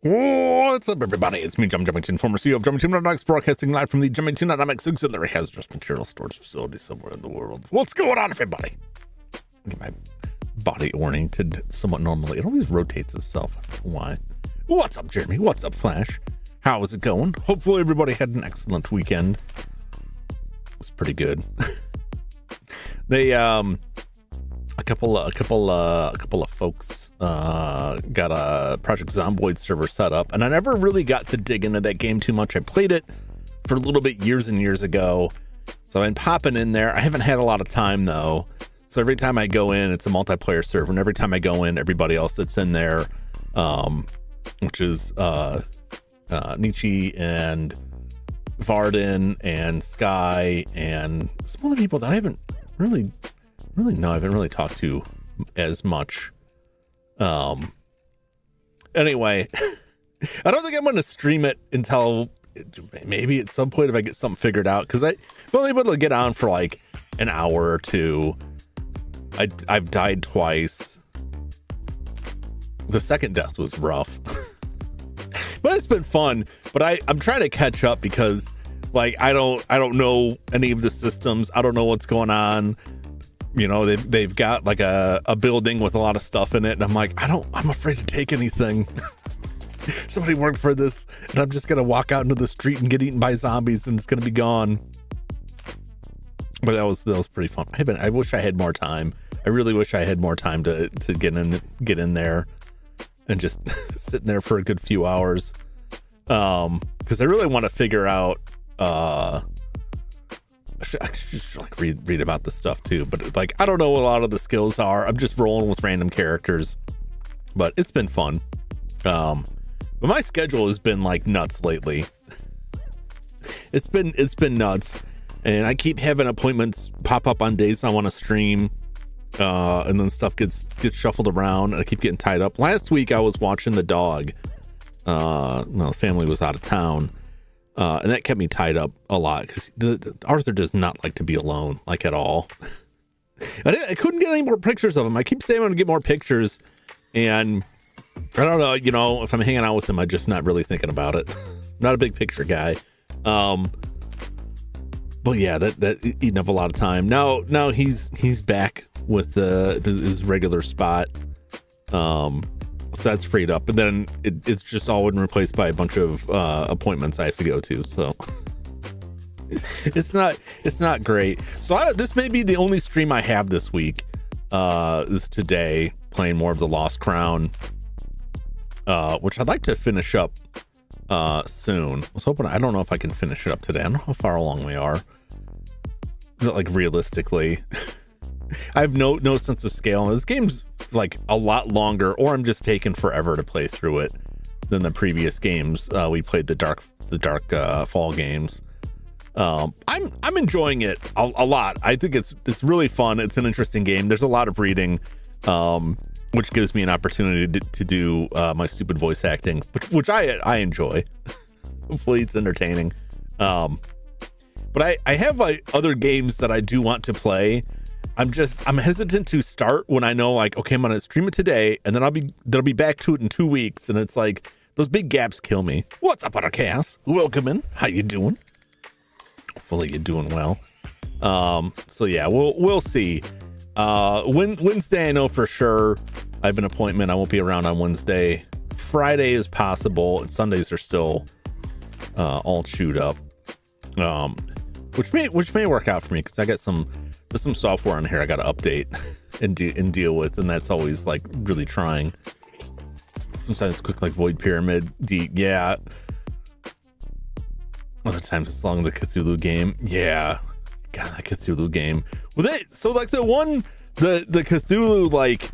What's up, everybody? It's me, Jum Jumington, former CEO of Jumington Dynamics, broadcasting live from the Jumington Dynamics auxiliary hazardous material storage facility somewhere in the world. What's going on, everybody? Get my body oriented somewhat normally. It always rotates itself. I don't know why. What's up, Jeremy? What's up, Flash? How is it going? Hopefully, everybody had an excellent weekend. It was pretty good. They a couple of folks got a Project Zomboid server set up, and I never really got to dig into that game too much. I played it for a little bit years and years ago, so I've been popping in there. I haven't had a lot of time though, so every time I go in, it's a multiplayer server, and every time I go in, everybody else that's in there, which is Nietzsche and Varden and Sky and some other people that I haven't really talked to as much. Anyway, I don't think I'm going to stream it until maybe at some point if I get something figured out, because I've only been able to get on for like an hour or two. I've died twice. The second death was rough. But it's been fun. But I'm trying to catch up because like I don't know any of the systems. I don't know what's going on. You know, they've got like a building with a lot of stuff in it, and I'm like, I'm afraid to take anything. Somebody worked for this, and I'm just gonna walk out into the street and get eaten by zombies, and it's gonna be gone. But that was pretty fun. I wish I had more time. I really wish I had more time to get in there and just sit in there for a good few hours. Because I really want to figure out. I should just like read about this stuff too. But like I don't know what a lot of the skills are. I'm just rolling with random characters. But it's been fun. But my schedule has been like nuts lately. It's been nuts. And I keep having appointments pop up on days I want to stream, and then stuff gets shuffled around, and I keep getting tied up. Last week I was watching the dog. The family was out of town, and that kept me tied up a lot because Arthur does not like to be alone, like at all. I couldn't get any more pictures of him. I keep saying I'm gonna get more pictures, and I don't know. You know, if I'm hanging out with him, I'm just not really thinking about it. Not a big picture guy. But yeah, that eating up a lot of time. Now he's back with his regular spot. So that's freed up, and then it's just all been replaced by a bunch of appointments I have to go to. So it's not great. So this may be the only stream I have this week. Is today playing more of the Lost Crown, which I'd like to finish up soon. I was hoping, I don't know if I can finish it up today. I don't know how far along we are. Like realistically, I have no sense of scale. This game's like a lot longer, or I'm just taking forever to play through it than the previous games. We played the dark fall games. I'm enjoying it a lot. I think it's really fun. It's an interesting game. There's a lot of reading, which gives me an opportunity to do my stupid voice acting, which I enjoy. Hopefully it's entertaining. But I have like other games that I do want to play. I'm hesitant to start when I know like, okay, I'm gonna stream it today, and then I'll be back to it in 2 weeks, and it's like those big gaps kill me. What's up, Buttercast? Welcome in. How you doing? Hopefully you're doing well. So yeah, we'll see. Wednesday I know for sure I have an appointment. I won't be around on Wednesday. Friday is possible, and Sundays are still all chewed up. Which may work out for me because I got some software on here I got to update and deal with, and that's always like really trying. Sometimes quick like Void Pyramid, yeah. Other times it's long the Cthulhu game, yeah. God, that Cthulhu game. Well, so like the Cthulhu like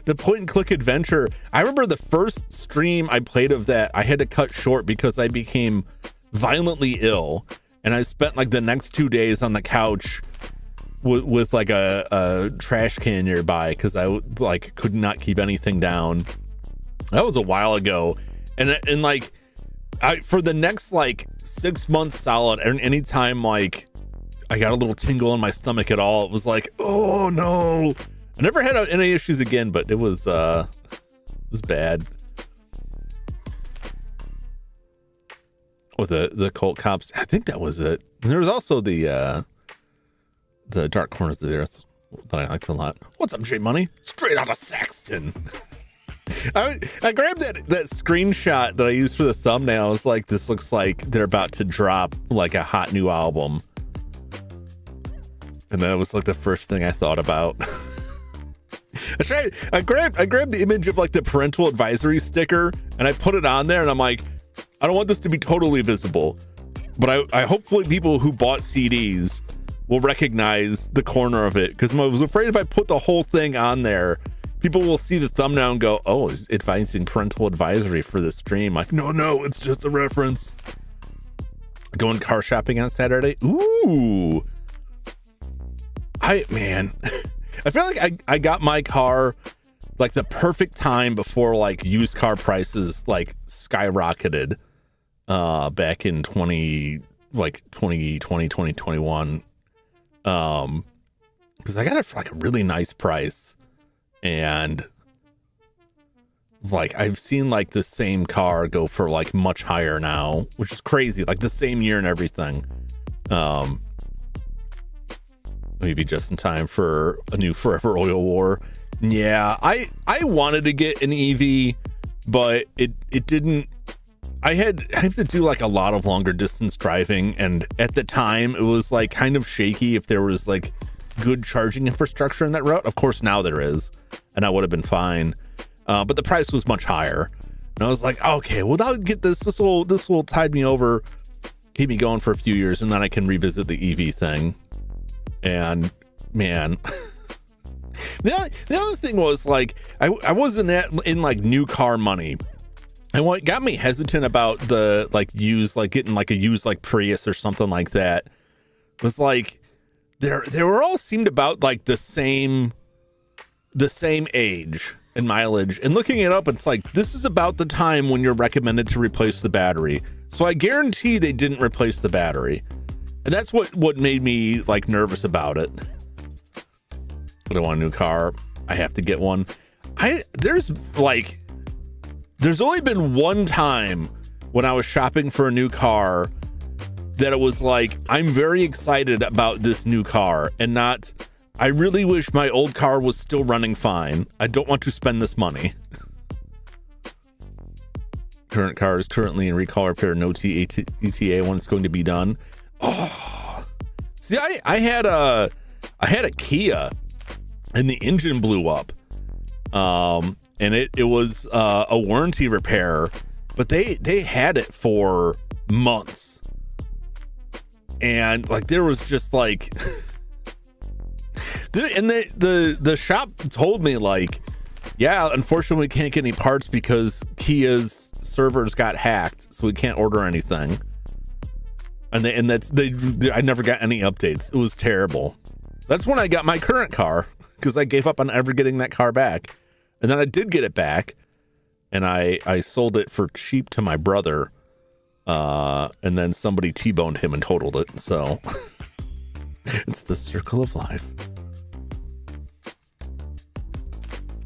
the point and click adventure. I remember the first stream I played of that, I had to cut short because I became violently ill, and I spent like the next 2 days on the couch with like a trash can nearby because I like could not keep anything down. That was a while ago, and like for the next like 6 months solid, and anytime like I got a little tingle in my stomach at all, it was like, oh no. I never had any issues again, but it was bad. With the cult cops, I think that was it. And there was also the Dark Corners of the Earth that I liked a lot. What's up, J Money? Straight out of Saxton. I grabbed that screenshot that I used for the thumbnail. I was like, this looks like they're about to drop like a hot new album, and that was like the first thing I thought about. I grabbed the image of like the parental advisory sticker, and I put it on there, and I'm like, I don't want this to be totally visible, but I hopefully people who bought CDs will recognize the corner of it, because I was afraid if I put the whole thing on there, people will see the thumbnail and go, oh, it's advising parental advisory for this stream. Like, no, it's just a reference. Going car shopping on Saturday. Ooh. I feel like I got my car like the perfect time before like used car prices like skyrocketed back in 2020, 2021. Because I got it for like a really nice price, and Like I've seen like the same car go for like much higher now, which is crazy. Like the same year and everything. Maybe just in time for a new forever oil war. Yeah, I wanted to get an EV, but it didn't. I have to do like a lot of longer distance driving, and at the time it was like kind of shaky if there was like good charging infrastructure in that route. Of course now there is, and I would have been fine. But the price was much higher, and I was like, okay, well, I'll get this. This will tide me over, keep me going for a few years, and then I can revisit the EV thing. And man, the other thing was like I wasn't in like new car money, and what got me hesitant about the like getting like a used like Prius or something like that was like they were all seemed about like the same age and mileage, and looking it up, it's like this is about the time when you're recommended to replace the battery. So I guarantee they didn't replace the battery, and that's what made me like nervous about it. But I want a new car. I have to get one. There's only been one time when I was shopping for a new car that it was like, I'm very excited about this new car, and not, I really wish my old car was still running fine. I don't want to spend this money. Current car is currently in recall repair, no ETA when it's going to be done. Oh, see, I had a Kia, and the engine blew up. And it was a warranty repair, but they had it for months. And like there was just like the shop told me like, yeah, unfortunately we can't get any parts because Kia's servers got hacked, so we can't order anything. And I never got any updates. It was terrible. That's when I got my current car, because I gave up on ever getting that car back. And then I did get it back, and I sold it for cheap to my brother. And then somebody T-boned him and totaled it. So it's the circle of life.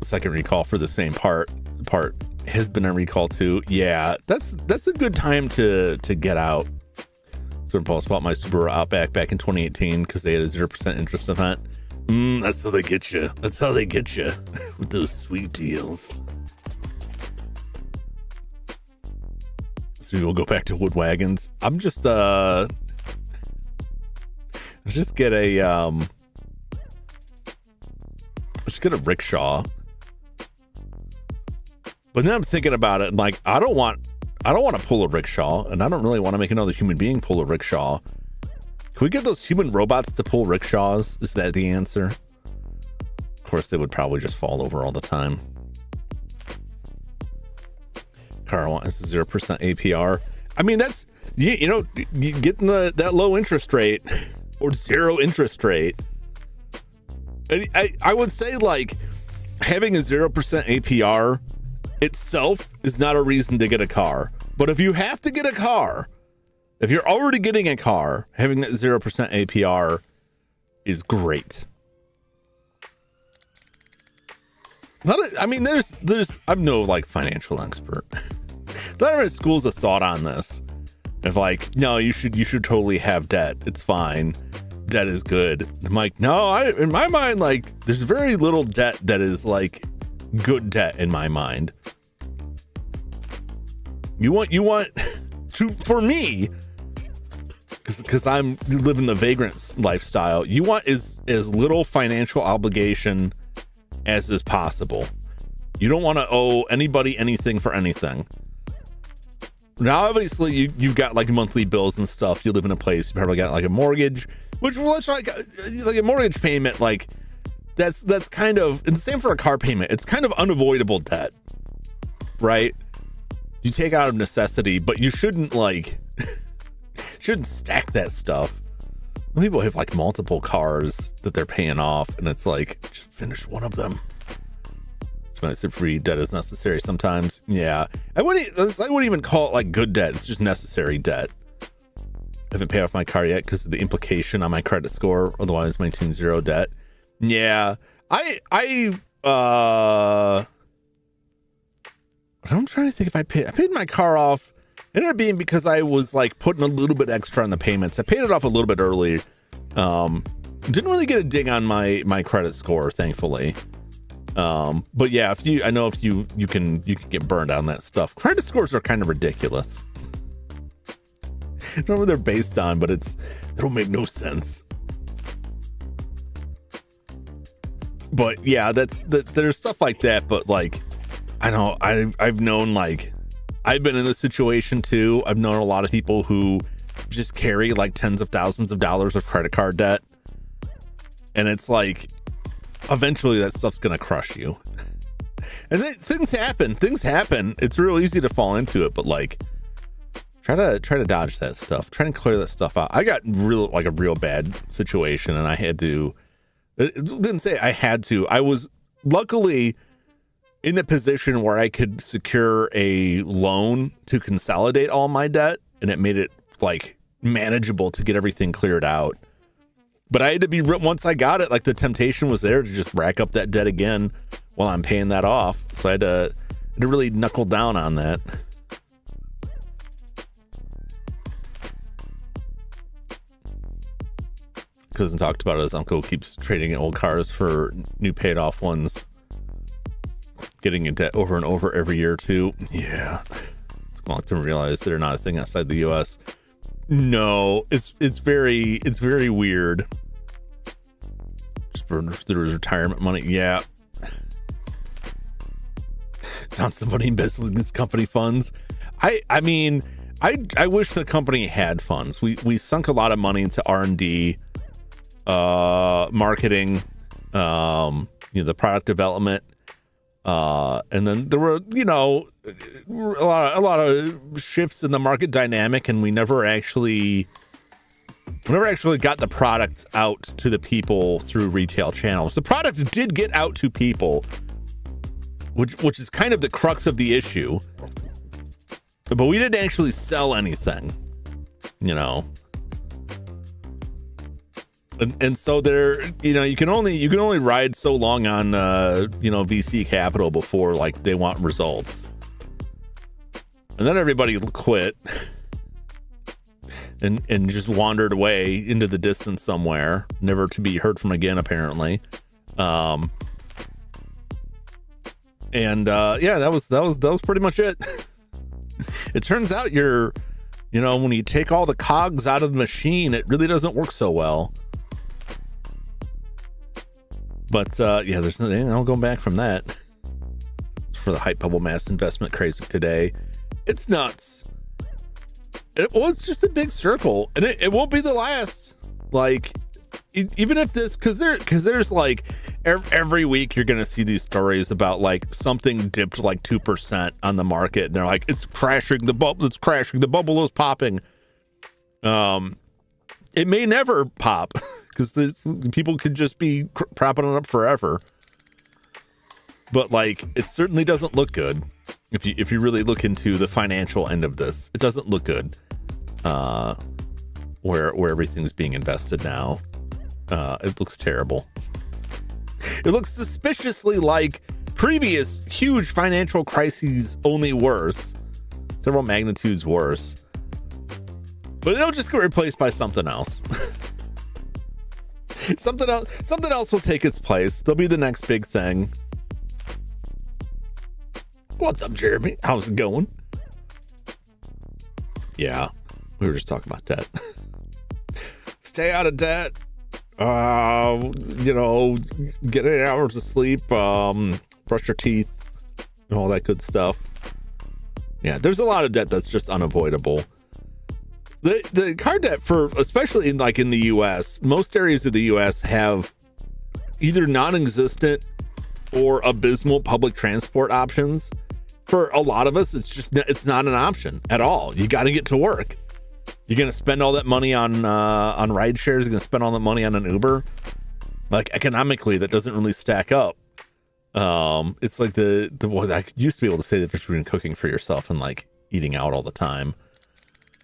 Second recall for the same part has been a recall too. Yeah, that's a good time to get out. So I bought my Subaru Outback back in 2018 because they had a 0% interest event. That's how they get you. That's how they get you with those sweet deals. So we'll go back to wood wagons. I'm just get a rickshaw. But then I'm thinking about it, and like I don't want to pull a rickshaw, and I don't really want to make another human being pull a rickshaw. Can we get those human robots to pull rickshaws? Is that the answer? Of course, they would probably just fall over all the time. Car wants 0% APR. I mean, that's, you know, getting that low interest rate or zero interest rate. And I would say like having a 0% APR itself is not a reason to get a car. But if you have to get a car, if you're already getting a car, having that 0% APR is great. I mean, there's I'm no like financial expert. Not every school's a thought on this. If like, no, you should totally have debt. It's fine. Debt is good. I'm like, no, in my mind, like there's very little debt that is like good debt in my mind. You want to, for me, because I'm living the vagrant lifestyle, you want as little financial obligation as is possible. You don't want to owe anybody anything for anything. Now, obviously, you've got like monthly bills and stuff. You live in a place, you probably got like a mortgage, which looks like a mortgage payment. Like that's kind of, and the same for a car payment. It's kind of unavoidable debt, right? You take out of necessity, but you shouldn't like shouldn't stack that stuff. People have like multiple cars that they're paying off, and it's like just finish one of them. Expensive free debt is necessary sometimes. Yeah, I wouldn't even call it like good debt. It's just necessary debt. I haven't paid off my car yet because of the implication on my credit score. Otherwise, maintain zero debt. Yeah, I'm trying to think if I paid my car off. It ended up being because I was like putting a little bit extra on the payments. I paid it off a little bit early. Didn't really get a ding on my credit score, thankfully. But yeah, I know if you can get burned on that stuff. Credit scores are kind of ridiculous. I don't know what they're based on, but it don't make no sense. But yeah, there's stuff like that. But like, I know I've known, like, I've been in this situation too. I've known a lot of people who just carry like tens of thousands of dollars of credit card debt. And it's like, eventually that stuff's going to crush you. And then things happen. It's real easy to fall into it, but like, try to dodge that stuff. Try to clear that stuff out. I got a real bad situation, and I had to, it didn't say I had to. I was luckily in the position where I could secure a loan to consolidate all my debt, and it made it like manageable to get everything cleared out. But I had to be, once I got it, like the temptation was there to just rack up that debt again while I'm paying that off. So I had to really knuckle down on that. Cousin talked about it. His uncle keeps trading in old cars for new paid off ones, getting in debt over and over every year too. Yeah, it's going to realize they're not a thing outside the U.S. No, it's very weird. Just burn through his retirement money. Yeah, found somebody embezzling his company funds. I mean, I wish the company had funds. We sunk a lot of money into R&D, marketing, the product development. And then there were, a lot of shifts in the market dynamic, and we never actually got the product out to the people through retail channels. The product did get out to people, which is kind of the crux of the issue, but we didn't actually sell anything, And so there, you can only ride so long on, VC capital before like they want results. And then everybody quit and just wandered away into the distance somewhere, never to be heard from again, apparently. That was pretty much it. It turns out when you take all the cogs out of the machine, it really doesn't work so well. But there's no going back from that. It's for the hype bubble mass investment craze of today. It's nuts. It was just a big circle, and it won't be the last. Like, even if this, because there's like every week you're gonna see these stories about like something dipped like 2% on the market, and they're like, it's crashing, the bubble is popping. It may never pop because people could just be propping it up forever. But like, it certainly doesn't look good if you really look into the financial end of this. It doesn't look good where everything's being invested now. It looks terrible. It looks suspiciously like previous huge financial crises, only worse, several magnitudes worse. But it'll just get replaced by something else. Something else will take its place. There'll be the next big thing. What's up, Jeremy? How's it going? Yeah, we were just talking about debt. Stay out of debt. Get 8 hours of sleep. Brush your teeth, and all that good stuff. Yeah, there's a lot of debt that's just unavoidable. The car debt, especially in the US, most areas of the US have either non-existent or abysmal public transport options. For a lot of us, it's not an option at all. You got to get to work. You're going to spend all that money on ride shares. You're going to spend all that money on an Uber. Like, economically, that doesn't really stack up. It's like I used to be able to say the difference between cooking for yourself and like eating out all the time.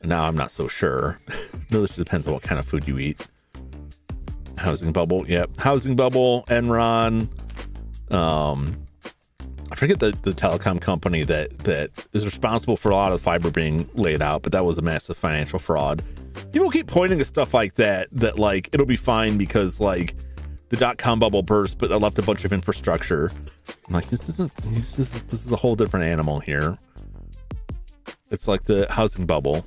Now I'm not so sure. No, this depends on what kind of food you eat. Housing bubble. Yep. Housing bubble, Enron. I forget the telecom company that is responsible for a lot of the fiber being laid out, but that was a massive financial fraud. People keep pointing to stuff like that like it'll be fine because like the .com bubble burst, but that left a bunch of infrastructure. I'm like, this is a whole different animal here. It's like the housing bubble.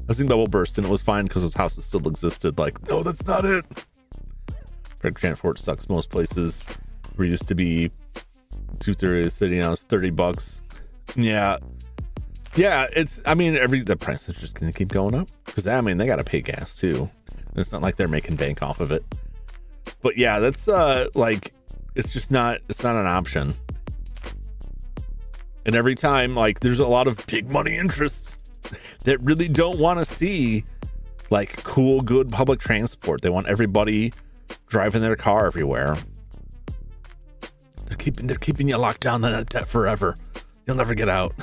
Housing bubble burst and it was fine because those houses still existed. Like, no, that's not it. Public transport sucks most places. We used to be $2.30 a city, now it's $30. Yeah. It's, I mean, the price is just going to keep going up because I mean, they got to pay gas too. And it's not like they're making bank off of it. But yeah, that's like, it's not an option. And every time, like, there's a lot of big money interests that really don't want to see like cool, good public transport. They want everybody driving their car everywhere. They're keeping you locked down in that debt forever. You'll never get out.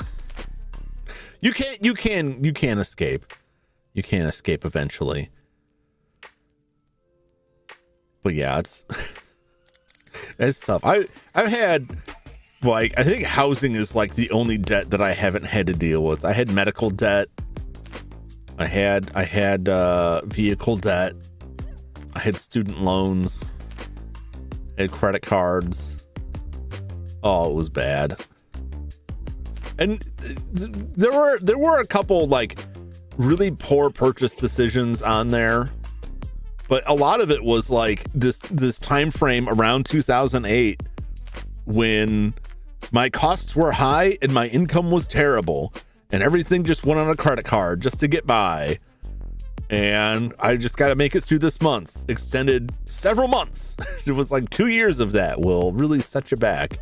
You can't escape. You can't escape eventually. But yeah, it's tough. I've had like, I think housing is like the only debt that I haven't had to deal with. I had medical debt. I had vehicle debt. I had student loans. I had credit cards. Oh, it was bad. And there were a couple like really poor purchase decisions on there, but a lot of it was like this time frame around 2008 when my costs were high and my income was terrible and everything just went on a credit card just to get by. And I just got to make it through this month. Extended several months. It was like 2 years of that will really set you back.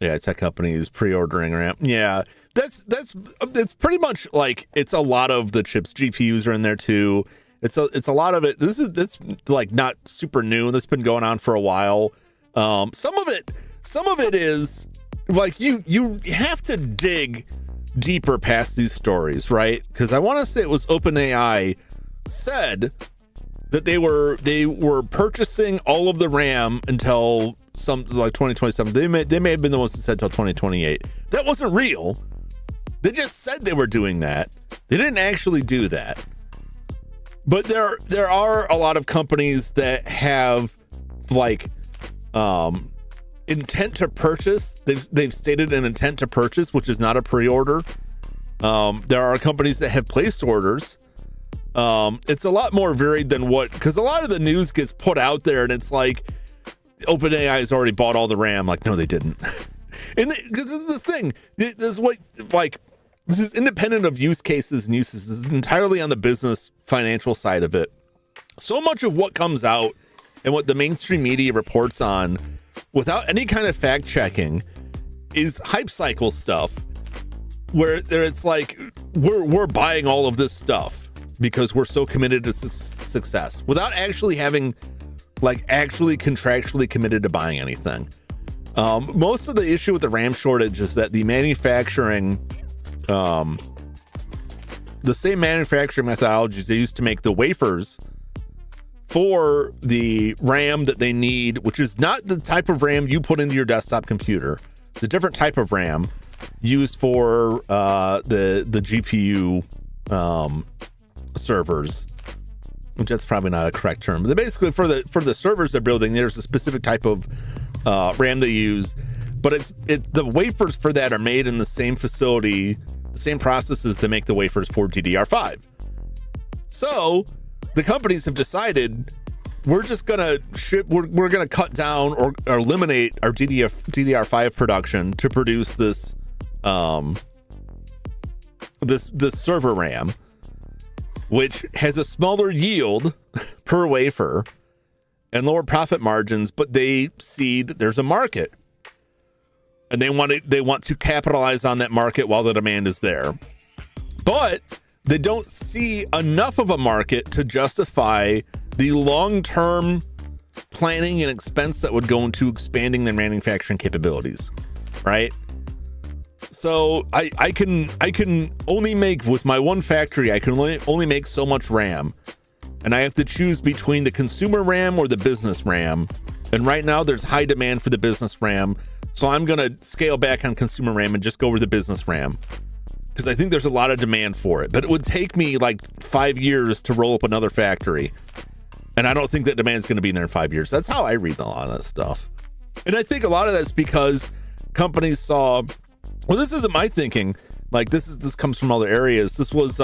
Yeah, tech companies pre-ordering RAM. Yeah, that's pretty much like it's a lot of the chips. GPUs are in there too. It's a lot of it. It's like not super new. That's been going on for a while. Some of it is like you have to dig deeper past these stories, right? Because I want to say it was OpenAI said that they were purchasing all of the RAM until some like 2027. They may have been the ones that said till 2028. That wasn't real. They just said they were doing that. They didn't actually do that. But there are a lot of companies that have like intent to purchase. They've stated an intent to purchase, which is not a pre-order. There are companies that have placed orders. It's a lot more varied than because a lot of the news gets put out there and it's like OpenAI has already bought all the RAM. Like, no, they didn't. And because this is the thing. This is independent of use cases and uses. This is entirely on the business financial side of it. So much of what comes out and what the mainstream media reports on without any kind of fact checking is hype cycle stuff where it's like we're buying all of this stuff because we're so committed to success without actually having like actually contractually committed to buying anything. Most of the issue with the RAM shortage is that the manufacturing, the same manufacturing methodologies they used to make the wafers for the RAM that they need, which is not the type of RAM you put into your desktop computer, the different type of RAM used for the GPU servers, which that's probably not a correct term. But basically for the servers they're building, there's a specific type of RAM they use, but the wafers for that are made in the same facility, the same processes that make the wafers for DDR5. So the companies have decided we're just gonna we're gonna cut down or eliminate our DDR5 production to produce this this server RAM, which has a smaller yield per wafer and lower profit margins, but they see that there's a market and they want to capitalize on that market while the demand is there. But they don't see enough of a market to justify the long-term planning and expense that would go into expanding their manufacturing capabilities, right? So I can only make, with my one factory, I can only make so much RAM. And I have to choose between the consumer RAM or the business RAM And right now there's high demand for the business RAM. So I'm going to scale back on consumer RAM and just go with the business RAM, because I think there's a lot of demand for it. But it would take me like 5 years to roll up another factory. And I don't think that demand's going to be in there in 5 years. That's how I read a lot of that stuff. And I think a lot of that's because companies saw, well, this isn't my thinking. Like this comes from other areas. This was,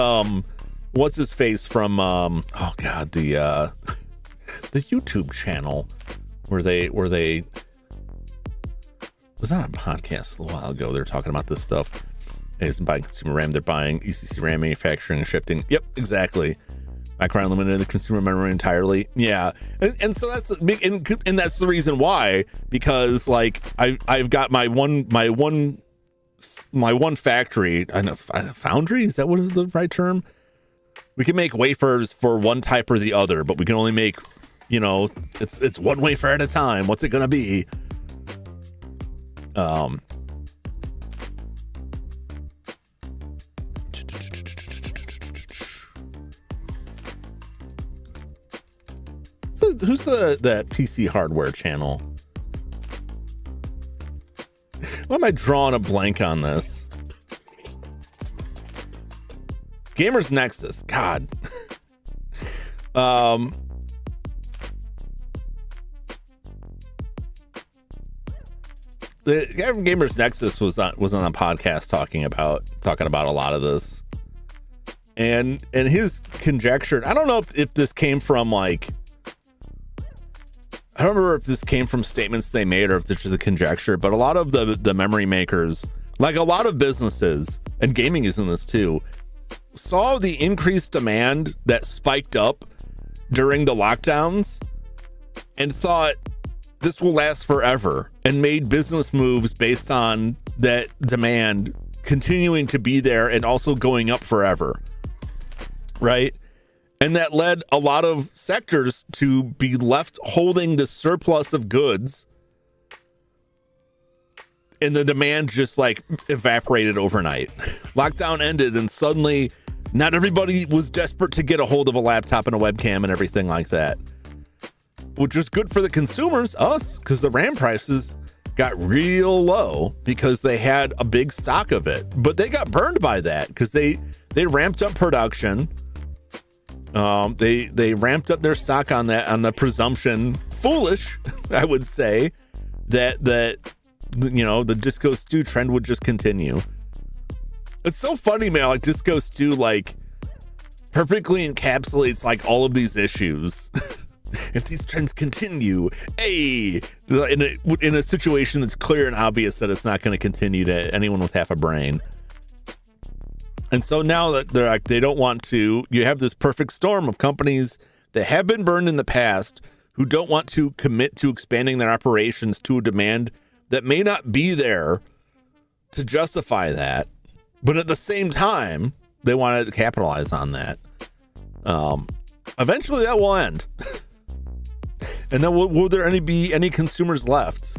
what's his face from, the YouTube channel where they was on a podcast a little while ago. They're talking about this stuff. They isn't buying consumer RAM. They're buying ECC RAM manufacturing and shifting. Yep, exactly. Micron eliminated the consumer memory entirely. Yeah, and so that's big, and that's the reason why. Because like I've got my one factory, a foundry. Is that what is the right term? We can make wafers for one type or the other, but we can only make, it's one wafer at a time. What's it gonna be? So who's the PC hardware channel? Why am I drawing a blank on this? Gamers Nexus. God. The guy from Gamers Nexus was on a podcast talking about a lot of this, and his conjecture. I don't know if this came from like, I don't remember if this came from statements they made or if this is a conjecture, but a lot of the memory makers, like a lot of businesses, and gaming is in this too, saw the increased demand that spiked up during the lockdowns and thought this will last forever, and made business moves based on that demand continuing to be there and also going up forever, right? And that led a lot of sectors to be left holding the surplus of goods, and the demand just like evaporated overnight. Lockdown ended, and suddenly not everybody was desperate to get a hold of a laptop and a webcam and everything like that, which was good for the consumers, us, because the RAM prices got real low because they had a big stock of it. But they got burned by that because they ramped up production. They ramped up their stock on the presumption, foolish, I would say, that the Disco Stew trend would just continue. It's so funny, man. Like Disco Stew like perfectly encapsulates like all of these issues. If these trends continue, in a situation that's clear and obvious that it's not going to continue to anyone with half a brain. And so now that they're like, they don't want to, you have this perfect storm of companies that have been burned in the past who don't want to commit to expanding their operations to a demand that may not be there to justify that. But at the same time, they want to capitalize on that. Eventually that will end. And then will there be any consumers left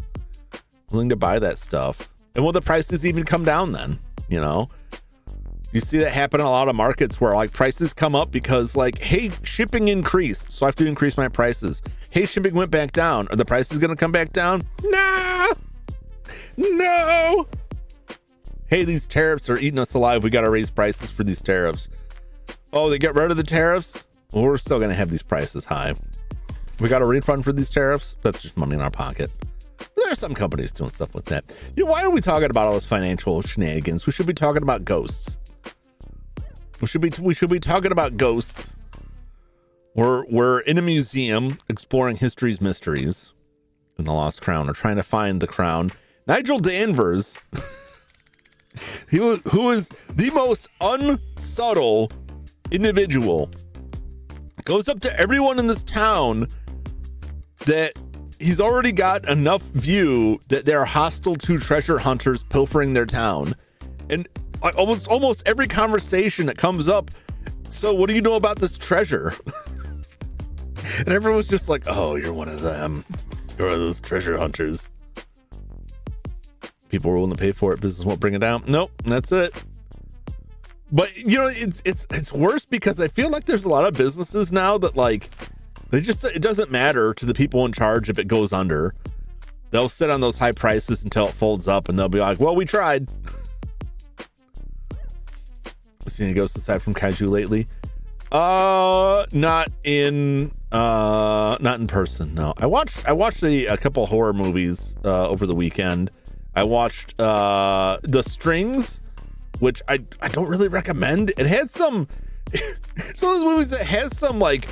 willing to buy that stuff? And will the prices even come down then? You see that happen in a lot of markets where like prices come up because like, hey, shipping increased, so I have to increase my prices. Hey, shipping went back down. Are the prices going to come back down? No. Hey, these tariffs are eating us alive. We got to raise prices for these tariffs. Oh, they get rid of the tariffs? Well, we're still going to have these prices high. We got a refund for these tariffs? That's just money in our pocket. There are some companies doing stuff with that. Why are we talking about all this financial shenanigans? We should be talking about ghosts. We should be talking about ghosts. We're in a museum exploring history's mysteries in the Lost Crown, or trying to find the crown. Nigel Danvers, who is the most unsubtle individual, goes up to everyone in this town that he's already got enough view that they're hostile to treasure hunters pilfering their town. And almost every conversation that comes up, so what do you know about this treasure? And everyone's just like, oh, you're one of them. You're one of those treasure hunters. People are willing to pay for it. Business won't bring it down. Nope, that's it. But it's worse because I feel like there's a lot of businesses now that It doesn't matter to the people in charge if it goes under. They'll sit on those high prices until it folds up, and they'll be like, well, we tried. Seen any ghosts aside from kaiju lately? Not in person. No, I watched a couple horror movies over the weekend. I watched The Strings, which I don't really recommend. It had some of those movies that has some like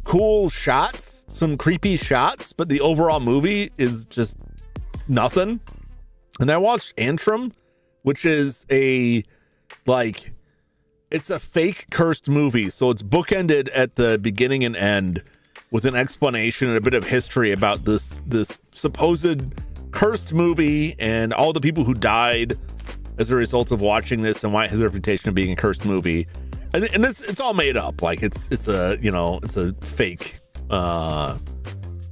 cool shots, some creepy shots, but the overall movie is just nothing. And I watched Antrim, which is it's a fake cursed movie. So it's bookended at the beginning and end with an explanation and a bit of history about this supposed cursed movie and all the people who died as a result of watching this and why it has a reputation of being a cursed movie. And it's all made up. Like it's a fake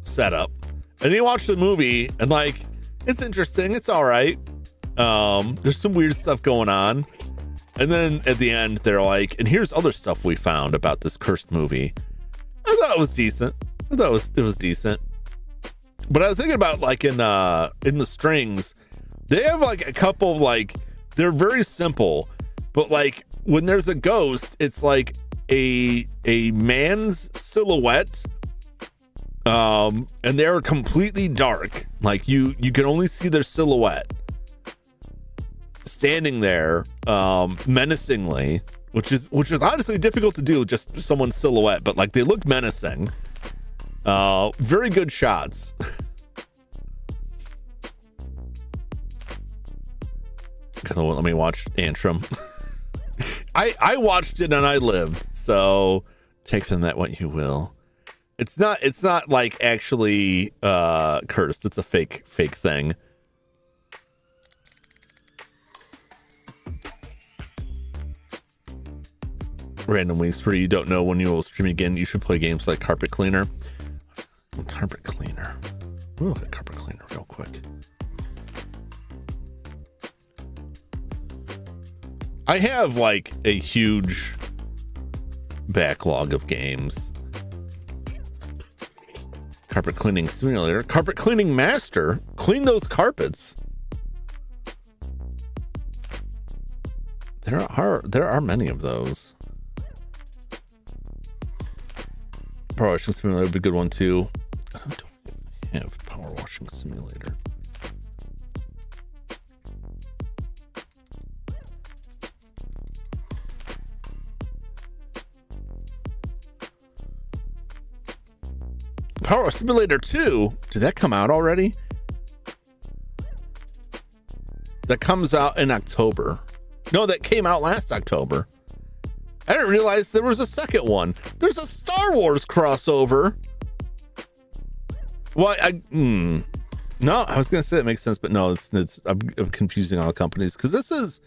setup. And you watch the movie and like, it's interesting. It's all right. There's some weird stuff going on. And then at the end, they're like, and here's other stuff we found about this cursed movie. I thought it was decent. It was decent. But I was thinking about like in The Strings, they have like a couple like, they're very simple, but like when there's a ghost, it's like a man's silhouette. And they're completely dark. Like you can only see their silhouette standing there menacingly, which is honestly difficult to do, just someone's silhouette, but like they look menacing. Very good shots. Let me watch Antrim. I watched it and I lived, so take from that what you will. It's not like actually cursed. It's a fake thing. Random weeks where you don't know when you will stream again. You should play games like Carpet Cleaner. Carpet Cleaner. We'll look at Carpet Cleaner real quick. I have like a huge backlog of games. Carpet Cleaning Simulator. Carpet Cleaning Master. Clean those carpets. There are many of those. Power Washing Simulator would be a good one too. I don't have Power Washing Simulator. Power Simulator 2, did that come out already? That comes out in October. No, that came out last October. I didn't realize there was a second one. There's a Star Wars crossover. Well, no, I was gonna say it makes sense, but no, I'm confusing all the companies because this is,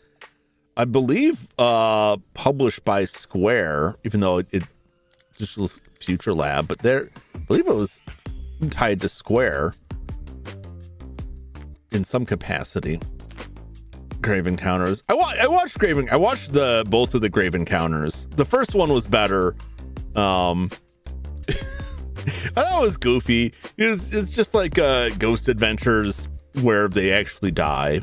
I believe, published by Square, even though it just was Future Lab, but I believe it was tied to Square in some capacity. Grave Encounters. I watched both of the Grave Encounters. The first one was better. I thought it was goofy. It's just like Ghost Adventures where they actually die.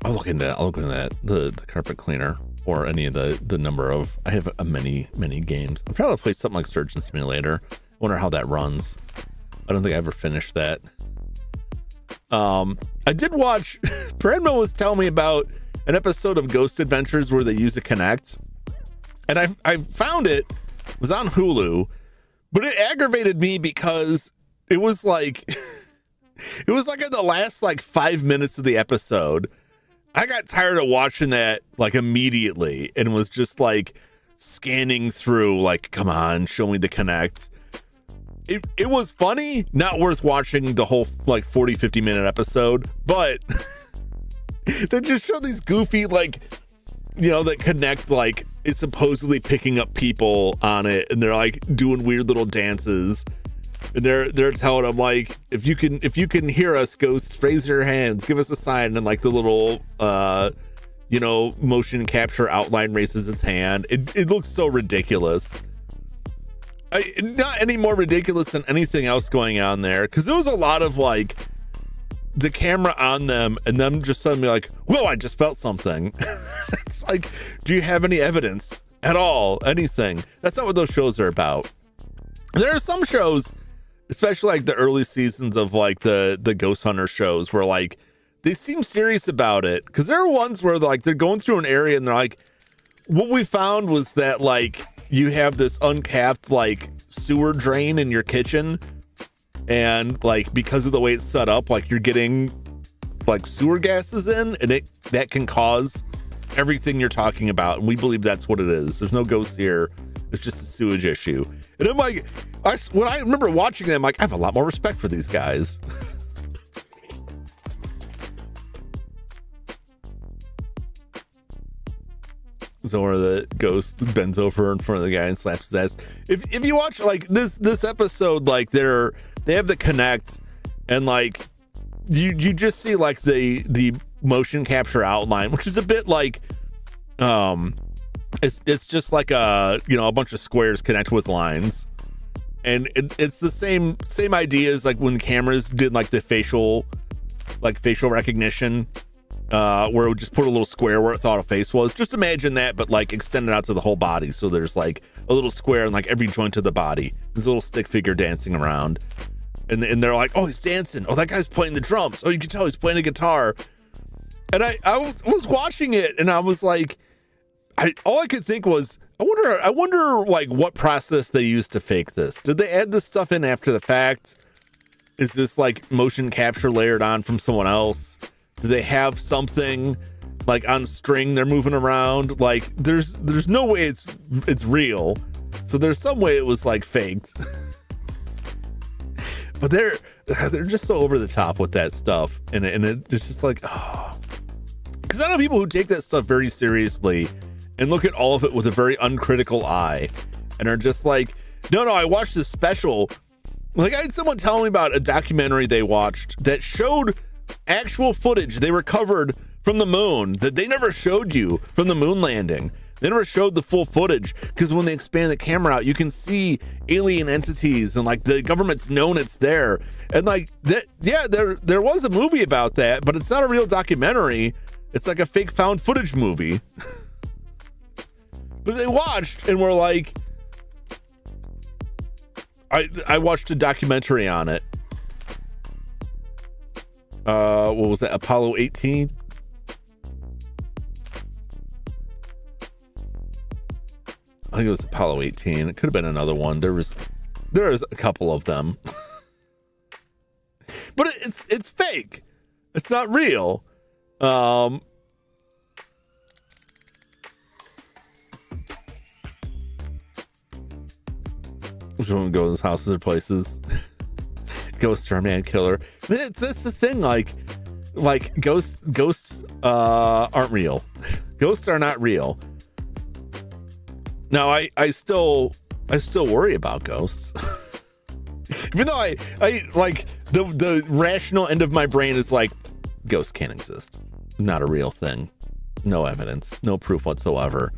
I'll look into that. The Carpet Cleaner or any of the number of. I have many games. I'm trying to play something like Surgeon Simulator. I wonder how that runs. I don't think I ever finished that. I did watch. Brandmo was telling me about an episode of Ghost Adventures where they use a Kinect, and I found it was on Hulu, but it aggravated me because it was like in the last like 5 minutes of the episode. I got tired of watching that like immediately and was just like scanning through like, come on, show me the Kinect. It was funny, not worth watching the whole like 40-50 minute episode, but they just show these goofy like, that Kinect like is supposedly picking up people on it, and they're like doing weird little dances, and they're telling them like, if you can hear us, ghosts, raise your hands, give us a sign, and like the little motion capture outline raises its hand. It looks so ridiculous. Not any more ridiculous than anything else going on there, because there was a lot of like the camera on them and them just suddenly like, whoa, I just felt something. It's like, do you have any evidence at all? Anything? That's not what those shows are about. There are some shows, especially like the early seasons of like the Ghost Hunter shows, where like they seem serious about it, because there are ones where they're going through an area and they're like, what we found was that like you have this uncapped like sewer drain in your kitchen, and like because of the way it's set up, like you're getting like sewer gases in, and that can cause everything you're talking about, and we believe that's what it is. There's no ghosts here, it's just a sewage issue. And I'm like, when I remember watching them, like, I have a lot more respect for these guys. So where the ghost bends over in front of the guy and slaps his ass. If you watch like this episode, like they have the Connect, and like you just see like the motion capture outline, which is a bit like it's just like a bunch of squares connected with lines, and it's the same idea as like when cameras did like the facial recognition, where it would just put a little square where it thought a face was. Just imagine that, but like extend it out to the whole body. So there's like a little square in like every joint of the body. There's a little stick figure dancing around, and they're like, oh, he's dancing. Oh, that guy's playing the drums. Oh, you can tell he's playing a guitar. And I was watching it, and I was like, all I could think was, I wonder like what process they used to fake this. Did they add this stuff in after the fact? Is this like motion capture layered on from someone else? Do they have something like on string they're moving around? Like there's no way it's real. So there's some way it was like faked. But they're just so over the top with that stuff, and it's just like, oh. Because I know people who take that stuff very seriously and look at all of it with a very uncritical eye, and are just like, no, I watched this special. Like I had someone tell me about a documentary they watched that showed actual footage they recovered from the moon that they never showed you from the moon landing. They never showed the full footage, because when they expand the camera out, you can see alien entities, and like the government's known it's there. And like that, yeah, there was a movie about that, but it's not a real documentary. It's like a fake found footage movie. But they watched and were like, I watched a documentary on it. What was that? Apollo 18? I think it was Apollo 18. It could have been another one. There was a couple of them. But it's fake. It's not real. Which one goes houses or places? Ghosts are man killer. That's the thing. Like ghosts aren't real. Ghosts are not real. Now I still worry about ghosts. Even though I like the rational end of my brain is like, ghosts can't exist. Not a real thing. No evidence. No proof whatsoever.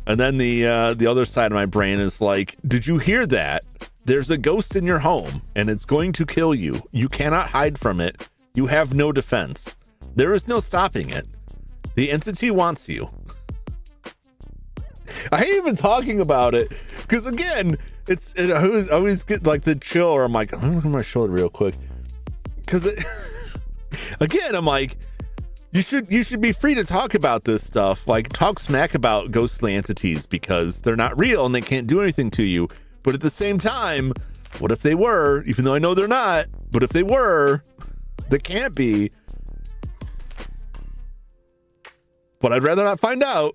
And then the other side of my brain is like, did you hear that? There's a ghost in your home and it's going to kill you. You cannot hide from it. You have no defense. There is no stopping it. The entity wants you. I hate even talking about it, because again, I always get like the chill, or I'm like, let me look at my shoulder real quick. Because again, I'm like, you should be free to talk about this stuff. Like, talk smack about ghostly entities, because they're not real and they can't do anything to you. But at the same time, what if they were? Even though I know they're not, but if they were, they can't be. But I'd rather not find out.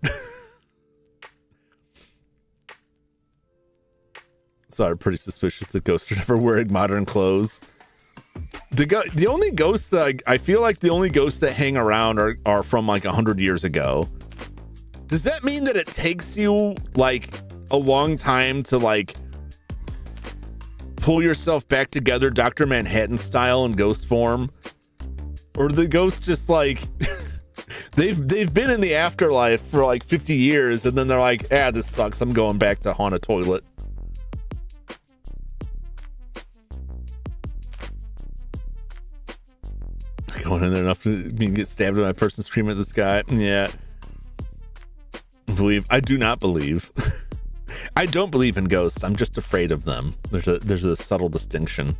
So I'm pretty suspicious that ghosts are never wearing modern clothes. The only ghosts that I feel like the only ghosts that hang around are from like 100 years ago. Does that mean that it takes you like a long time to like pull yourself back together, Dr. Manhattan style in ghost form? Or the ghosts just like They've been in the afterlife for like 50 years, and then they're like, this sucks. I'm going back to haunt a toilet. Going in there enough to get stabbed by a person screaming at this guy. Yeah. I do not believe. I don't believe in ghosts. I'm just afraid of them. There's a subtle distinction.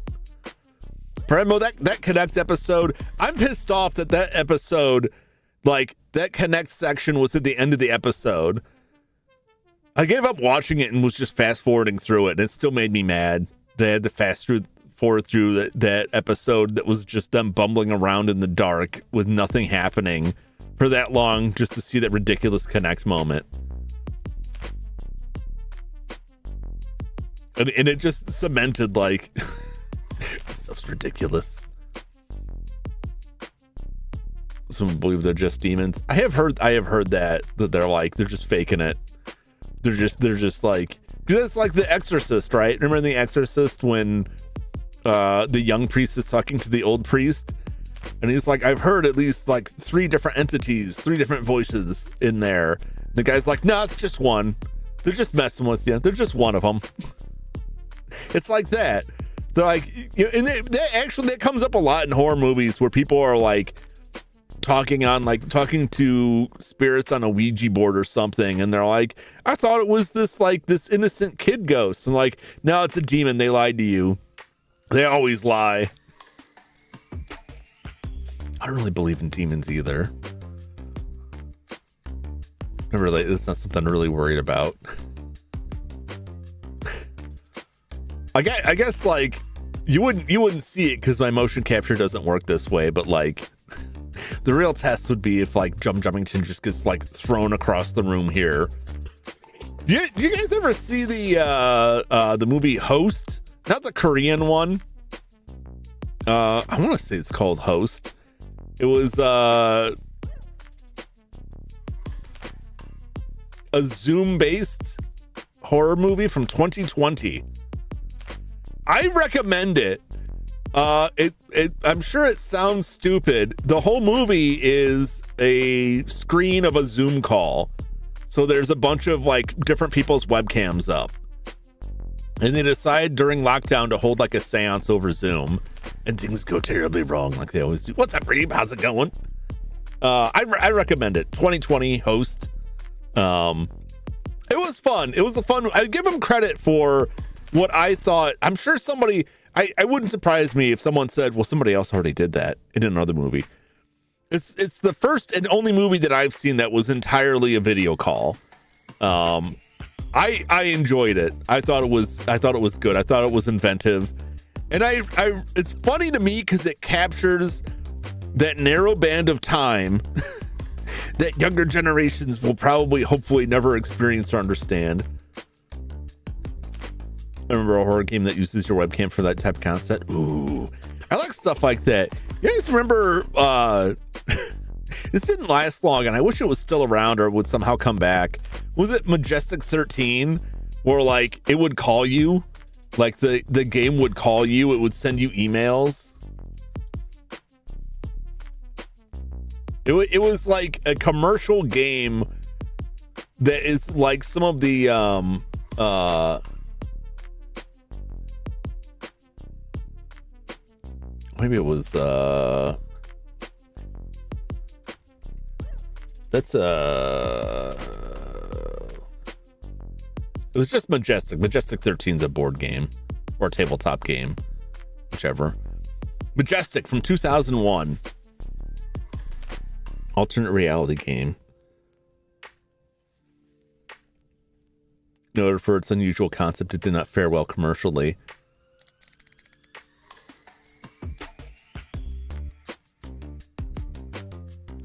Primo, that Connect episode, I'm pissed off that episode, like that Connect section was at the end of the episode. I gave up watching it and was just fast forwarding through it, and it still made me mad that I had to fast forward through that episode that was just them bumbling around in the dark with nothing happening for that long just to see that ridiculous Connect moment. And it just cemented like this stuff's ridiculous. Some believe they're just demons. I have heard that they're just faking it. They're just like, it's like The Exorcist, right? Remember in The Exorcist when the young priest is talking to the old priest, and he's like, I've heard at least like 3 different entities, 3 different voices in there. The guy's like, no, it's just one. They're just messing with you. They're just one of them. It's like that. They're like, and that comes up a lot in horror movies where people are like talking to spirits on a Ouija board or something, and they're like, I thought it was this innocent kid ghost, and like, no, it's a demon. They lied to you. They always lie. I don't really believe in demons either. It's not something I'm really worried about. I guess like you wouldn't see it because my motion capture doesn't work this way, but like the real test would be if like Jum Jumington just gets like thrown across the room here. Do you guys ever see the movie Host? Not the Korean one. I want to say it's called Host. It was a Zoom-based horror movie from 2020. I recommend it. I'm sure it sounds stupid. The whole movie is a screen of a Zoom call. So there's a bunch of like different people's webcams up. And they decide during lockdown to hold like a seance over Zoom, and things go terribly wrong like they always do. What's up, Reeb? How's it going? I recommend it. 2020 Host. It was fun. It was a fun. I give him credit for what I thought. I'm sure somebody. I wouldn't surprise me if someone said, "Well, somebody else already did that in another movie." It's the first and only movie that I've seen that was entirely a video call. I enjoyed it. I thought it was good. I thought it was inventive. And it's funny to me because it captures that narrow band of time that younger generations will probably, hopefully, never experience or understand. I remember a horror game that uses your webcam for that type of concept. Ooh, I like stuff like that. You guys remember, this didn't last long, and I wish it was still around or would somehow come back. Was it Majestic 13, where like it would call you? Like the game would call you, it would send you emails. It was like a commercial game that is like some of the maybe it was it was just Majestic. Majestic 13's a board game or a tabletop game, whichever. Majestic from 2001. Alternate reality game. Noted for its unusual concept, it did not fare well commercially.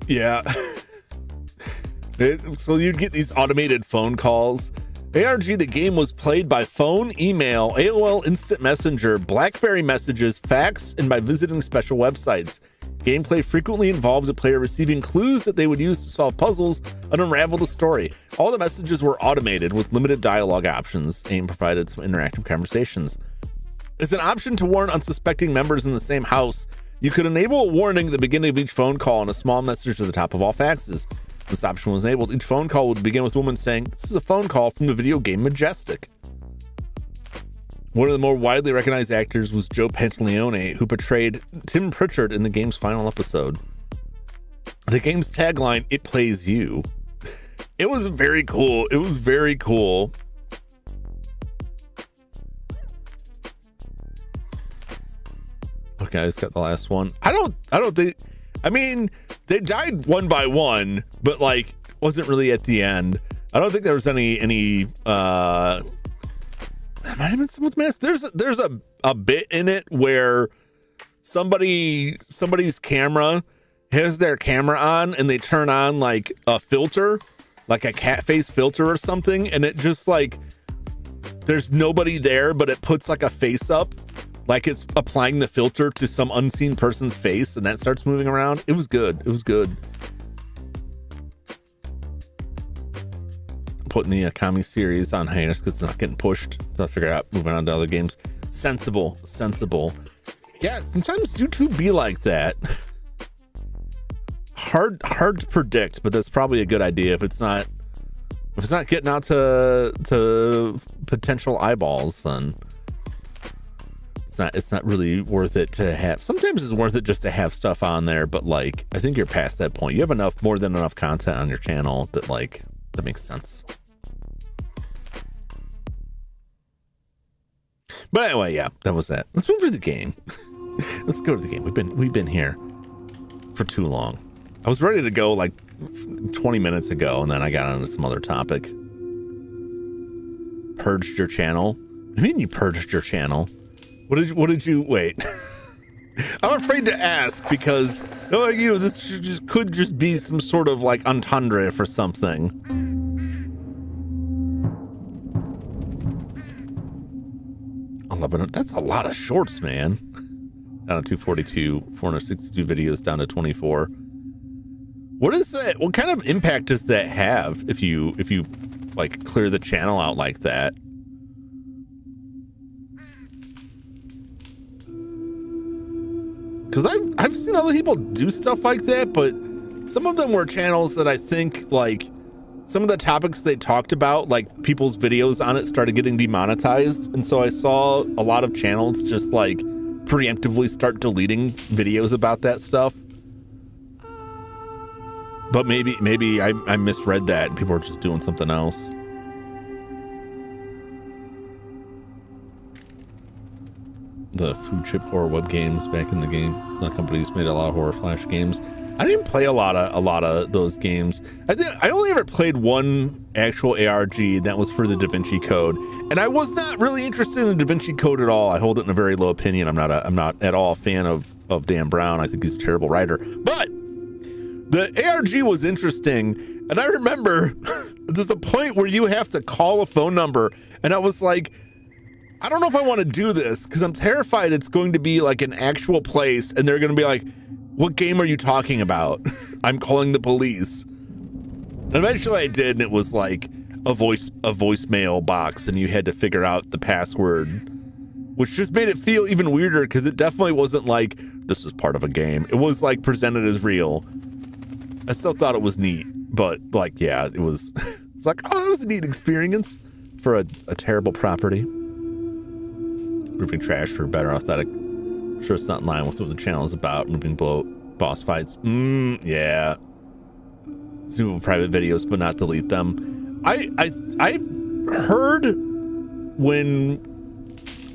Yeah. So you'd get these automated phone calls. ARG, the game was played by phone, email, AOL Instant Messenger, BlackBerry messages, fax, and by visiting special websites. Gameplay frequently involved the player receiving clues that they would use to solve puzzles and unravel the story. All the messages were automated with limited dialogue options. AIM provided some interactive conversations. As an option to warn unsuspecting members in the same house You could enable a warning at the beginning of each phone call and a small message at the top of all faxes. When this option was enabled, each phone call would begin with a woman saying, "This is a phone call from the video game Majestic." One of the more widely recognized actors was Joe Pantaleone, who portrayed Tim Pritchard in the game's final episode. The game's tagline, "It plays you." It was very cool. It was very cool. Okay, I just got the last one. I don't think, I mean, they died one by one, but like wasn't really at the end. I don't think there was any that might have been someone's mess. There's a bit in it where somebody's camera has their camera on and they turn on like a filter, like a cat face filter or something, and it just like there's nobody there, but it puts like a face up, like it's applying the filter to some unseen person's face, and that starts moving around. It was good. It was good. Putting the Akami series on hiatus because it's not getting pushed. So I figure out moving on to other games. Sensible. Yeah, sometimes YouTube be like that. Hard to predict, but that's probably a good idea if it's not getting out to potential eyeballs, then it's not really worth it to have. Sometimes it's worth it just to have stuff on there, but like I think you're past that point. You have more than enough content on your channel that like that makes sense. But anyway, yeah, that was that. Let's move to the game. Let's go to the game. We've been here for too long. I was ready to go like 20 minutes ago, and then I got onto some other topic. Purged your channel? What do you mean you purged your channel? What did you wait? I'm afraid to ask because this could just be some sort of like entendre for something. 11. That's a lot of shorts, man. Down to 242, 462 videos down to 24. What is that? What kind of impact does that have if you like clear the channel out like that? Because I've seen other people do stuff like that, but some of them were channels that I think like some of the topics they talked about, like people's videos on it started getting demonetized. And so I saw a lot of channels just like preemptively start deleting videos about that stuff. But maybe I misread that and people are just doing something else. The food chip horror web games back in the game. The companies made a lot of horror flash games. I didn't play a lot of those games. I think I only ever played one actual ARG that was for the Da Vinci Code, and I was not really interested in Da Vinci Code at all. I hold it in a very low opinion. I'm not at all a fan of Dan Brown. I think he's a terrible writer. But the ARG was interesting, and I remember there's a point where you have to call a phone number, and I was like, I don't know if I want to do this because I'm terrified it's going to be like an actual place, and they're going to be like, "What game are you talking about?" I'm calling the police. And eventually I did, and it was like a voicemail box, and you had to figure out the password, which just made it feel even weirder because it definitely wasn't like this is part of a game. It was like presented as real. I still thought it was neat, but like, yeah, it was. It's like, oh, that was a neat experience for a terrible property. Moving trash for better aesthetic. Sure, it's not in line with what the channel is about. Moving below boss fights. Yeah. Some private videos, but not delete them. I've heard when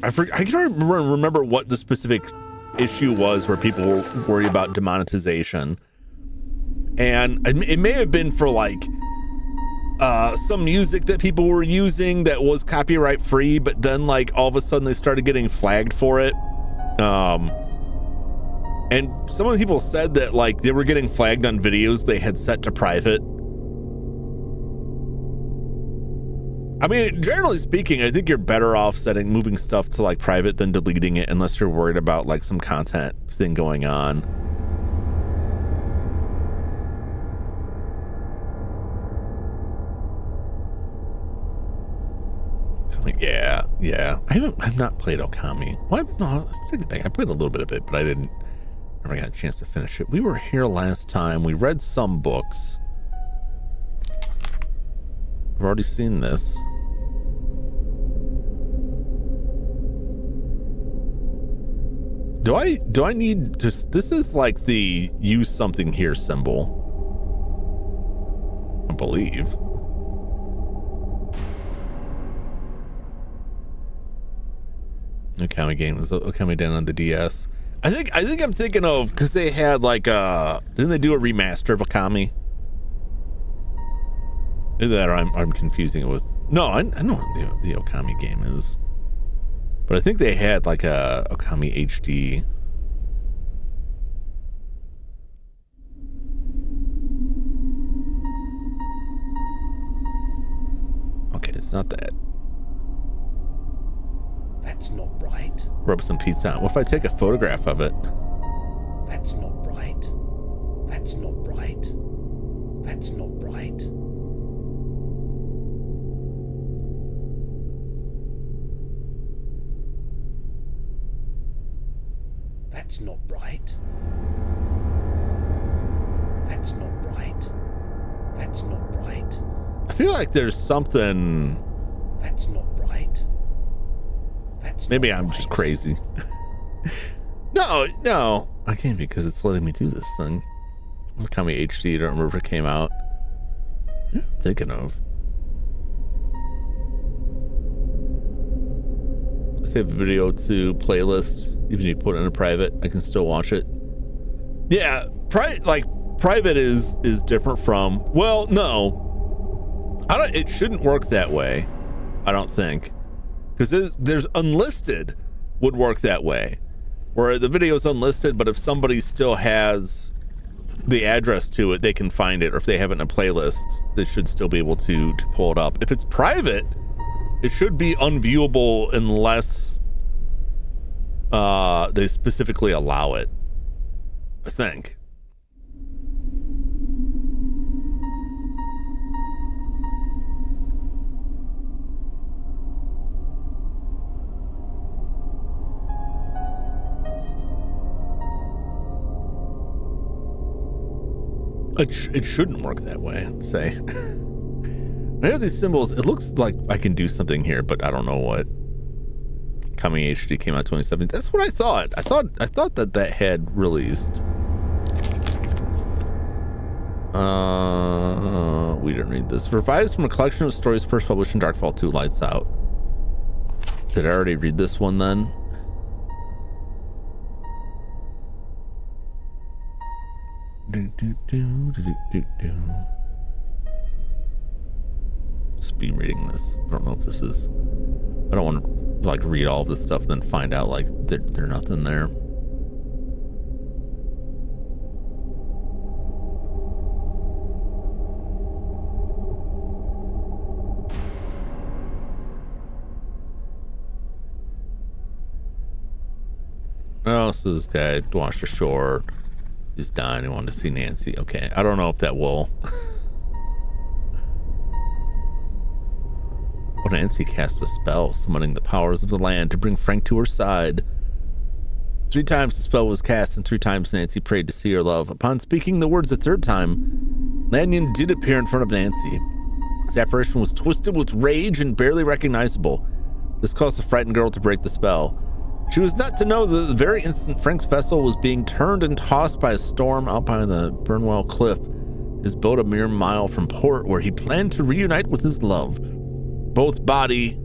I can't remember what the specific issue was where people were worried about demonetization, and it may have been for like some music that people were using that was copyright free, but then like all of a sudden they started getting flagged for it. And some of the people said that like they were getting flagged on videos they had set to private. I mean, generally speaking, I think you're better off moving stuff to like private than deleting it, unless you're worried about like some content thing going on. Yeah. I've not played Okami. Well, no, take it back. I played a little bit of it, but I didn't Never got a chance to finish it. We were here last time. We read some books. I've already seen this. Do I need just, this is like the use something here symbol, I believe. Okami game was Okami down on the DS. I think I'm thinking of, because they had like didn't they do a remaster of Okami? Either that or I'm confusing it with, no, I know what the Okami game is. But I think they had like a Okami HD. Okay, it's not that. That's not right. Rub some pizza on. What if I take a photograph of it? That's not right. That's not right. That's not right. That's not right. That's not right. That's not right. I feel like there's something. That's not right. That's maybe not I'm right. just crazy. No, I can't, because it's letting me do this thing. Okami HD, I don't remember if it came out. Yeah, I'm thinking of. Save a video to playlists. Even if you put it in a private, I can still watch it. Yeah, private is different from, well, no, it shouldn't work that way, I don't think, because there's unlisted would work that way, where the video is unlisted, but if somebody still has the address to it, they can find it, or if they have it in a playlist, they should still be able to pull it up. If it's private, it should be unviewable unless they specifically allow it, I think. It shouldn't work that way, I'd say. I know these symbols, it looks like I can do something here, but I don't know what. Okami HD came out 2017. That's what I thought. I thought that had released. We didn't read this. Revised from a collection of stories first published in Darkfall 2, Lights Out. Did I already read this one then? Speed reading this. I don't know if this is, I don't want to like read all of this stuff and then find out like there's nothing there. Oh, so this guy washed ashore. He's dying. He wanted to see Nancy. Okay, I don't know if that will. When Nancy cast a spell, summoning the powers of the land to bring Frank to her side. 3 times the spell was cast, and 3 times Nancy prayed to see her love. Upon speaking the words a 3rd time, Lanyon did appear in front of Nancy. His apparition was twisted with rage and barely recognizable. This caused the frightened girl to break the spell. She was not to know that the very instant Frank's vessel was being turned and tossed by a storm out by the Burnwell Cliff, his boat a mere mile from port, where he planned to reunite with his love. Both body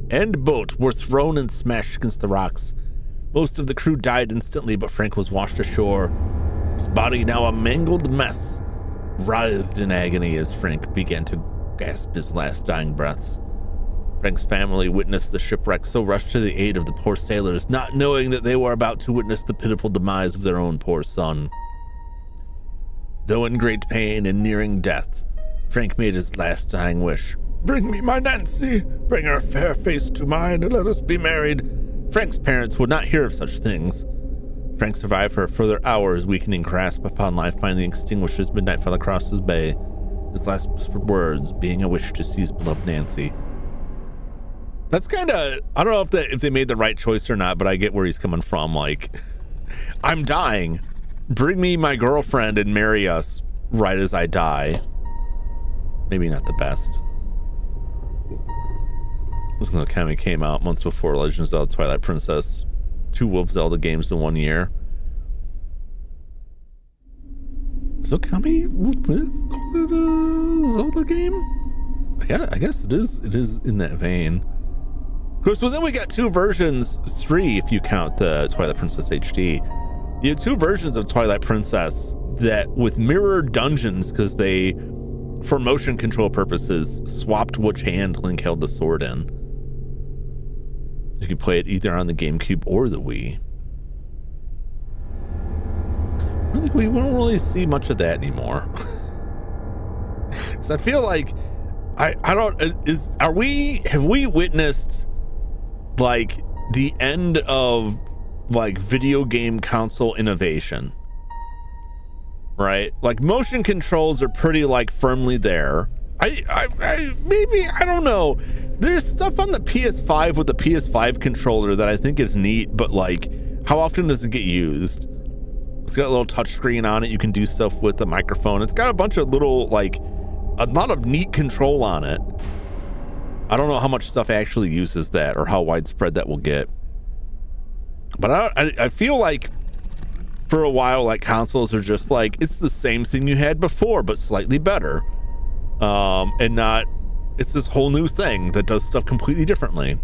and boat were thrown and smashed against the rocks. Most of the crew died instantly, but Frank was washed ashore. His body, now a mangled mess, writhed in agony as Frank began to gasp his last dying breaths. Frank's family witnessed the shipwreck, so rushed to the aid of the poor sailors, not knowing that they were about to witness the pitiful demise of their own poor son. Though in great pain and nearing death, Frank made his last dying wish. "Bring me my Nancy, bring her fair face to mine, and let us be married." Frank's parents would not hear of such things. Frank survived for a further hour, his weakening grasp upon life finally extinguished as midnight fell across his bay, his last whispered words being a wish to see his beloved Nancy. That's kind of, I don't know if they made the right choice or not, but I get where he's coming from. Like, I'm dying. Bring me my girlfriend and marry us right as I die. Maybe not the best. This Okami came out months before Legend of Zelda Twilight Princess. 2 Wolf Zelda games in 1 year. Is Okami a Zelda game? I guess it is. It is in that vein. Of course, well, then we got 2 versions, 3 if you count the Twilight Princess HD. You had 2 versions of Twilight Princess that, with mirrored dungeons, because they, for motion control purposes, swapped which hand Link held the sword in. You could play it either on the GameCube or the Wii. I don't think we won't really see much of that anymore. Because I feel like have we witnessed like the end of like video game console innovation, right? Like motion controls are pretty like firmly there. Maybe, I don't know. There's stuff on the PS5 with the PS5 controller that I think is neat, but like how often does it get used? It's got a little touch screen on it. You can do stuff with the microphone. It's got a bunch of little, like a lot of neat control on it. I don't know how much stuff actually uses that or how widespread that will get. But I feel like for a while, like consoles are just like, it's the same thing you had before, but slightly better. And not, it's this whole new thing that does stuff completely differently.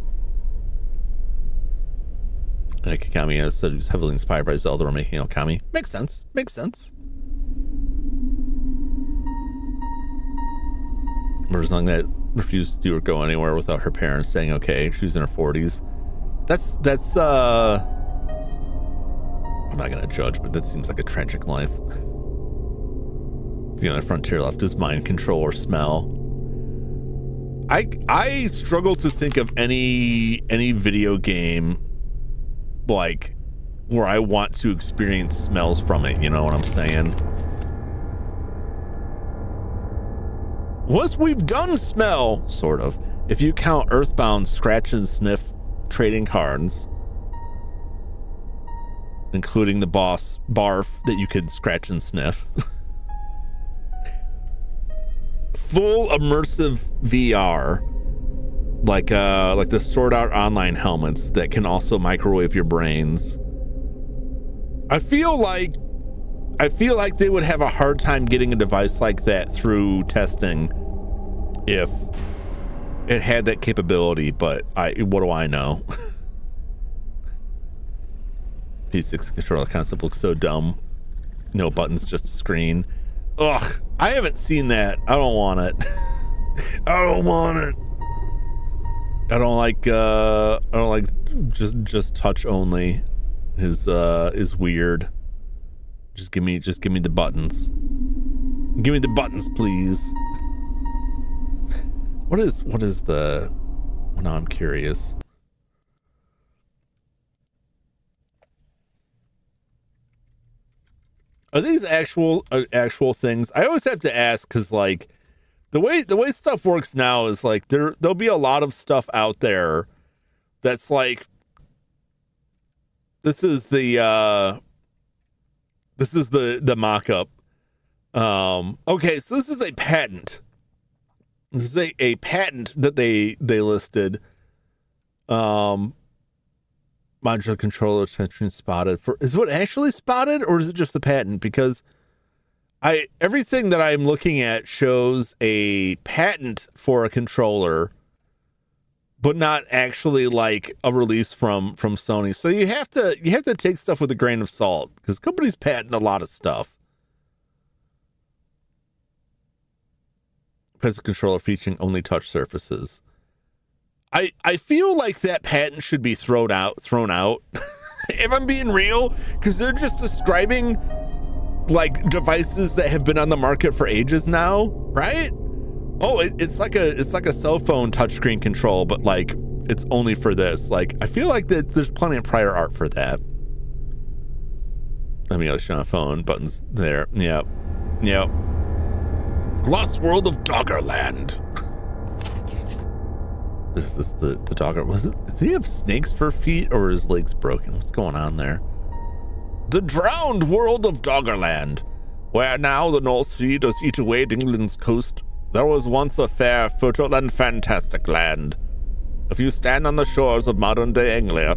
And Okami has said he was heavily inspired by Zelda or making Okami. Makes sense. Makes sense. There's nothing that refused to do or go anywhere without her parents saying okay. She was in her 40s. That's I'm not gonna judge, but that seems like a tragic life. The only frontier left is mind control or smell. I struggle to think of any video game like where I want to experience smells from it, you know what I'm saying? Once we've done smell, sort of, if you count Earthbound scratch and sniff trading cards, including the boss barf that you could scratch and sniff. Full immersive VR, like the Sword Art Online helmets that can also microwave your brains. I feel like they would have a hard time getting a device like that through testing if it had that capability, but what do I know? P6 controller concept looks so dumb. No buttons, just a screen. Ugh, I haven't seen that. I don't want it. I don't want it. I don't like just touch only is weird. Just give me the buttons. Give me the buttons, please. What is the, well, now I'm curious. Are these actual things? I always have to ask because like the way stuff works now is like there'll be a lot of stuff out there that's like this is the mock-up. Okay, so this is a patent. This is a patent that they listed. Modular controller touchscreen spotted for, is what actually spotted, or is it just the patent? Because everything that I'm looking at shows a patent for a controller, but not actually like a release from Sony. So you have to take stuff with a grain of salt because companies patent a lot of stuff. As a controller featuring only touch surfaces. I feel like that patent should be thrown out if I'm being real, because they're just describing like devices that have been on the market for ages now, right? Oh, it's like a cell phone touchscreen control, but like it's only for this. Like I feel like that there's plenty of prior art for that. Let me show a phone buttons there. Yep. Lost World of Doggerland. Is this the dogger? Does he have snakes for feet or his legs broken? What's going on there? the drowned world of Doggerland, where now the North Sea does eat away at England's coast. There was once a fair, fertile, and fantastic land. If you stand on the shores of modern-day Anglia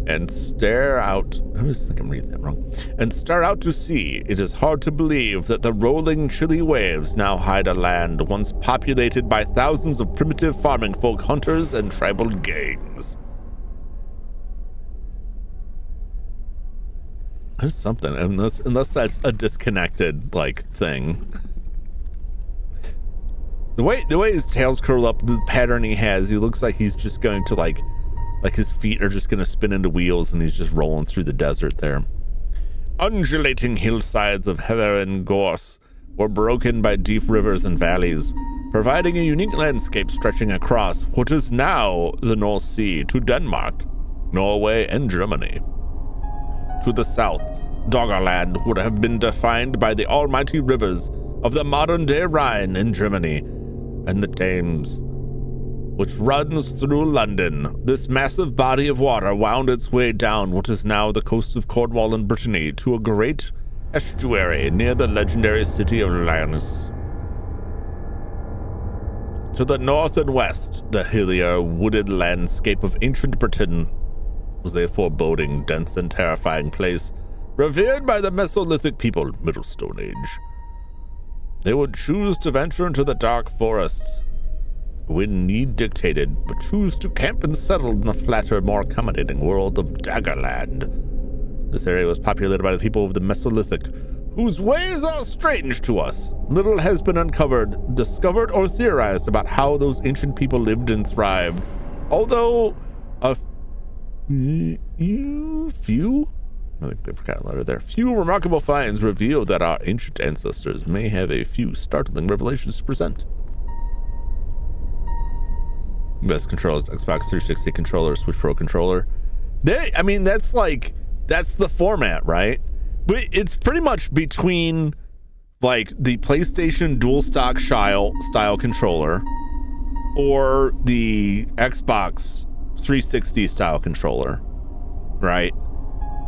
and stare out... I always think I'm reading that wrong. And stare out to sea, it is hard to believe that the rolling, chilly waves now hide a land once populated by thousands of primitive farming folk, hunters, and tribal gangs. There's something, unless that's a disconnected, like, thing. The way his tail's curled up, the pattern he has, he looks like he's just going to, like his feet are just going to spin into wheels and he's just rolling through the desert there. Undulating hillsides of heather and gorse were broken by deep rivers and valleys, providing a unique landscape stretching across what is now the North Sea to Denmark, Norway, and Germany. To the south, Doggerland would have been defined by the almighty rivers of the modern-day Rhine in Germany and the Thames, which runs through London. This massive body of water wound its way down what is now the coast of Cornwall and Brittany to a great estuary near the legendary city of Lyons. To the north and west, the hillier, wooded landscape of ancient Britain was a foreboding, dense, and terrifying place, revered by the Mesolithic people, Middle Stone Age. They would choose to venture into the dark forests when need dictated, but choose to camp and settle in the flatter, more accommodating world of Daggerland. This area was populated by the people of the Mesolithic, whose ways are strange to us. Little has been uncovered, discovered, or theorized about how those ancient people lived and thrived, although a few, I think they forgot a letter there. Few remarkable finds reveal that our ancient ancestors may have a few startling revelations to present. Best controls: Xbox 360 controller, Switch Pro controller. I mean, that's the format, right? But it's pretty much between like the PlayStation dual stock style controller or the Xbox 360 style controller, right?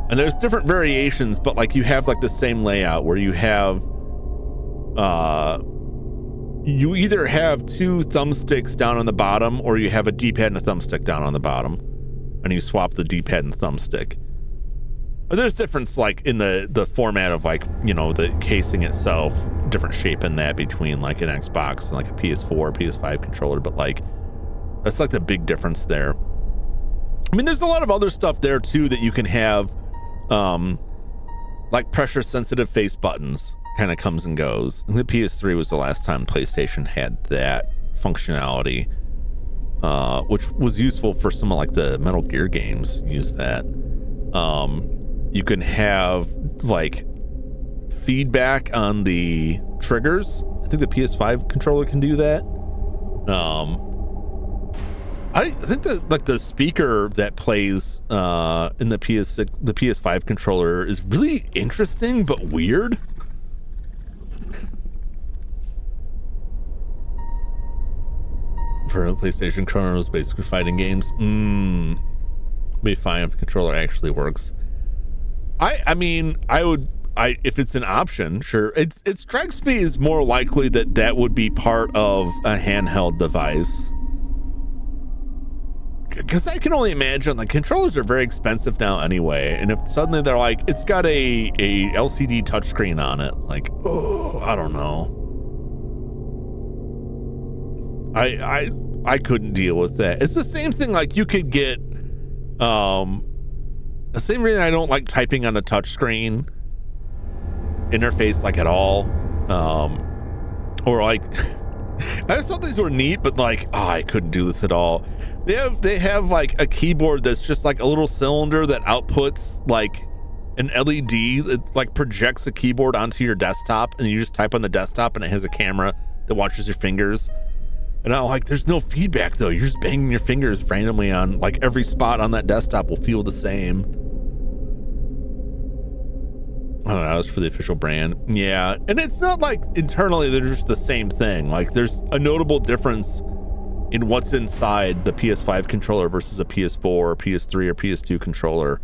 And there's different variations, but like you have like the same layout where you have you either have two thumbsticks down on the bottom or you have a D-pad and a thumbstick down on the bottom, and you swap the D-pad and thumbstick. But there's difference like in the format of like, you know, the casing itself, different shape in that between like an Xbox and like a PS4, PS5 controller, but like that's like the big difference there. I mean, there's a lot of other stuff there too that you can have, like pressure sensitive face buttons. Kind of comes and goes. The PS3 was the last time PlayStation had that functionality, which was useful for some of like the Metal Gear games. Use that. You can have like feedback on the triggers. I think the PS5 controller can do that. I think that like the speaker that plays in the PS5 controller is really interesting but weird. For a PlayStation controller, was basically fighting games. Be fine if the controller actually works. I mean, if it's an option, sure. It strikes me as more likely that would be part of a handheld device. Because I can only imagine, like, controllers are very expensive now anyway, and if suddenly they're like, it's got a LCD touchscreen on it, like, oh, I don't know. I couldn't deal with that. It's the same thing, like you could get the same reason I don't like typing on a touchscreen interface like at all. Or like I thought these were neat, but like, oh, I couldn't do this at all. They have like a keyboard that's just like a little cylinder that outputs like an LED that like projects a keyboard onto your desktop, and you just type on the desktop and it has a camera that watches your fingers. And I'm like, there's no feedback though. You're just banging your fingers randomly on like every spot on that desktop will feel the same. I don't know, that was for the official brand. Yeah, and it's not like internally they're just the same thing. Like there's a notable difference in what's inside the PS5 controller versus a PS4 or PS3 or PS2 controller.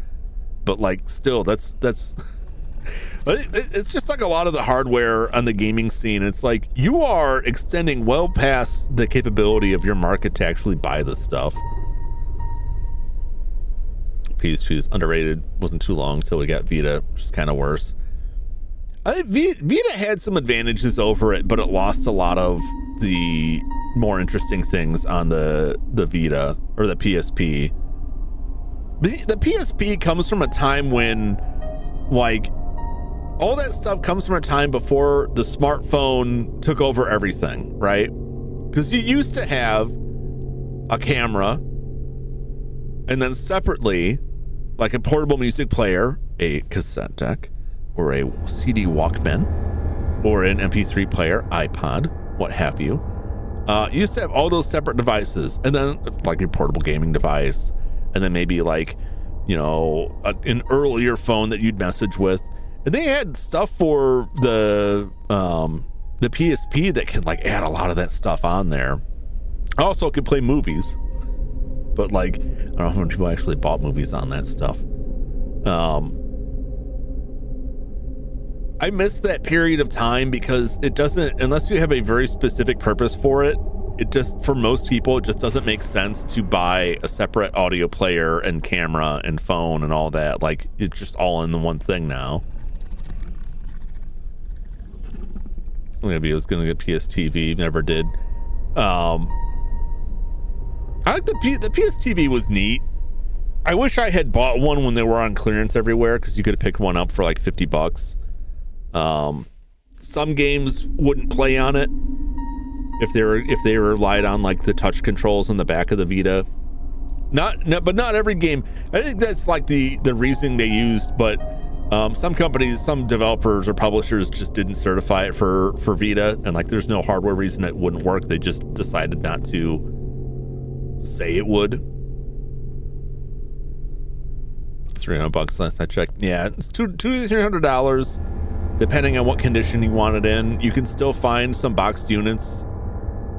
but like still, that's it's just like a lot of the hardware on the gaming scene. It's like you are extending well past the capability of your market to actually buy this stuff. PSP is underrated. Wasn't too long until we got Vita, which is kind of worse. I think Vita had some advantages over it, but it lost a lot of the more interesting things on the Vita or the PSP. The PSP comes from a time when, like, all that stuff comes from a time before the smartphone took over everything, right? Because you used to have a camera, and then separately, like a portable music player, a cassette deck, or a CD Walkman, or an MP3 player, iPod, what have you. You used to have all those separate devices, and then like your portable gaming device, and then maybe like, you know, an earlier phone that you'd message with. And they had stuff for the PSP that could like add a lot of that stuff on there. Also could play movies, but like, I don't know how many people actually bought movies on that stuff. I miss that period of time because it doesn't, unless you have a very specific purpose for it, it just, for most people, it just doesn't make sense to buy a separate audio player and camera and phone and all that. Like, it's just all in the one thing now. Maybe I was going to get PS TV, never did. I like the PS TV was neat. I wish I had bought one when they were on clearance everywhere, because you could have picked one up for like $50. Some games wouldn't play on it if they relied on like the touch controls on the back of the Vita. But not every game. I think that's like the reasoning they used, but some companies, some developers or publishers just didn't certify it for Vita, and like there's no hardware reason it wouldn't work. They just decided not to say it would. $300 last I checked. Yeah, it's $200 to $300 depending on what condition you want it in. You can still find some boxed units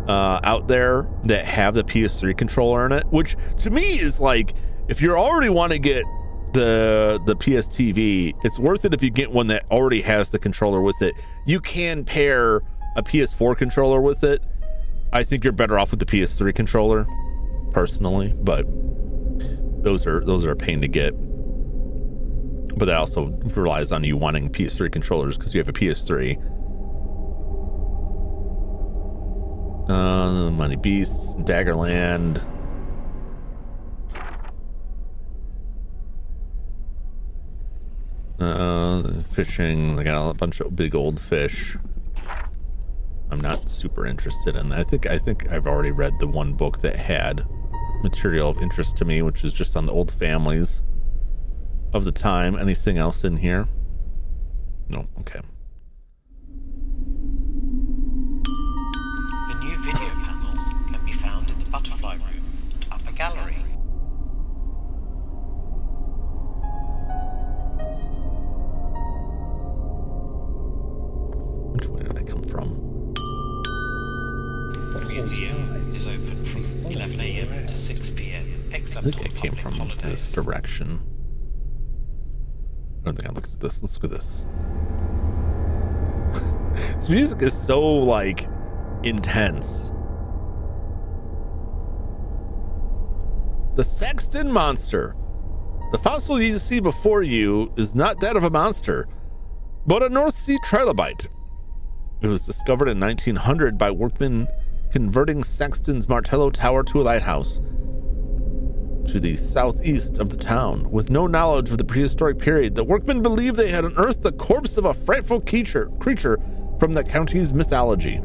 out there that have the PS3 controller in it, which to me is like, if you already want to get the PS TV, it's worth it if you get one that already has the controller with it. You can pair a PS4 controller with it. I think you're better off with the PS3 controller personally, but those are a pain to get. But that also relies on you wanting PS3 controllers because you have a PS3. Money Beasts, Daggerland. Fishing. They got a bunch of big old fish. I'm not super interested in that. I think I've already read the one book that had material of interest to me, which is just on the old families of the time. Anything else in here? No. Okay. The new video panels can be found in the butterfly room and upper gallery. Which way did I come from? The museum is open from 11 a.m. to 6 p.m. I except think on I came public from holidays. this direction. I don't think I looked at this. Let's look at this. This music is so like intense. The Saxton monster. The fossil you see before you is not that of a monster, but a North Sea trilobite. It was discovered in 1900 by workmen converting Saxton's Martello Tower to a lighthouse to the southeast of the town. With no knowledge of the prehistoric period, the workmen believed they had unearthed the corpse of a frightful creature from the county's mythology.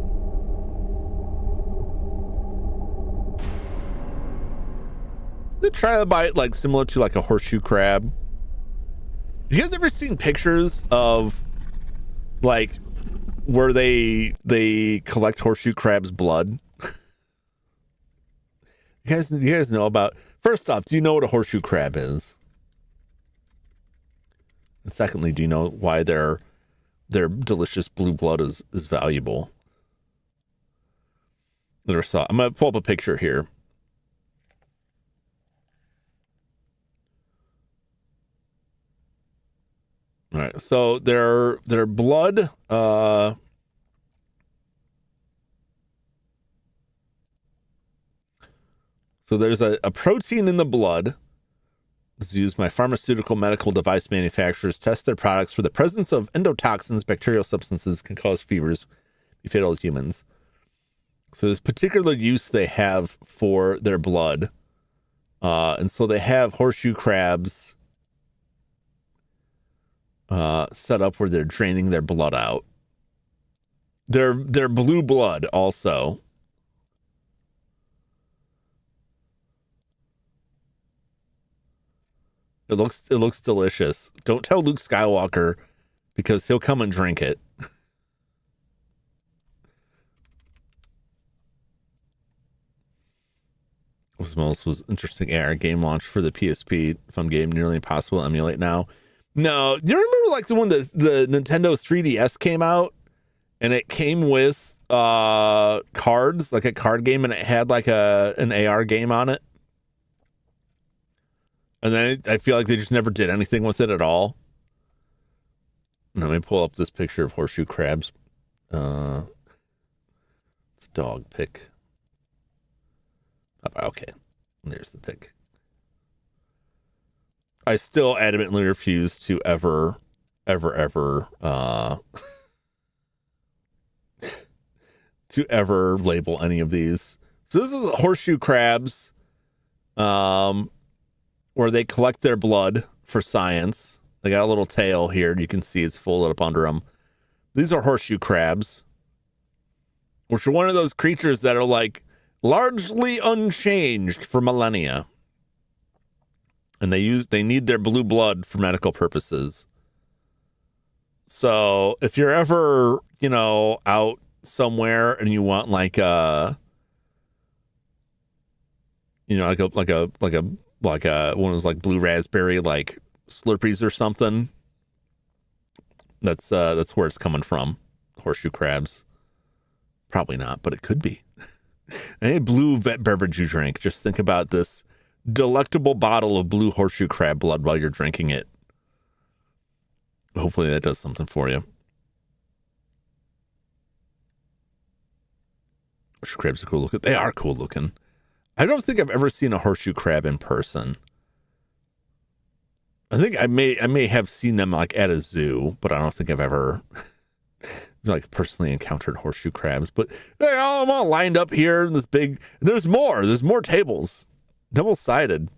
The trilobite, like similar to like a horseshoe crab. You guys ever seen pictures of like where they collect horseshoe crab's blood? You guys know about. First off, do you know what a horseshoe crab is? And secondly, do you know why their delicious blue blood is valuable? Never saw. I'm gonna pull up a picture here. All right, so their blood, so there's a protein in the blood. It's used by pharmaceutical medical device manufacturers test their products for the presence of endotoxins, bacterial substances can cause fevers, be fatal to humans. So there's particular use they have for their blood. And so they have horseshoe crabs set up where they're draining their blood out. Their blue blood also. It looks delicious. Don't tell Luke Skywalker because he'll come and drink it. This was interesting AR game launch for the PSP. Fun game, nearly impossible to emulate now. No, you remember like when the Nintendo 3DS came out and it came with cards, like a card game, and it had like an AR game on it. And then I feel like they just never did anything with it at all. Let me pull up this picture of horseshoe crabs. It's a dog pic. Okay, there's the pic. I still adamantly refuse to ever to ever label any of these. So this is horseshoe crabs, where they collect their blood for science. They got a little tail here. You can see it's folded up under them. These are horseshoe crabs, which are one of those creatures that are like largely unchanged for millennia. And they need their blue blood for medical purposes. So if you're ever, out somewhere and you want like a one of those like blue raspberry like Slurpees or something, that's where it's coming from. Horseshoe crabs. Probably not, but it could be. Any blue beverage you drink, just think about this delectable bottle of blue horseshoe crab blood while you're drinking it. Hopefully that does something for you. Horseshoe crabs are cool looking. They are cool looking. I don't think I've ever seen a horseshoe crab in person. I think I may have seen them like at a zoo, but I don't think I've ever like personally encountered horseshoe crabs. But they're all lined up here in this big. There's more tables, double-sided.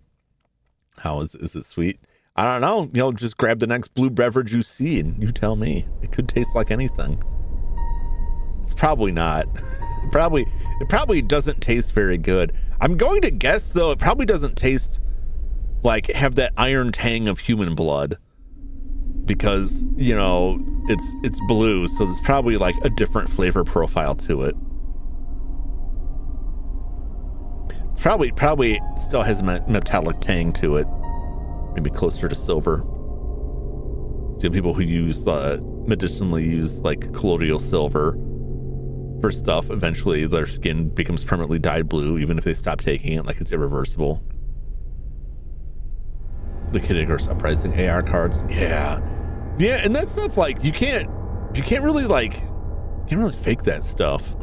How is it sweet? I don't know. Just grab the next blue beverage you see and you tell me. It could taste like anything. It's probably not. It probably doesn't taste very good. I'm going to guess though, it probably doesn't taste like have that iron tang of human blood, because it's blue, so there's probably like a different flavor profile to it. It's probably still has a metallic tang to it, maybe closer to silver. So people who use medicinally use like colloidal silver for stuff, eventually their skin becomes permanently dyed blue, even if they stop taking it, like it's irreversible. The Kid Icarus Uprising AR cards, yeah, and that stuff like you can't really fake that stuff.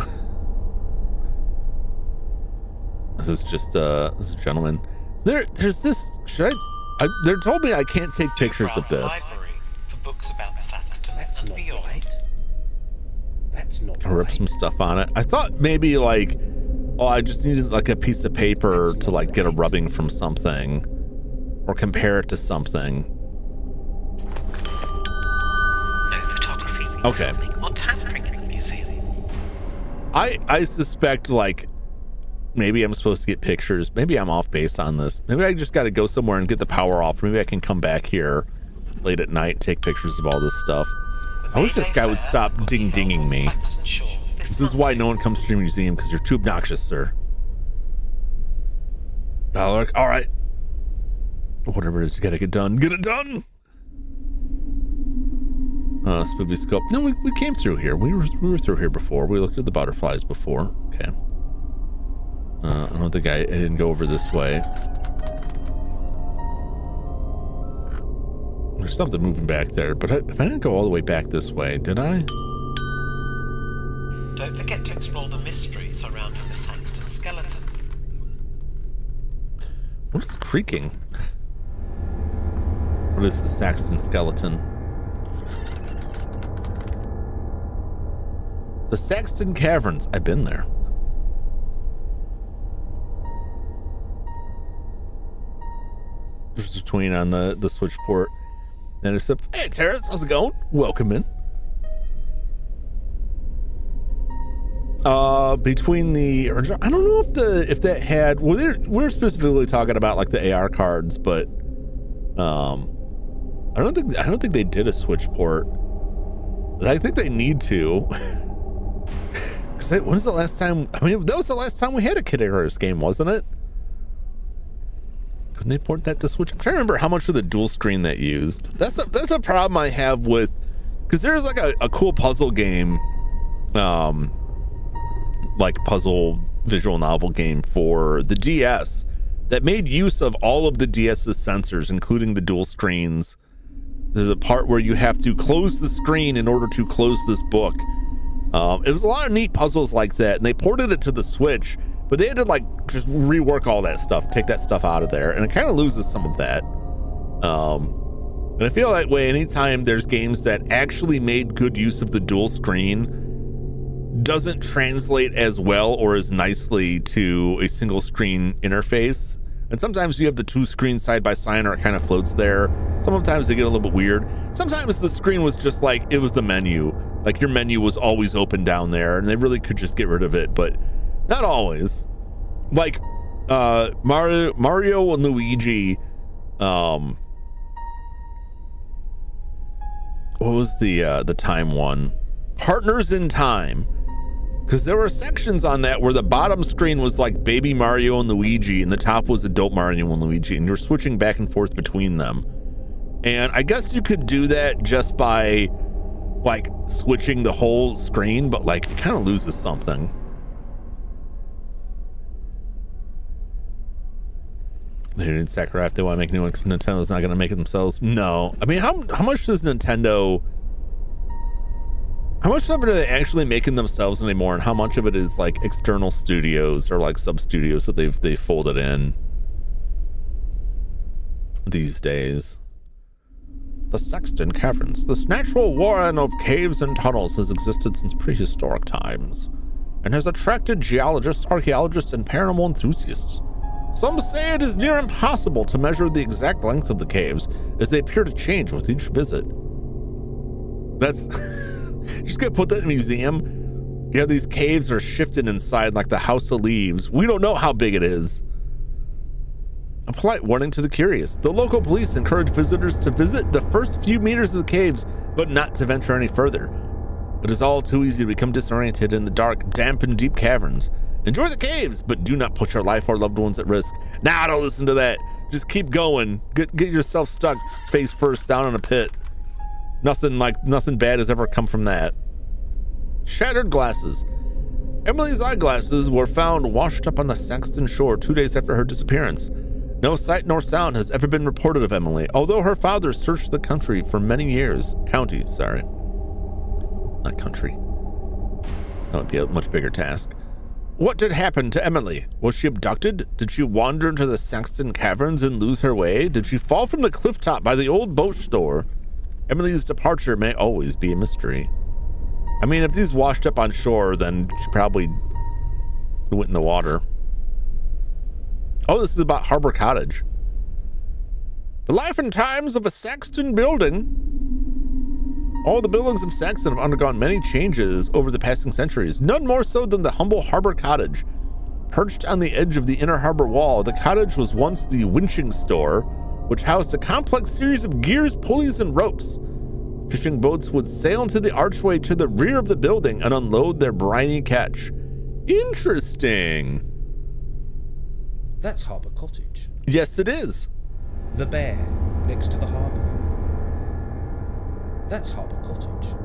This is just this gentleman. There's this. They're told me I can't take pictures of this. For books about Saxons That's and not beyond. right. That's not I ripped some stuff on it. I thought maybe like, I just needed like a piece of paper to like get a rubbing from something, or compare it to something. No photography, Okay. filming, or tampering in the museum. I suspect like maybe I'm supposed to get pictures. Maybe I'm off base on this. Maybe I just got to go somewhere and get the power off. Maybe I can come back here late at night and take pictures of all this stuff. I wish this guy would stop ding-dinging me. This is why no one comes to your museum, because you're too obnoxious, sir. All right. Whatever it is, you gotta get done. Get it done! Spoopy scope. No, we came through here. We were through here before. We looked at the butterflies before. Okay. I don't think I didn't go over this way. There's something moving back there, but if I didn't go all the way back this way, did I? Don't forget to explore the mystery surrounding the Saxon skeleton. What is creaking? What is the Saxon skeleton? The Saxon Caverns. I've been there. There's between on the switch port. And it's up. Hey, Terrence, how's it going? Welcome in. Between the, I don't know if that had, well, we're specifically talking about like the AR cards, but I don't think they did a switch port. I think they need to. Because when was the last time? I mean, that was the last time we had a Kid Icarus game, wasn't it? Couldn't they port that to Switch? I'm trying to remember how much of the dual screen that used. That's a problem I have with, because there's like a cool puzzle game, like puzzle visual novel game for the DS that made use of all of the DS's sensors, including the dual screens. There's a part where you have to close the screen in order to close this book. It was a lot of neat puzzles like that, and they ported it to the Switch, but they had to like just rework all that stuff, take that stuff out of there, and it kind of loses some of that. And I feel that way anytime there's games that actually made good use of the dual screen doesn't translate as well or as nicely to a single screen interface. And sometimes you have the two screens side by side or it kind of floats there. Sometimes they get a little bit weird. Sometimes the screen was just like, it was the menu. Like your menu was always open down there and they really could just get rid of it, but not always. Like Mario and Luigi, what was the time one? Partners in Time. Because there were sections on that where the bottom screen was like baby Mario and Luigi and the top was adult Mario and Luigi, and you're switching back and forth between them. And I guess you could do that just by like switching the whole screen, but like it kind of loses something. They didn't Sakurai if they want to make a new one because Nintendo's not going to make it themselves. No. I mean, how much does Nintendo... How much of it are they actually making themselves anymore, and how much of it is like external studios or like sub studios that they've folded in these days? The Saxon Caverns. This natural warren of caves and tunnels has existed since prehistoric times and has attracted geologists, archaeologists, and paranormal enthusiasts. Some say it is near impossible to measure the exact length of the caves as they appear to change with each visit. That's... Just gonna put that in a museum. You have these caves are shifting inside like the House of Leaves. We don't know how big it is. A polite warning to the curious. The local police encourage visitors to visit the first few meters of the caves, but not to venture any further. It is all too easy to become disoriented in the dark, damp, and deep caverns. Enjoy the caves, but do not put your life or loved ones at risk. Nah, don't listen to that. Just keep going. Get yourself stuck face first down in a pit. Nothing bad has ever come from that. Shattered glasses. Emily's eyeglasses were found washed up on the Saxon shore 2 days after her disappearance. No sight nor sound has ever been reported of Emily, although her father searched the country for many years. County, sorry. Not country. That would be a much bigger task. What did happen to Emily? Was she abducted? Did she wander into the Saxon Caverns and lose her way? Did she fall from the cliff top by the old boat store? Emily's departure may always be a mystery. I mean, if these washed up on shore, then she probably went in the water. Oh, this is about Harbor Cottage. The life and times of a Saxon building. All the buildings of Saxon have undergone many changes over the passing centuries, none more so than the humble Harbor Cottage. Perched on the edge of the inner harbor wall, the cottage was once the winching store, which housed a complex series of gears, pulleys, and ropes. Fishing boats would sail into the archway to the rear of the building and unload their briny catch. Interesting. That's Harbour Cottage. Yes, it is. The Bear, next to the harbour. That's Harbour Cottage.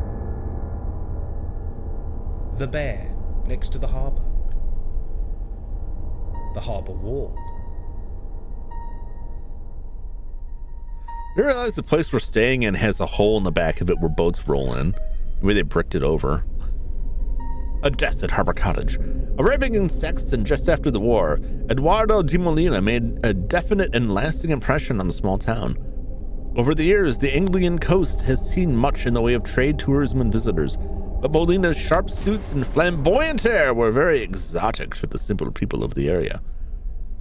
The Bear, next to the harbour. The harbour wall. You realize the place we're staying in has a hole in the back of it where boats roll in. Maybe they bricked it over. A death at Harbor Cottage. Arriving in Saxon just after the war, Eduardo de Molina made a definite and lasting impression on the small town. Over the years, the Anglian coast has seen much in the way of trade, tourism, and visitors, but Molina's sharp suits and flamboyant air were very exotic to the simple people of the area.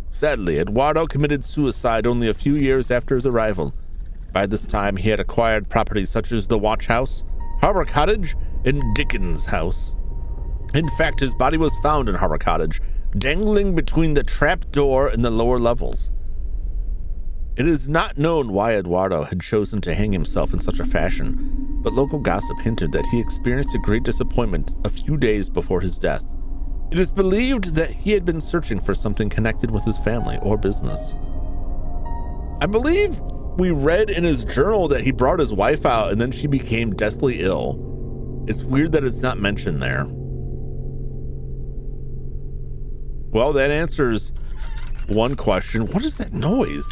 Sadly, Eduardo committed suicide only a few years after his arrival. By this time, he had acquired properties such as the Watch House, Harbor Cottage, and Dickens House. In fact, his body was found in Harbor Cottage, dangling between the trap door and the lower levels. It is not known why Eduardo had chosen to hang himself in such a fashion, but local gossip hinted that he experienced a great disappointment a few days before his death. It is believed that he had been searching for something connected with his family or business. I believe we read in his journal that he brought his wife out and then she became deathly ill. It's weird that it's not mentioned there. Well, that answers one question. What is that noise?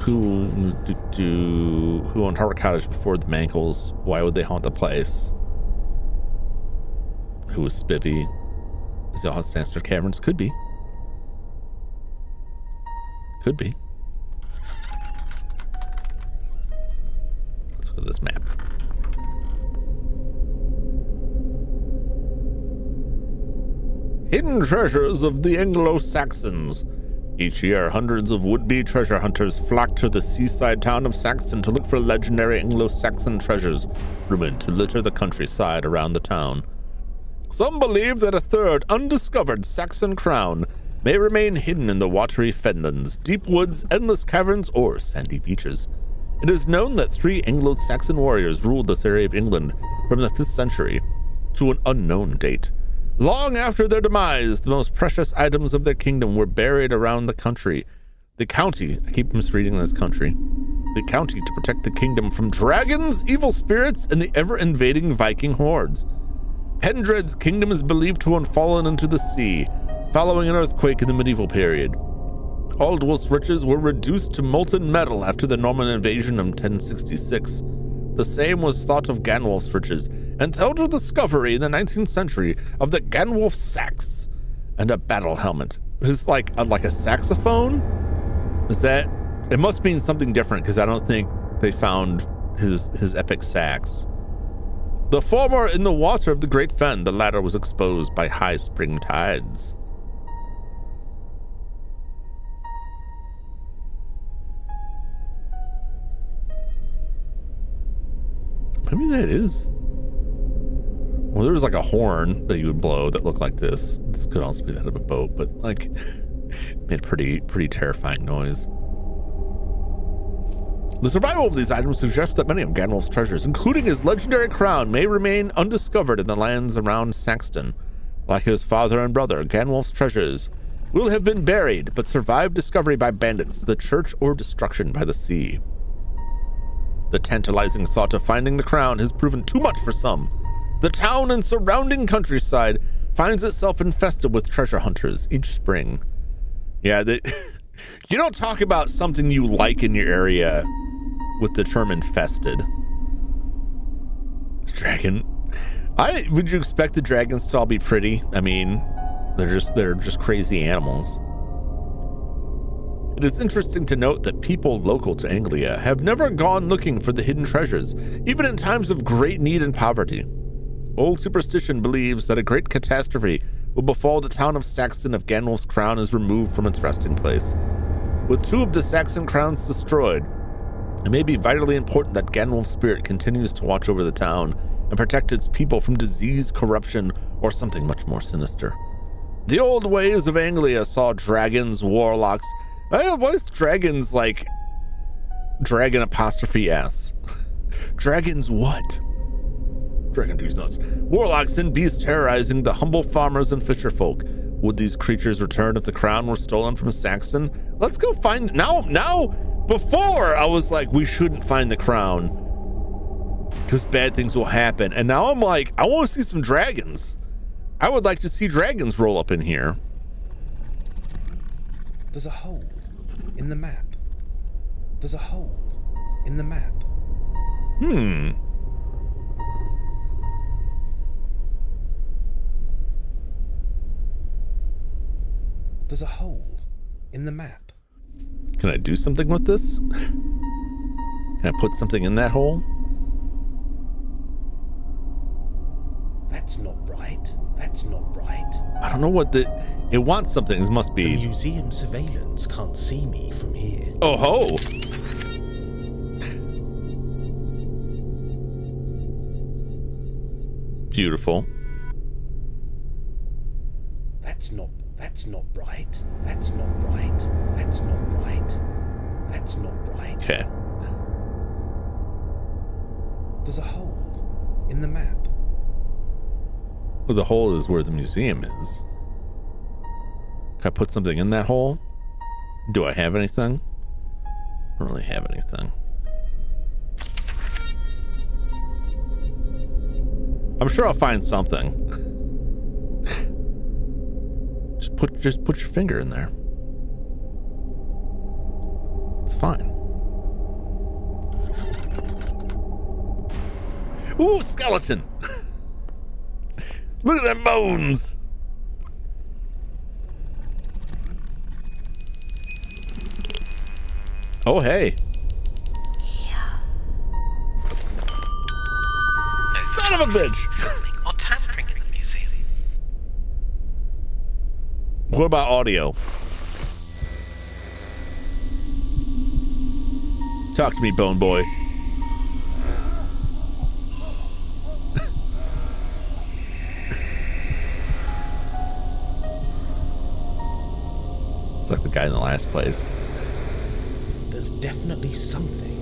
Who owned Harbor Cottage before the Mankles? Why would they haunt the place? Who was Spivvy? Is it all Sandster Caverns? Could be. Could be. Let's go to this map. Hidden treasures of the Anglo-Saxons. Each year, hundreds of would-be treasure hunters flock to the seaside town of Saxon to look for legendary Anglo-Saxon treasures rumored to litter the countryside around the town. Some believe that a third undiscovered Saxon crown may remain hidden in the watery fenlands, deep woods, endless caverns, or sandy beaches. It is known that 3 Anglo-Saxon warriors ruled this area of England from the 5th century to an unknown date. Long after their demise, the most precious items of their kingdom were buried around the country. The county, I keep misreading this country, the county to protect the kingdom from dragons, evil spirits, and the ever-invading Viking hordes. Pendred's kingdom is believed to have fallen into the sea, following an earthquake in the medieval period. Aldwulf's riches were reduced to molten metal after the Norman invasion of 1066. The same was thought of Ganwulf's riches, until the discovery in the 19th century of the Ganwulf sax and a battle helmet. It's like a saxophone? Is that? It must mean something different because I don't think they found his epic sax. The former in the water of the Great Fen, the latter was exposed by high spring tides. Maybe that is. Well, there was like a horn that you would blow that looked like this. This could also be that of a boat, but like made pretty terrifying noise. The survival of these items suggests that many of Ganwulf's treasures, including his legendary crown, may remain undiscovered in the lands around Saxton. Like his father and brother, Ganwulf's treasures will have been buried, but survived discovery by bandits, the church, or destruction by the sea. The tantalizing thought of finding the crown has proven too much for some. The town and surrounding countryside finds itself infested with treasure hunters each spring. Yeah, you don't talk about something you like in your area with the term infested. Dragon. Would you expect the dragons to all be pretty? I mean, they're just crazy animals. It is interesting to note that people local to Anglia have never gone looking for the hidden treasures, even in times of great need and poverty. Old superstition believes that a great catastrophe will befall the town of Saxton if Ganwulf's crown is removed from its resting place. With 2 of the Saxon crowns destroyed, it may be vitally important that Ganwulf's spirit continues to watch over the town and protect its people from disease, corruption, or something much more sinister. The old ways of Anglia saw dragons, warlocks. Why is dragons like dragon apostrophe S? Dragons what? Dragon dude's nuts. Warlocks and beasts terrorizing the humble farmers and fisherfolk. Would these creatures return if the crown were stolen from Saxon? Let's go find now. Before I was like, we shouldn't find the crown because bad things will happen. And now I'm like, I want to see some dragons. I would like to see dragons roll up in here. There's a hole in the map? There's a hole in the map. There's a hole in the map. Can I do something with this? Can I put something in that hole? That's not right. That's not right. I don't know what it wants something. This must The be. museum surveillance can't see me from here. Oh ho! Beautiful. That's not right. That's not right. That's not right. That's not right. Okay. There's a hole in the map. Well, the hole is where the museum is. Can I put something in that hole? Do I have anything? I don't really have anything. I'm sure I'll find something. Just put your finger in there. It's fine. Ooh, skeleton! Look at them bones! Oh, hey. Son of a bitch! Or tampering in the museum. What about audio? Talk to me, Bone Boy. It's like the guy in the last place. There's definitely something.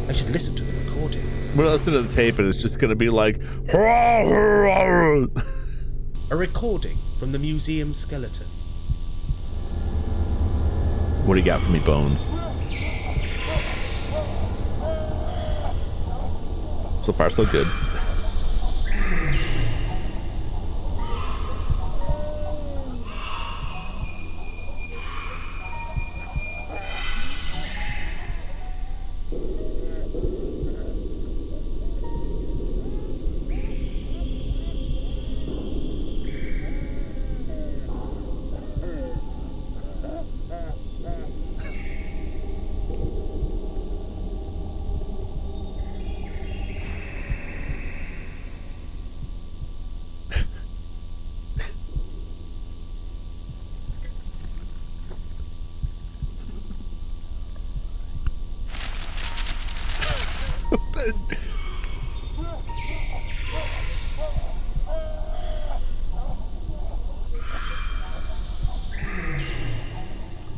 I should listen to the recording. We're gonna listen to the tape and it's just gonna be like A recording from the museum skeleton. What do you got for me, Bones? So far, so good.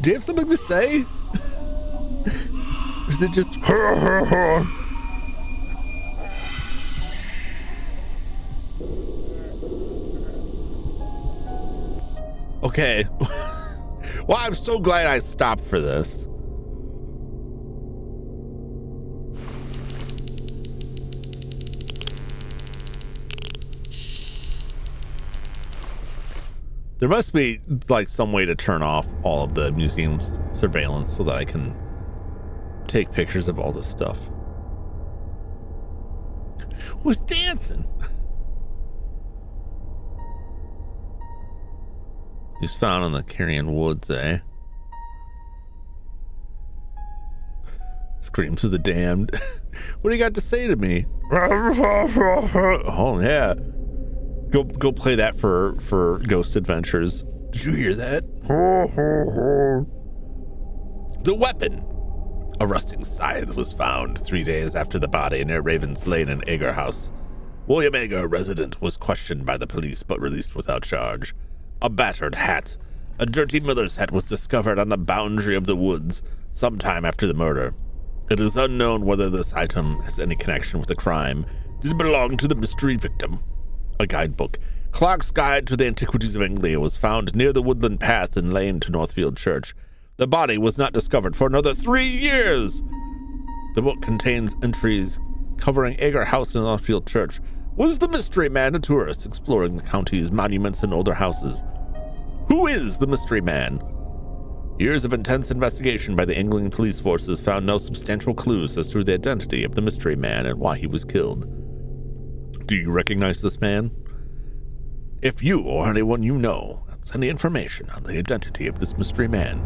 Do you have something to say? Or is it just Okay. Well, I'm so glad I stopped for this. There must be like some way to turn off all of the museum's surveillance so that I can take pictures of all this stuff. Who's dancing? He's found in the Carrion Woods, eh? Screams of the damned. What do you got to say to me? Oh yeah. Go play that for Ghost Adventures. Did you hear that? The weapon. A rusting scythe was found 3 days after the body near Raven's Lane in Agar House. William Agar, resident, was questioned by the police but released without charge. A battered hat. A dirty miller's hat was discovered on the boundary of the woods sometime after the murder. It is unknown whether this item has any connection with the crime. Did it belong to the mystery victim? A guidebook. Clark's Guide to the Antiquities of Anglia was found near the woodland path in lane to Northfield Church. The body was not discovered for another 3 years. The book contains entries covering Agar House and Northfield Church. Was the mystery man a tourist exploring the county's monuments and older houses? Who is the mystery man? Years of intense investigation by the England police forces found no substantial clues as to the identity of the mystery man and why he was killed. Do you recognize this man? If you or anyone you know has any information on the identity of this mystery man,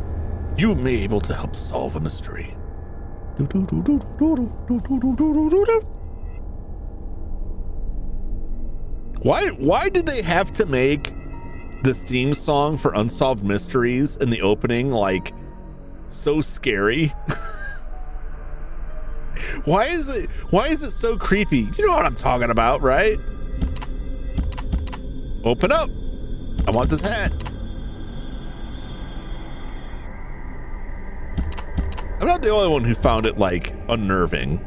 you may be able to help solve a mystery. Why did they have to make the theme song for Unsolved Mysteries in the opening like so scary? Why is it so creepy? You know what I'm talking about, right? Open up. I want this hat. I'm not the only one who found it like unnerving.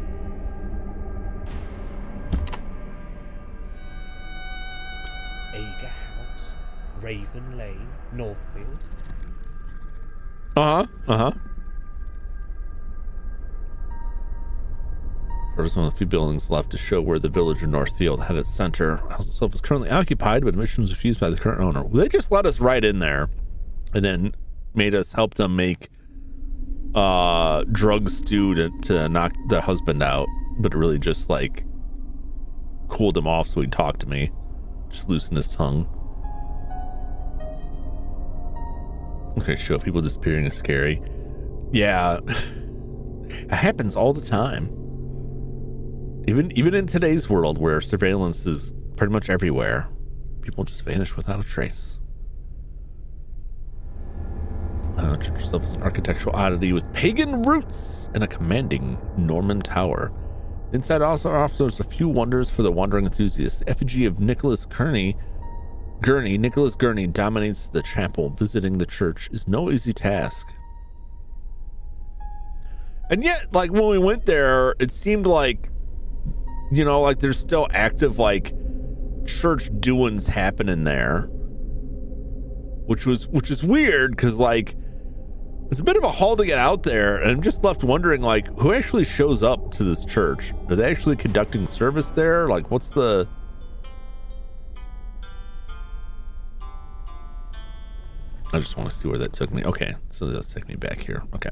Ager House, Raven Lane, Northfield. There's one of the few buildings left to show where the village of Northfield had its center. The house itself is currently occupied, but admission was refused by the current owner. They just let us right in there and then made us help them make drug stew to knock the husband out, but it really just like cooled him off so he'd talk to me. Just loosen his tongue. Okay, show people disappearing is scary. Yeah. It happens all the time. Even in today's world where surveillance is pretty much everywhere, people just vanish without a trace. Church itself is an architectural oddity with pagan roots and a commanding Norman tower. Inside also offers a few wonders for the wandering enthusiast. The effigy of Nicholas Gurney dominates the chapel. Visiting the church is no easy task. And yet, like, when we went there, it seemed like, you know, like there's still active, like, church doings happening there. Which is weird, because, like, it's a bit of a haul to get out there, and I'm just left wondering, like, who actually shows up to this church? Are they actually conducting service there? Like, what's the... I just want to see where that took me. Okay, so that's taking me back here. Okay.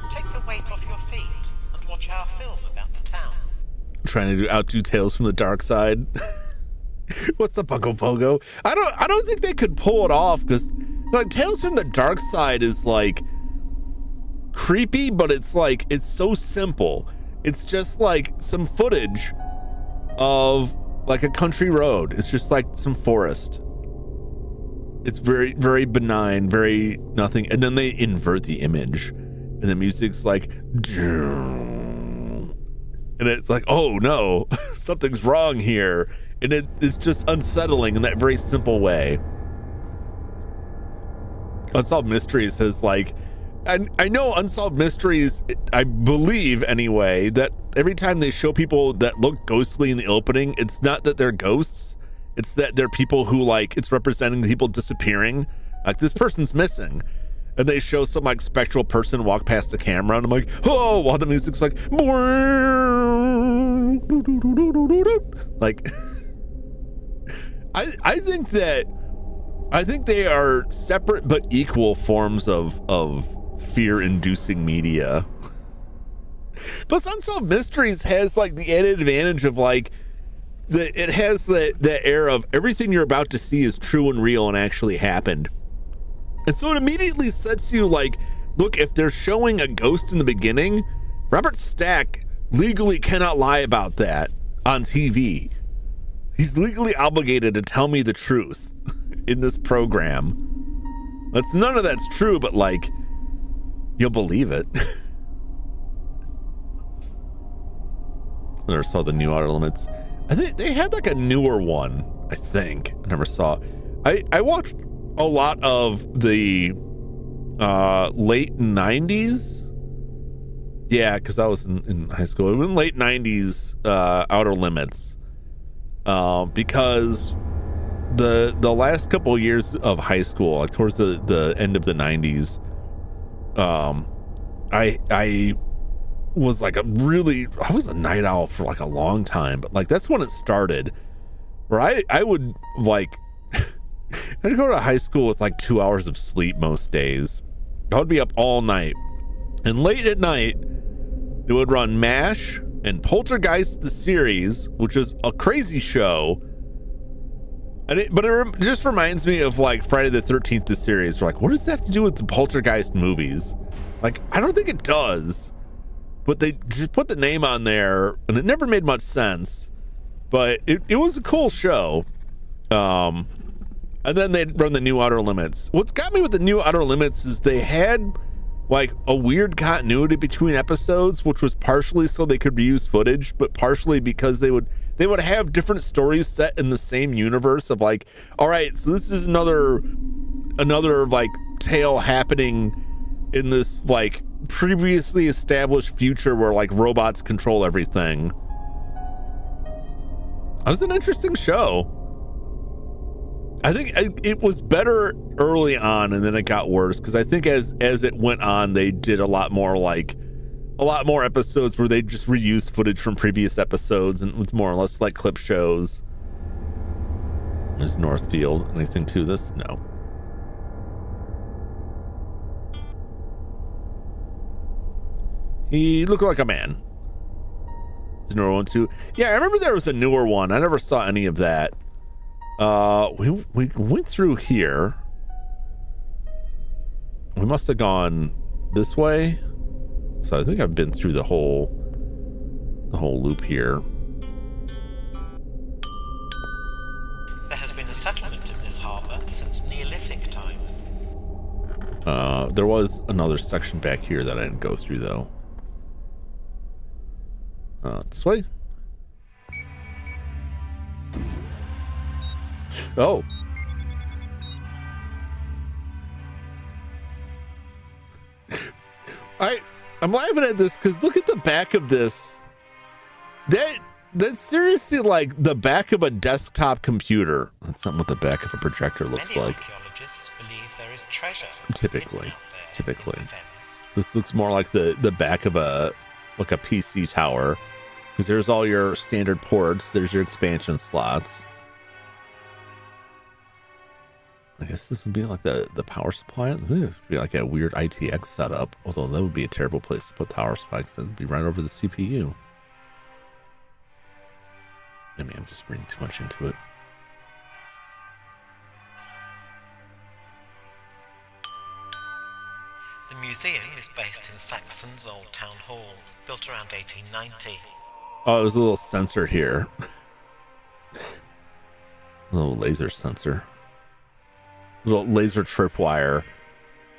Take the weight off your feet and watch our film about the town. Trying to outdo Tales from the Dark Side. What's up, Uncle Pogo? I don't think they could pull it off, because like Tales from the Dark Side is like creepy, but it's like it's so simple. It's just like some footage of like a country road. It's just like some forest. It's very, very benign, very nothing. And then they invert the image, and the music's like, and it's like, oh no, something's wrong here. And it's just unsettling in that very simple way. Unsolved Mysteries has like, I know Unsolved Mysteries, I believe anyway, that every time they show people that look ghostly in the opening, it's not that they're ghosts. It's that they're people who, like, it's representing the people disappearing. Like, this person's missing. And they show some like spectral person walk past the camera, and I'm like, oh, while the music's like, like, I think they are separate but equal forms of fear-inducing media. Plus, Unsolved Mysteries has like the added advantage of like it has the air of everything you're about to see is true and real and actually happened. And so it immediately sets you like, look, if they're showing a ghost in the beginning, Robert Stack legally cannot lie about that on TV. He's legally obligated to tell me the truth in this program. None of that's true, but like, you'll believe it. Never saw the new Outer Limits. I think they had like a newer one, I think. I never saw. I watched a lot of the late 90s. Yeah, because I was in high school. It was in late 90s Outer Limits. Because the last couple of years of high school, like towards the end of the 90s, I was like I was a night owl for like a long time, but like that's when it started, where I would like I'd go to high school with like 2 hours of sleep most days. I would be up all night. And late at night, they would run MASH and Poltergeist the series, which is a crazy show. And it just reminds me of like Friday the 13th, the series. We're like, what does that have to do with the Poltergeist movies? Like, I don't think it does. But they just put the name on there, and it never made much sense. But it was a cool show. And then they'd run the New Outer Limits. What's got me with the New Outer Limits is they had like a weird continuity between episodes, which was partially so they could reuse footage, but partially because they would have different stories set in the same universe of like, all right, so this is another like tale happening in this like previously established future where like robots control everything. It was an interesting show. I think it was better early on, and then it got worse because I think as it went on, they did a lot more episodes where they just reused footage from previous episodes, and it was more or less like clip shows. There's Northfield. Anything to this? No. He looked like a man. There's a newer one too. Yeah, I remember there was a newer one. I never saw any of that. We went through here. We must have gone this way. So I think I've been through the whole loop here. There has been a settlement in this harbor since Neolithic times. There was another section back here that I didn't go through though. This way. Oh. I'm laughing at this because look at the back of this. That's seriously like the back of a desktop computer. That's something what the back of a projector looks Many like. archaeologists believe there is treasure Typically. hidden out there in the fens. This looks more like the back of a PC tower. Because there's all your standard ports. There's your expansion slots. I guess this would be like the power supply. It would be like a weird ITX setup. Although that would be a terrible place to put power supply because it would be right over the CPU. Maybe I'm just reading too much into it. The museum is based in Saxons Old Town Hall, built around 1890. Oh, there's a little sensor here. A little laser sensor. Little laser tripwire.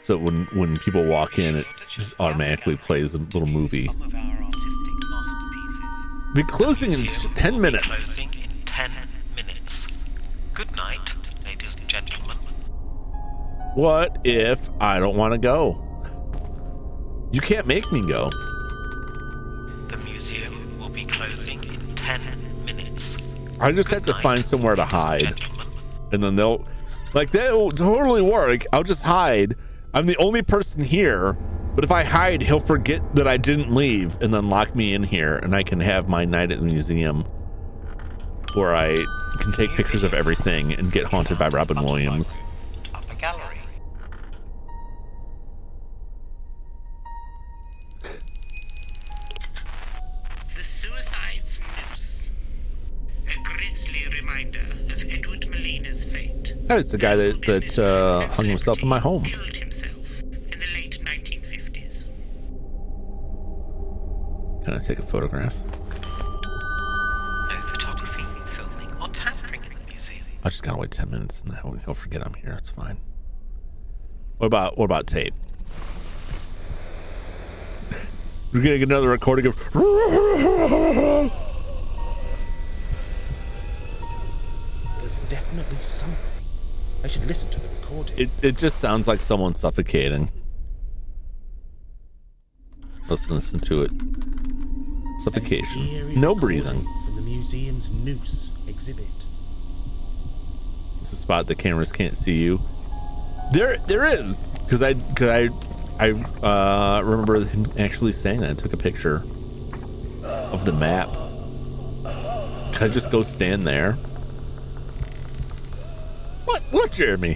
So when people walk in, it just automatically plays a little movie. Some of our artistic masterpieces. Be closing in Museum 10 will be minutes. Closing in 10 minutes. Good night, ladies and gentlemen. What if I don't want to go? You can't make me go. The museum will be closing in 10 minutes. I just Good have to night, find somewhere to ladies and hide. gentlemen. And then they'll, like, that'll totally work. I'll just hide. I'm the only person here. But if I hide, he'll forget that I didn't leave and then lock me in here. And I can have my night at the museum where I can take pictures of everything and get haunted by Robin Williams. Upper gallery. The Suicide's Noose. A grisly reminder of Edward Molina's fate. That's the guy that hung himself in my home. Killed himself in the late 1950s. Can I take a photograph? No photography, filming, or tampering in the museum. I just gotta wait 10 minutes and then he'll forget I'm here. It's fine. What about tape? We're getting another recording of. There's definitely something. I should listen to the recording. It just sounds like someone suffocating. Let's listen to it. Suffocation. Eerie No recording breathing. From the museum's Noose exhibit. It's a spot the cameras can't see you. There is, because I remember him actually saying that. I took a picture of the map. Can I just go stand there? What? What, Jeremy?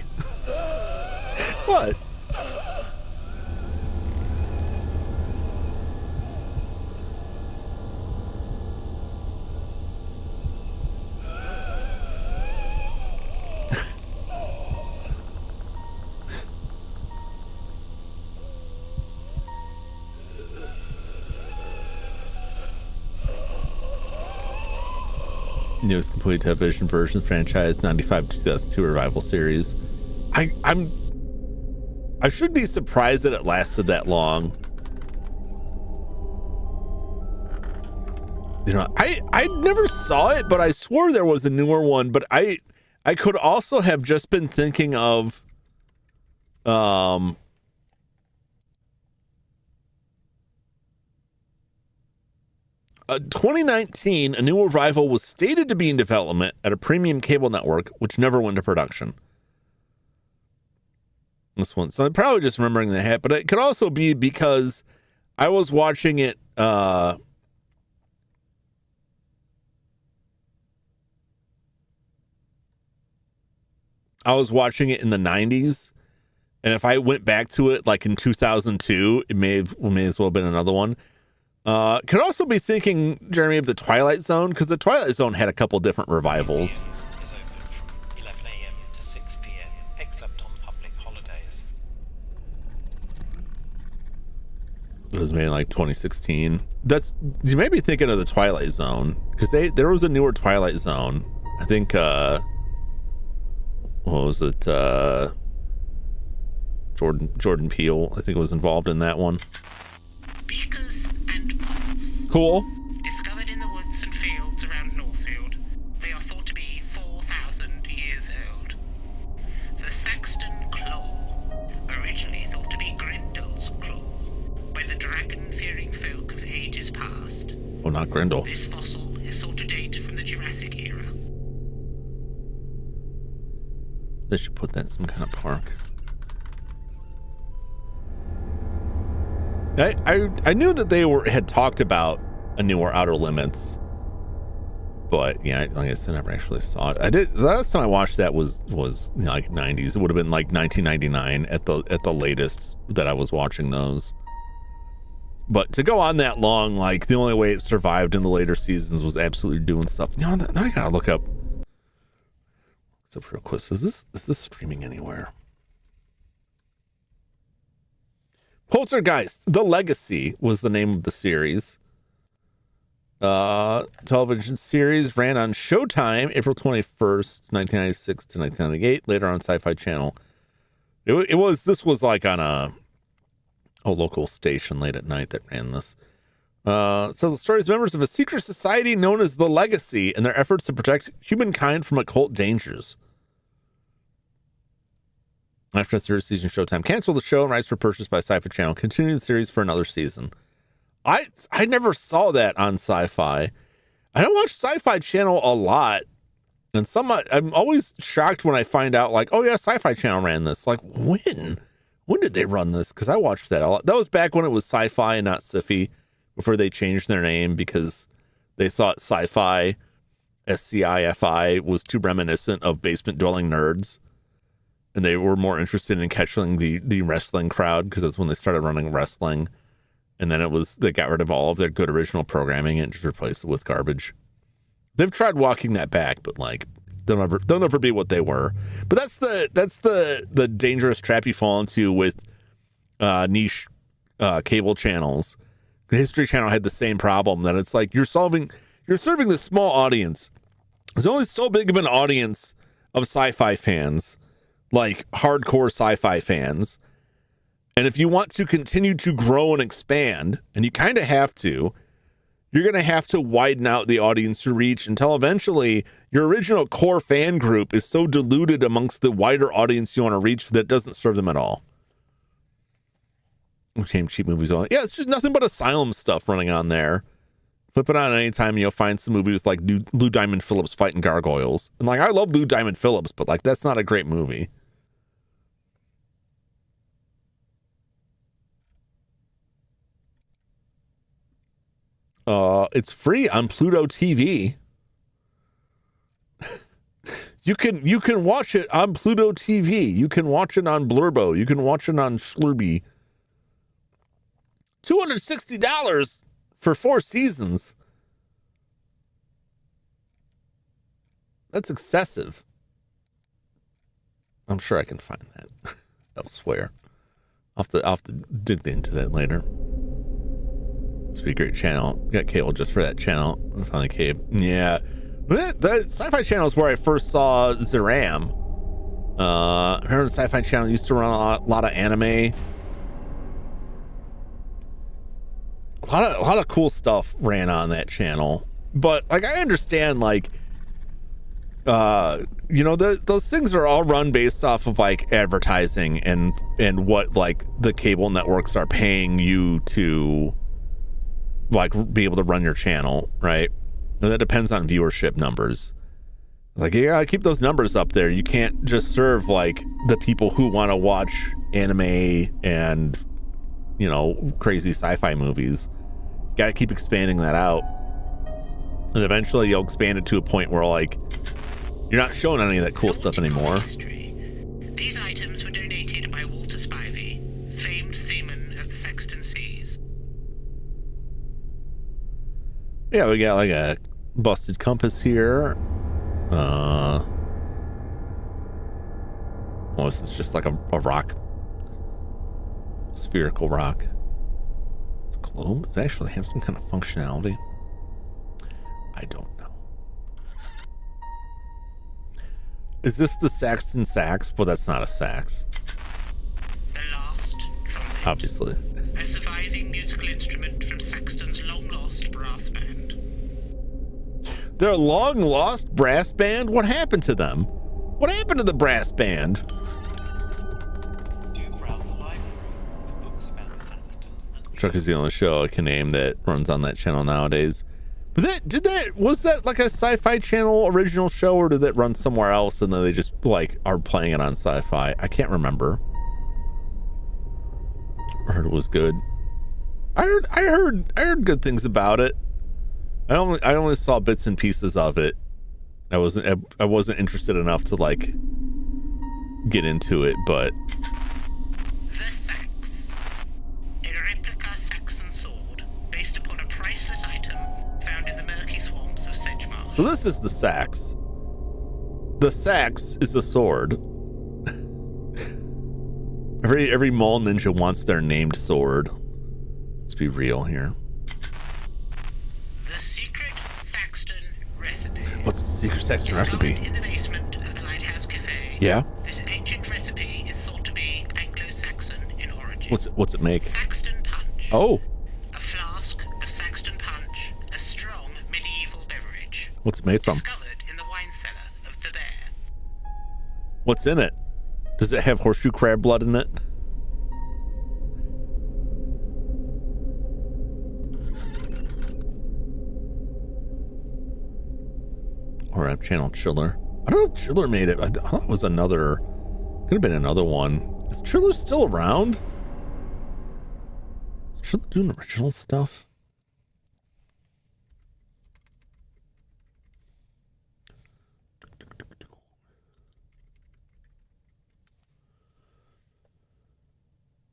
What? Newest complete television version franchise 95-2002 revival series. I should be surprised that it lasted that long. You know, I never saw it, but I swore there was a newer one. But I could also have just been thinking of 2019, a new revival was stated to be in development at a premium cable network, which never went to production. This one, so I'm probably just remembering the hat, but it could also be because I was watching it. I was watching it in the 90s, and if I went back to it like in 2002, it may as well have been another one. Could also be thinking, Jeremy, of the Twilight Zone, because the Twilight Zone had a couple different revivals. Is open from 11 a.m. to 6 p.m. except on public holidays. It was made in like 2016. You may be thinking of the Twilight Zone, because there was a newer Twilight Zone. I think what was it? Jordan Peele, I think, was involved in that one. Beakers and pots. Cool. Discovered in the woods and fields around Northfield, they are thought to be 4,000 years old. The Saxton Claw, originally thought to be Grendel's Claw, by the dragon-fearing folk of ages past. Oh, not Grendel. This fossil is thought to date from the Jurassic era. They should put that in some kind of park. I knew that they had talked about a newer Outer Limits, but yeah, like I said, I never actually saw it. The last time I watched that was like 90s. It would have been like 1999 at the latest that I was watching those. But to go on that long, like the only way it survived in the later seasons was absolutely doing stuff. Now I gotta look up. What's up real quick? Is this streaming anywhere? Poltergeist, The Legacy was the name of the series. Television series ran on Showtime April 21st, 1996 to 1998, later on Sci-Fi Channel. This was like on a local station late at night that ran this. It says the story is members of a secret society known as The Legacy and their efforts to protect humankind from occult dangers. After the third season, Showtime canceled the show and rights were purchased by Sci-Fi Channel, continuing the series for another season. I never saw that on Sci-Fi. I don't watch Sci-Fi Channel a lot, and I'm always shocked when I find out, like, oh yeah, Sci-Fi Channel ran this. Like, when did they run this? Because I watched that a lot. That was back when it was Sci-Fi and not Sci-Fi, before they changed their name because they thought Sci-Fi, SCIFI, was too reminiscent of basement dwelling nerds. And they were more interested in catching the wrestling crowd, because that's when they started running wrestling. And then they got rid of all of their good original programming and just replaced it with garbage. They've tried walking that back, but like they'll never be what they were. But that's the dangerous trap you fall into with niche cable channels. The History Channel had the same problem, that it's like you're serving this small audience. There's only so big of an audience of sci-fi fans, like hardcore sci-fi fans. And if you want to continue to grow and expand, and you kind of have to, you're going to have to widen out the audience you reach until eventually your original core fan group is so diluted amongst the wider audience you want to reach that it doesn't serve them at all. Okay, cheap movies on. Yeah, it's just nothing but Asylum stuff running on there. Flip it on anytime and you'll find some movies with like Lou Diamond Phillips fighting gargoyles. And like, I love Lou Diamond Phillips, but like, that's not a great movie. It's free on Pluto TV. You can watch it on Pluto TV. You can watch it on Blurbo. You can watch it on Slurby. $260 for 4 seasons. That's excessive. I'm sure I can find that elsewhere. I'll have to dig into that later. This would be a great channel. Got cable just for that channel. I finally came. Yeah. The Sci-Fi Channel is where I first saw Zeram. I remember the Sci-Fi Channel used to run a lot of anime. A lot of cool stuff ran on that channel. But like, I understand, like, you know, those things are all run based off of like advertising and what like the cable networks are paying you to like be able to run your channel, right? And that depends on viewership numbers. Like, you gotta keep those numbers up there. You can't just serve like the people who want to watch anime and, you know, crazy sci-fi movies. You gotta keep expanding that out. And eventually you'll expand it to a point where like you're not showing any of that cool stuff anymore. These items were donated by Walter Spivey, famed seaman of the Saxon seas. Yeah, we got like a busted compass here. Oh, this is just like a rock. Spherical rock. The globe does it actually have some kind of functionality? I don't know. Is this the Saxon sax? Well, that's not a sax. The last trumpet. Obviously. A surviving musical instrument from Saxton's long-lost brass band. Their long-lost brass band? What happened to them? What happened to the brass band? Chuck is the only show I can name that runs on that channel nowadays. But was that like a Sci-Fi Channel original show, or did that run somewhere else and then they just like are playing it on Sci-Fi? I can't remember. I heard it was good. I heard good things about it. I only saw bits and pieces of it. I wasn't interested enough to like get into it, but The Sax. A replica Saxon sword based upon a priceless item found in the murky swamps of Sedgemarsh. so this is the sax. The sax is a sword. Every mall ninja wants their named sword. Let's be real here. The secret Saxton recipe. What's the secret Saxon Discovered recipe? in the basement of the Lighthouse Cafe. Yeah. This ancient recipe is thought to be Anglo-Saxon in origin. What's it make? Saxton punch. Oh, A flask of Saxton punch, a strong medieval beverage. what's it made from? Discovered in the wine cellar of the Bear. What's in it? Does it have horseshoe crab blood in it? Or a channel Chiller. I don't know if Chiller made it. I thought it was another. Could have been another one. Is Chiller still around? Is Chiller doing original stuff?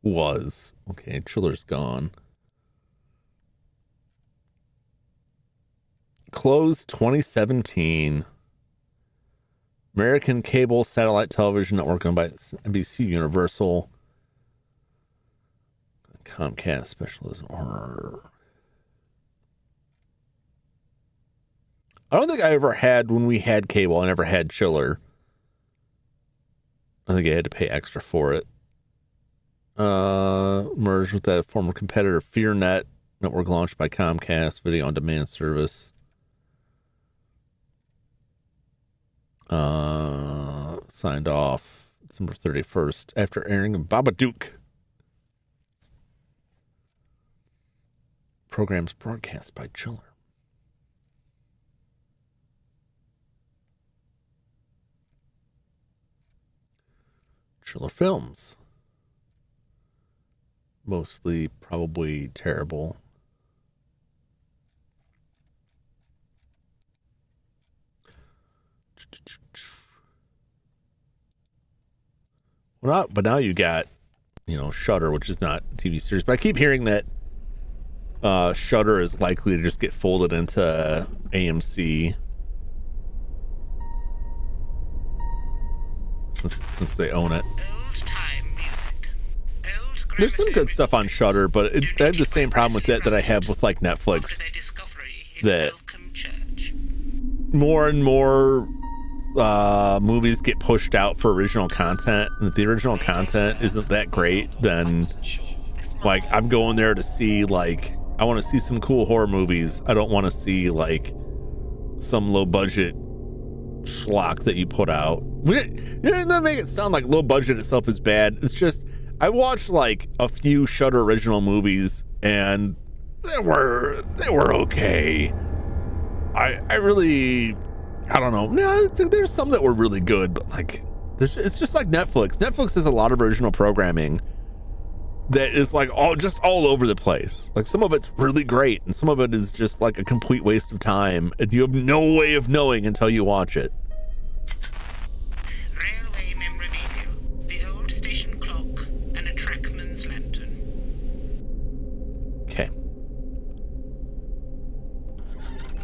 Was. Okay, Chiller's gone. Closed 2017. American cable satellite television network owned by NBC Universal. Comcast specialism. I don't think I ever had, when we had cable, I never had Chiller. I think I had to pay extra for it. Merged with that former competitor FearNet, network launched by Comcast, video on demand service. Signed off December 31st after airing Babadook. Programs broadcast by Chiller. Chiller Films. Mostly probably terrible. Well, but now you got, you know, Shudder, which is not a TV series. But I keep hearing that Shudder is likely to just get folded into AMC since they own it. There's some good stuff on Shudder, but I have the same problem with that I have with like Netflix. That more and more movies get pushed out for original content, and if the original content isn't that great, then like I'm going there to see, like, I want to see some cool horror movies. I don't want to see like some low budget schlock that you put out. It doesn't make it sound like low budget itself is bad. It's just I watched like a few Shudder original movies and they were okay. I really, I don't know. No, there's some that were really good, but like it's just like Netflix. Netflix has a lot of original programming that is like all over the place. Like some of it's really great and some of it is just like a complete waste of time and you have no way of knowing until you watch it. Railway memorabilia, the old station clock, and a trackman's lantern. Okay.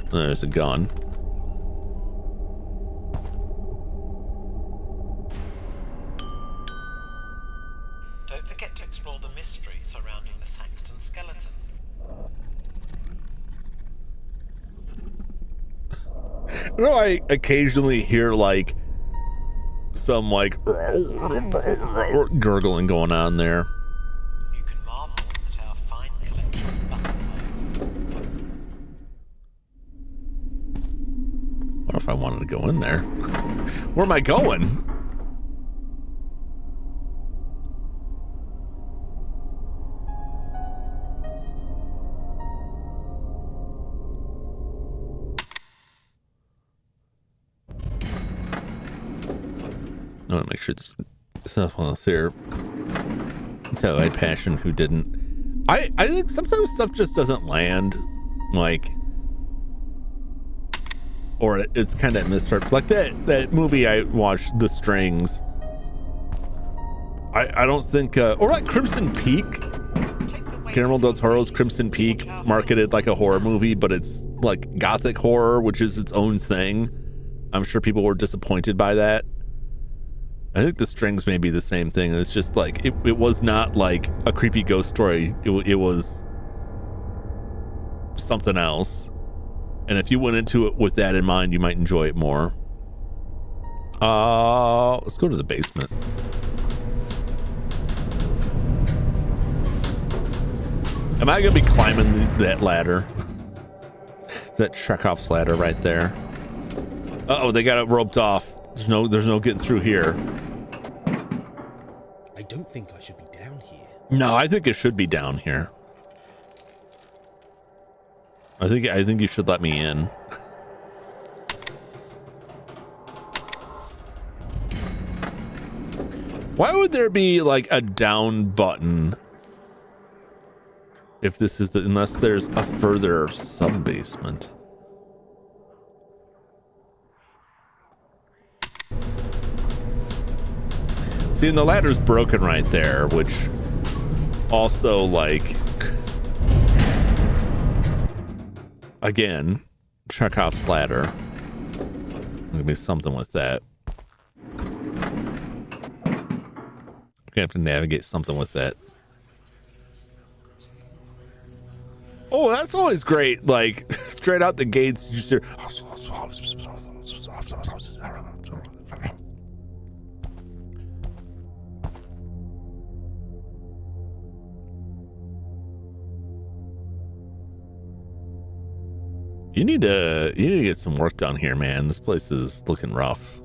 There's a gun. Don't forget to explore the mystery surrounding the Saxton skeleton. You know, I occasionally hear like some like gurgling going on there. You can marvel at our fine collection of butterflies. What if I wanted to go in there? Where am I going? I want to make sure there's nothing else here. That's how I passion who didn't. I think sometimes stuff just doesn't land, like, or it's kind of misread. Like that movie I watched, The Strings. I don't think, or like Crimson Peak. Guillermo del Toro's Crimson Peak, marketed like a horror movie, but it's like gothic horror, which is its own thing. I'm sure people were disappointed by that. I think The Strings may be the same thing. It's just like it was not like a creepy ghost story. It was something else. And if you went into it with that in mind, you might enjoy it more. Let's go to the basement. Am I gonna be climbing that ladder? That Chekhov's ladder right there. Uh-oh, they got it roped off. There's no getting through here. I don't think I should be down here. No, I think it should be down here. I think you should let me in. Why would there be like a down button if this is unless there's a further sub-basement? See, and the ladder's broken right there, which also, like, again, Chekhov's ladder. There's gonna be something with that. We're gonna have to navigate something with that. Oh, that's always great. Like, straight out the gates, you just hear. You need to get some work done here, man. This place is looking rough.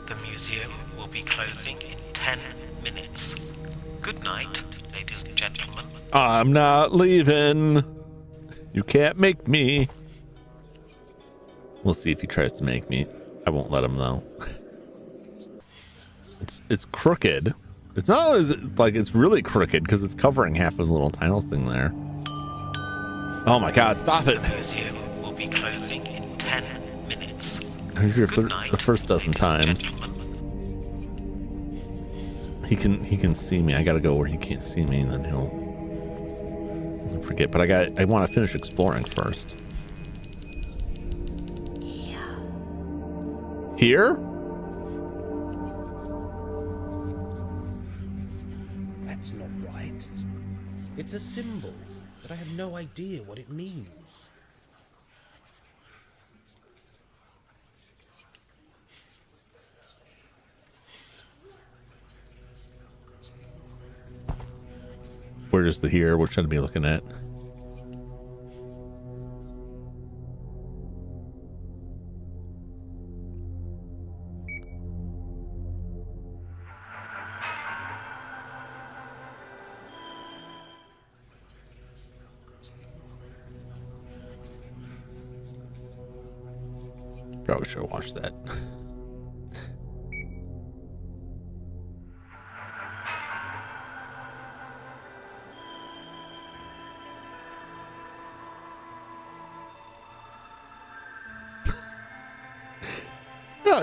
The museum will be closing in 10 minutes. Good night, ladies and gentlemen. I'm not leaving. You can't make me. We'll see if he tries to make me. I won't let him though. It's crooked. It's not always like it's really crooked because it's covering half of the little tile thing there. Oh my God, stop it. The museum will be closing in 10 minutes. Here's your Good night, the first dozen ladies and times. gentlemen. He can see me. I gotta go where he can't see me, and then he'll forget. But I want to finish exploring first. Here? That's not right. It's a symbol, but I have no idea what it means. Where's the here? What should I be looking at? Probably should have watched that.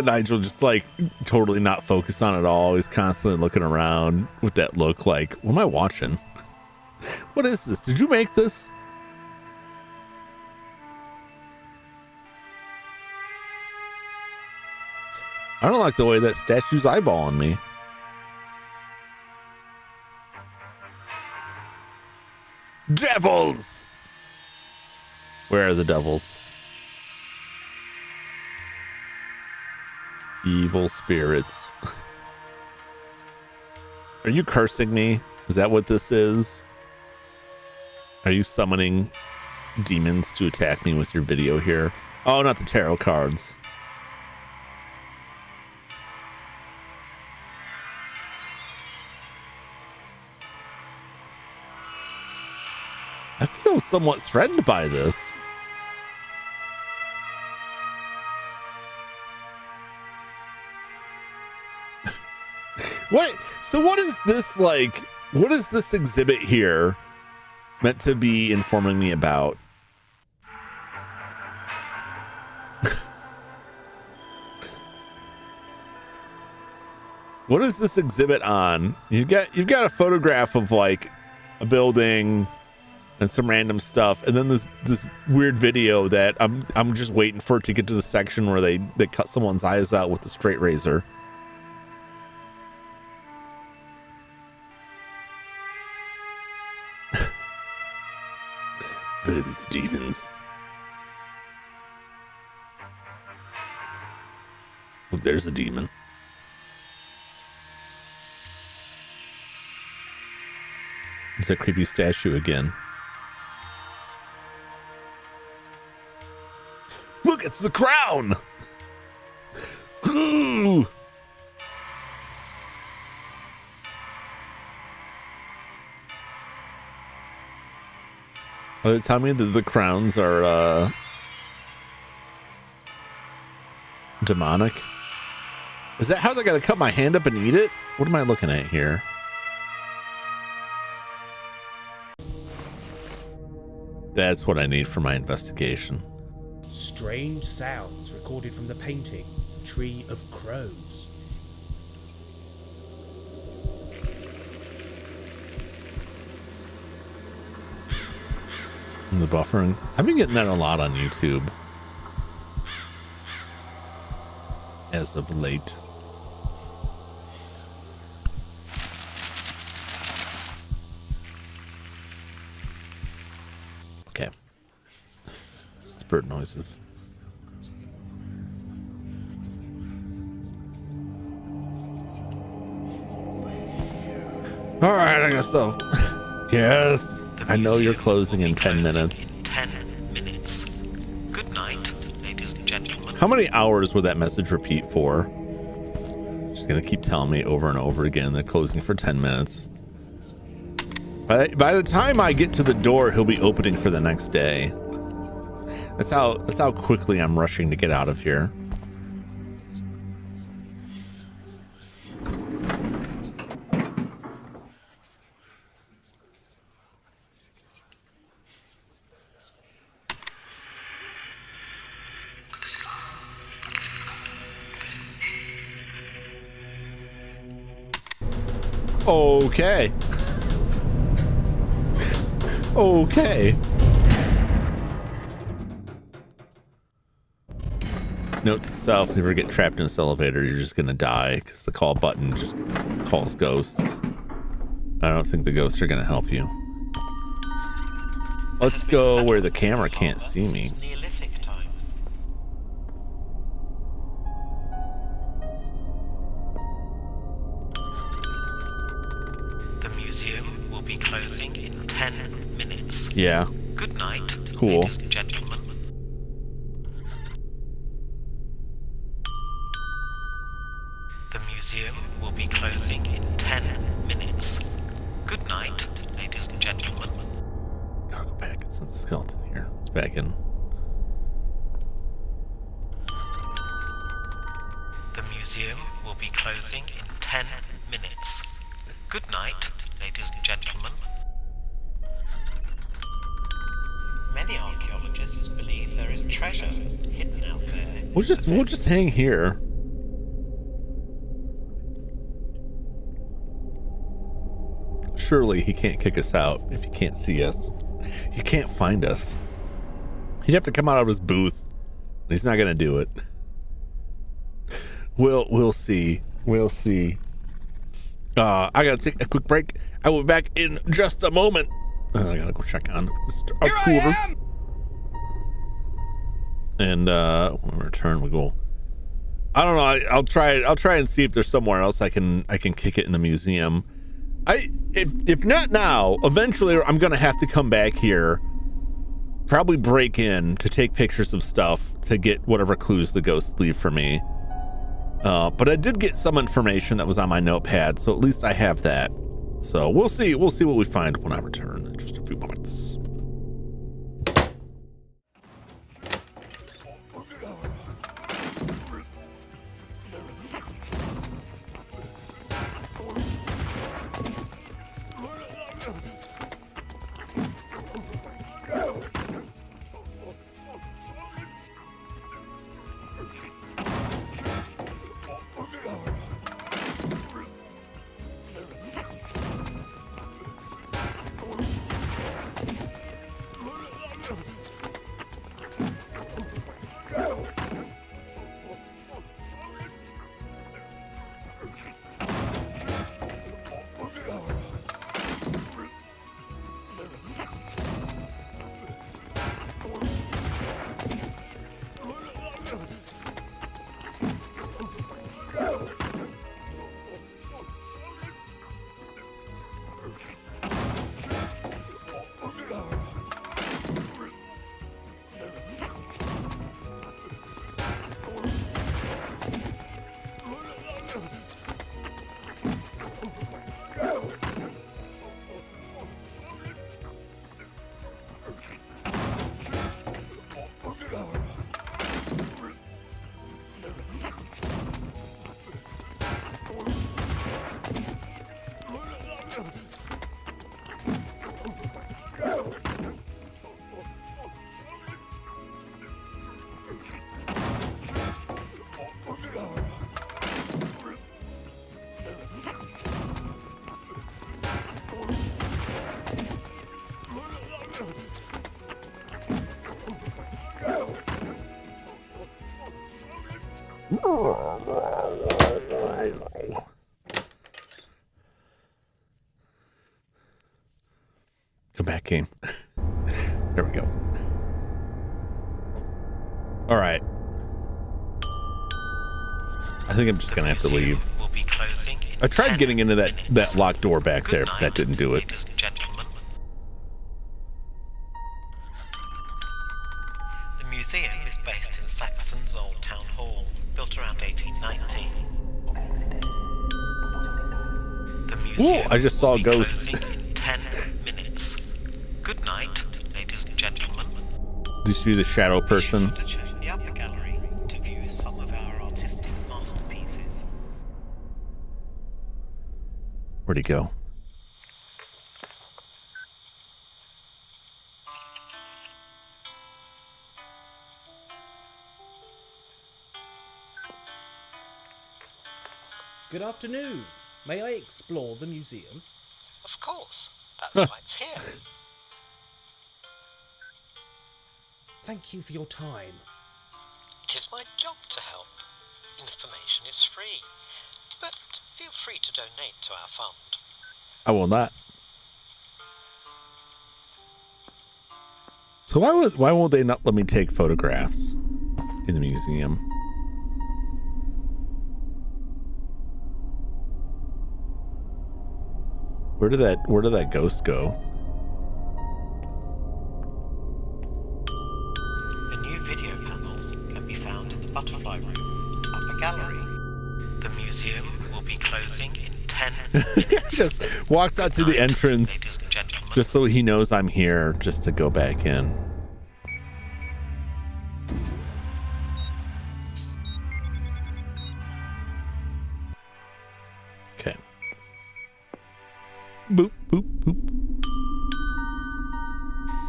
Nigel just like totally not focused on it all. He's constantly looking around with that look like, what am I watching? What is this? Did you make this? I don't like the way that statue's eyeballing me. Devils! Where are the devils? Evil spirits. Are you cursing me? Is that what this is? Are you summoning demons to attack me with your video here? Oh, not the tarot cards. I feel somewhat threatened by this. What? So what is this like? What is this exhibit here meant to be informing me about? What is this exhibit on? You've got a photograph of like a building and some random stuff, and then this weird video that I'm just waiting for it to get to the section where they cut someone's eyes out with a straight razor. Look at these demons. Look, there's a demon. There's that creepy statue again. Look, it's the crown! Ooh! Are they telling me that the crowns are demonic? Is that how they're gonna cut my hand up and eat it? What am I looking at here? That's what I need for my investigation. Strange sounds recorded from the painting, Tree of Crows. And the buffering. I've been getting that a lot on YouTube as of late. Okay. It's bird noises. All right, I guess so. Yes. I know you're closing in 10 minutes. 10 minutes. Good night, ladies and gentlemen. How many hours would that message repeat for? She's gonna keep telling me over and over again they're closing for 10 minutes. By the time I get to the door, he'll be opening for the next day. That's how quickly I'm rushing to get out of here. Okay. Okay. Note to self, if you ever get trapped in this elevator, you're just gonna die because the call button just calls ghosts. I don't think the ghosts are gonna help you. Let's go where the camera can't see me. Neolithic times. The museum will be closing in 10 minutes. Yeah. Good night, Cool. ladies and gentlemen. The museum will be closing in 10 minutes. Good night, ladies and gentlemen. Gotta go back. It's not the skeleton here. It's back in. The museum will be closing in 10 minutes. Good night, ladies and gentlemen. Many archaeologists believe there is treasure hidden out there. We'll just hang here. Surely he can't kick us out if he can't see us. He can't find us. He'd have to come out of his booth. He's not gonna do it. We'll see. We'll see. I gotta take a quick break. I will be back in just a moment. I gotta go check on Mr. vtuber. And when we return, we go. I don't know. I'll try and see if there's somewhere else I can kick it in the museum. If not now, eventually I'm gonna have to come back here, probably break in to take pictures of stuff to get whatever clues the ghosts leave for me. But I did get some information that was on my notepad, so at least I have that. So we'll see what we find when I return in just a few moments. Come back, game. There we go. All right. I think I'm just gonna have to leave. I tried getting into that locked door back there, but that didn't do it. Ladies and gentlemen. The museum is based in Saxons Old Town Hall, built around 1890. The museum I just saw a will be ghost. closing in 10 minutes. Good night, ladies and gentlemen. Do you see the shadow person? Be sure to check the upper gallery to view some of our artistic masterpieces. Where'd he go? Good afternoon. May I explore the museum? Of course. That's why it's here. Thank you for your time. It is my job to help. Information is free. But feel free to donate to our fund. I will not. So why won't they not let me take photographs in the museum? Where did that ghost go? The new video panels can be found in the butterfly room, upper gallery. The museum will be closing in 10 minutes. Just walked out to the entrance, ladies and gentlemen. just so he knows I'm here, just to go back in. Okay. Boop, boop, boop.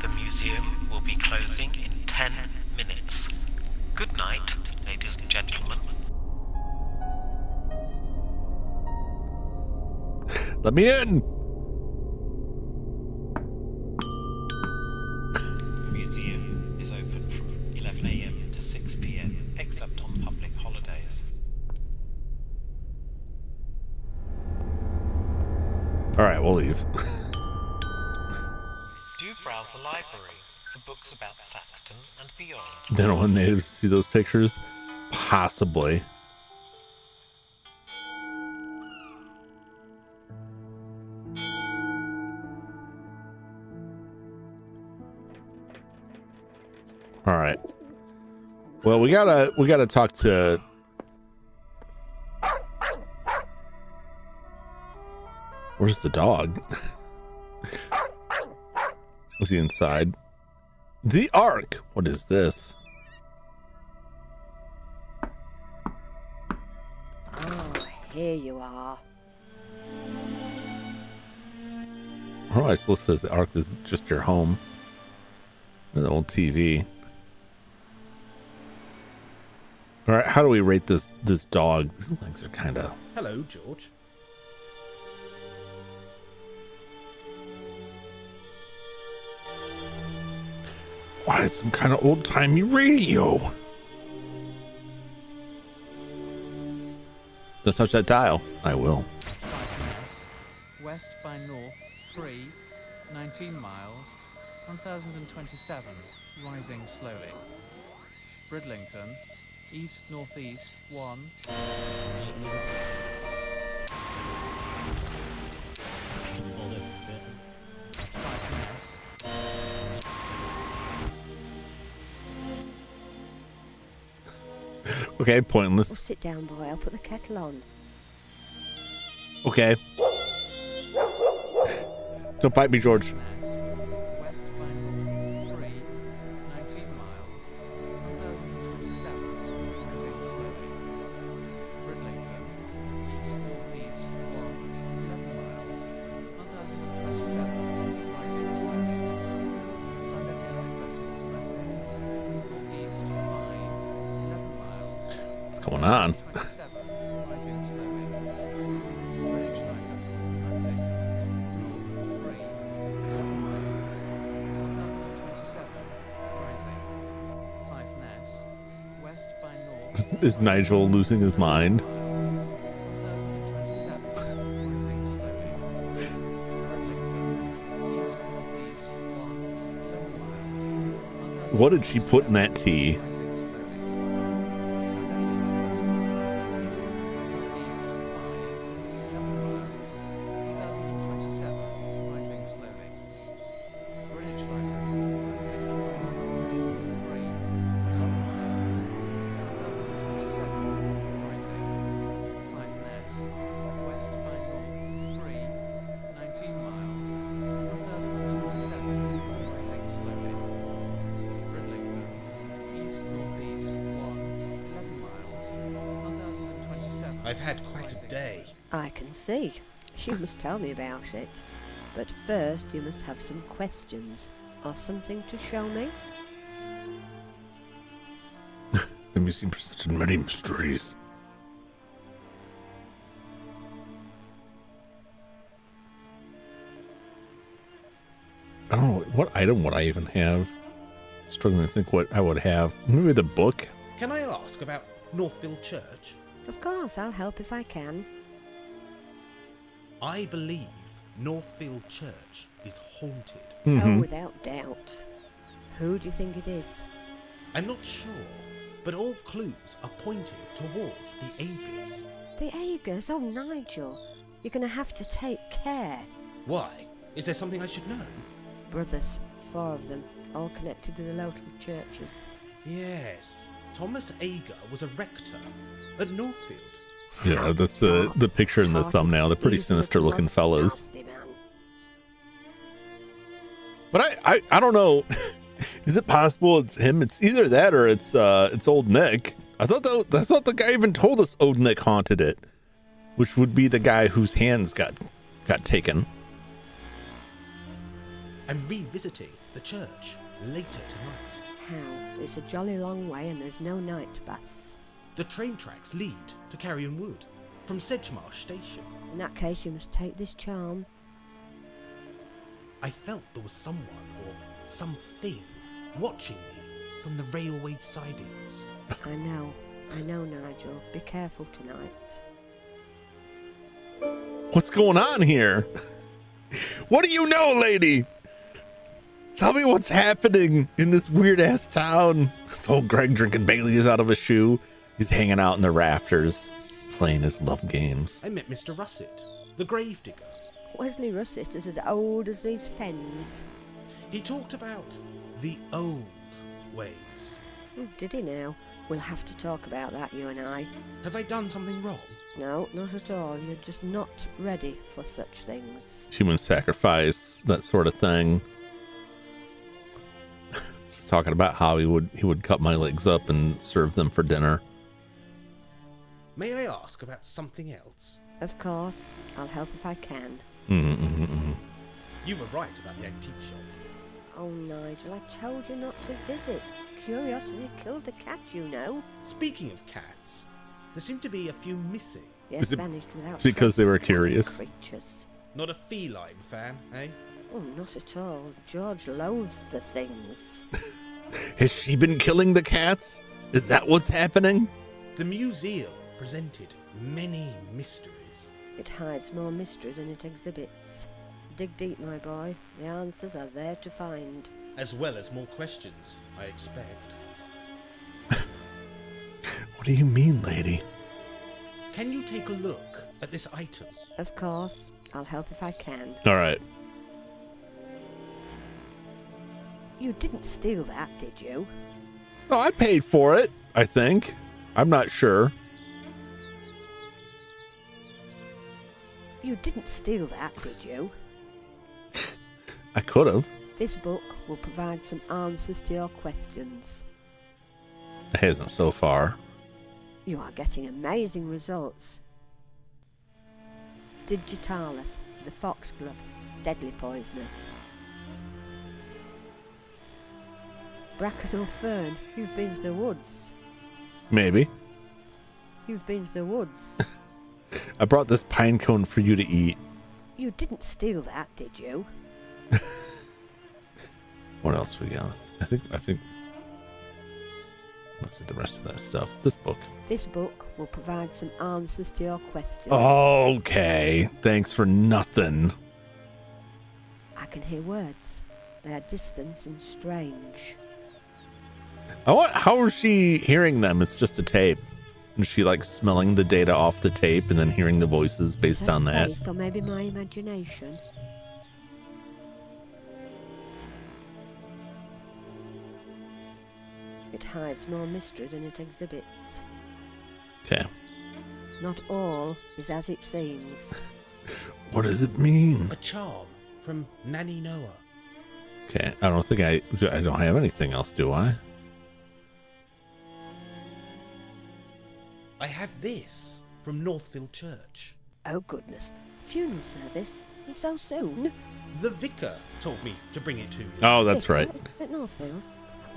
The museum will be closing in 10 minutes. Good night, ladies and gentlemen. Let me in. The museum is open from 11 a.m. to 6 p.m., except on public holidays. All right, we'll leave. Do browse the library for books about Saxton and beyond. Then when they see those pictures, possibly. All right. Well, we gotta talk to. Where's the dog? Was he inside? The Ark. What is this? Oh, here you are. Oh, it still says the Ark is just your home. The old TV. All right, how do we rate this dog? These things are kind of. Hello, George. Why, it's some kind of old-timey radio. Don't touch that dial. I will. 5 miles, west by north, 3, 19 miles, 1027, rising slowly. Bridlington, east-northeast, 1. 5 miles. Okay, Oh, pointless. sit down, boy. I'll put the kettle on. Okay. Don't bite me, George. West by north, 3, 19 miles, 1027, rising slowly. Bridlington, east-northeast, 1, 11 miles, 1027, rising slowly. Sungetting vessel to northeast, 5, 11 miles. What's going on? 27, rising slowly. British Lighthouse Atlantic, north 3, 11 miles, 1027, rising. Fife-Ness, west by north. Is Nigel losing his mind? 1027, rising slowly. Bridlington, east-northeast 1, 11 miles. What did she put in that tea? I've had quite a day. I can see. You must tell me about it. But first, you must have some questions or something to show me. The museum presented many mysteries. I don't know what item would I even have. Struggling to think what I would have. Maybe the book. Can I ask about Northfield Church? Of course, I'll help if I can. I believe Northfield Church is haunted. Oh, without doubt. Who do you think it is? I'm not sure, but all clues are pointing towards the Agers. The Agers? Oh, Nigel. You're going to have to take care. Why? Is there something I should know? Brothers, 4 of them, all connected to the local churches. Yes. Thomas Ager was a rector at Northfield. Yeah, that's the picture in the thumbnail. They're pretty sinister looking fellas. Nasty, man. But I don't know. Is it possible it's him? It's either that or it's old Nick. I thought the guy even told us old Nick haunted it, which would be the guy whose hands got taken. I'm revisiting the church later tonight. How? It's a jolly long way and there's no night bus. The train tracks lead to Carrion Wood from Sedgemarsh Station. In that case, you must take this charm. I felt there was someone or something watching me from the railway sidings. I know, Nigel. Be careful tonight. What's going on here? What do you know, lady? Tell me what's happening in this weird ass town. This old Greg drinking Baileys out of a shoe. He's hanging out in the rafters, playing his love games. I met Mr. Russet, the gravedigger. Wesley Russet is as old as these fens. He talked about the old ways. Did he now? We'll have to talk about that, you and I. Have I done something wrong? No, not at all. You're just not ready for such things. Human sacrifice, that sort of thing. He's talking about how he would cut my legs up and serve them for dinner. May I ask about something else? Of course, I'll help if I can. You were right about the antique shop. Oh, Nigel, I told you not to visit. Curiosity killed the cat, you know. Speaking of cats, there seem to be a few missing. Yes, Is it vanished without because they were trace. What curious? creatures. Not a feline fan, eh? Oh, not at all. George loathes the things. Has she been killing the cats? Is that what's happening? The museum presented many mysteries. It hides more mystery than it exhibits. Dig deep, my boy. The answers are there to find. As well as more questions, I expect. What do you mean, lady? Can you take a look at this item? Of course, I'll help if I can. All right. You didn't steal that, did you? No, I paid for it, I think. I'm not sure. You didn't steal that, did you? I could have. This book will provide some answers to your questions. It hasn't so far. You are getting amazing results. Digitalis, the foxglove, deadly poisonous. Bracken or fern, you've been to the woods. Maybe. You've been to the woods. I brought this pine cone for you to eat. You didn't steal that, did you? What else we got? I think let's do the rest of that stuff. This book. This book will provide some answers to your questions. Okay. Thanks for nothing. I can hear words. They are distant and strange. How is she hearing them? It's just a tape. Is she like smelling the data off the tape and then hearing the voices based on that? Face, or maybe my imagination. It hides more mystery than it exhibits. Okay. Not all is as it seems. What does it mean? A charm from Nanny Noah. Okay. I don't think I don't have anything else, do I? I have this from Northfield Church. Oh goodness, funeral service? And so soon? The vicar told me to bring it to you. Oh, that's right. At Northfield?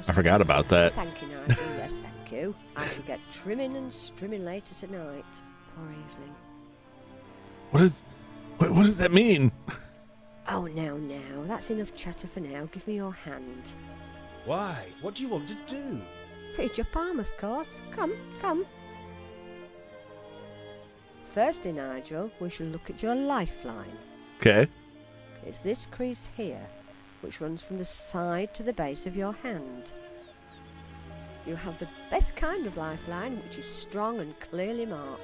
I forgot about that. Thank you, Nigel. Yes, thank you. I shall get trimming and strimming later tonight. Poor Evelyn. What does that mean? Oh, now, that's enough chatter for now. Give me your hand. Why? What do you want to do? Read your palm, of course. Come. Firstly, Nigel, we shall look at your lifeline. Okay. It's this crease here, which runs from the side to the base of your hand. You have the best kind of lifeline, which is strong and clearly marked.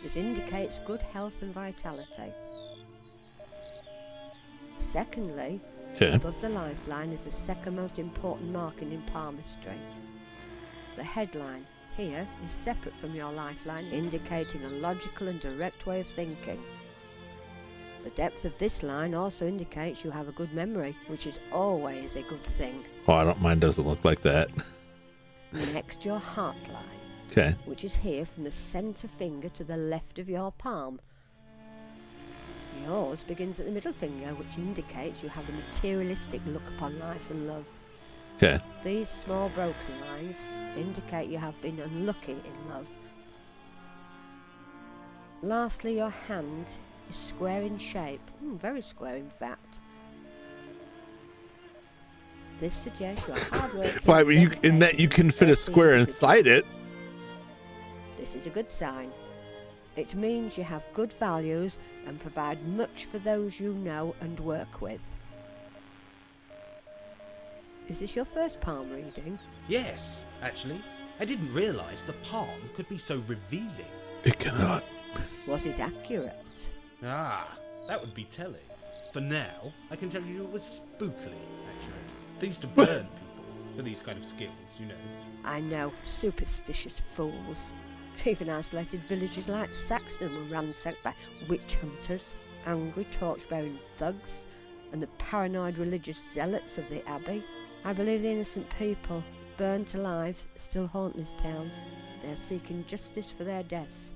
This indicates good health and vitality. Secondly, Okay. above the lifeline is the second most important marking in palmistry. The headline here is separate from your lifeline, indicating a logical and direct way of thinking. The depth of this line also indicates you have a good memory, which is always a good thing. Oh, I don't mind. Doesn't look like that. Next, your heart line, Okay. which is here from the centre finger to the left of your palm. Yours begins at the middle finger, which indicates you have a materialistic look upon life and love. Okay. These small broken lines indicate you have been unlucky in love. Lastly, your hand is square in shape, very square in fact. This suggests you're hardworking. Why? In that you can fit a square inside it. This is a good sign. It means you have good values and provide much for those you know and work with. Is this your first palm reading? Yes, actually. I didn't realise the palm could be so revealing. It cannot. Was it accurate? Ah, that would be telling. For now, I can tell you it was spookily accurate. They used to burn people for these kind of skills, you know. I know, superstitious fools. Even isolated villages like Saxons were ransacked by witch hunters, angry torch-bearing thugs, and the paranoid religious zealots of the abbey. I believe the innocent people, burned to still haunt this town. They're seeking justice for their deaths.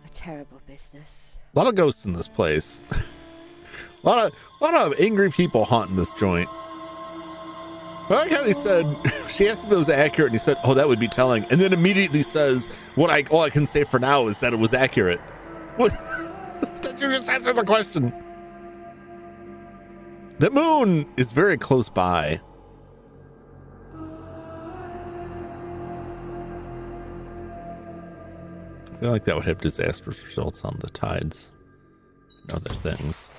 A terrible business. A lot of ghosts in this place. a lot of angry people haunting this joint. I like how he said, she asked if it was accurate, and he said, oh, that would be telling. And then immediately says, all I can say for now is that it was accurate. What? That you just answered the question. The moon is very close by. I feel like that would have disastrous results on the tides and other things.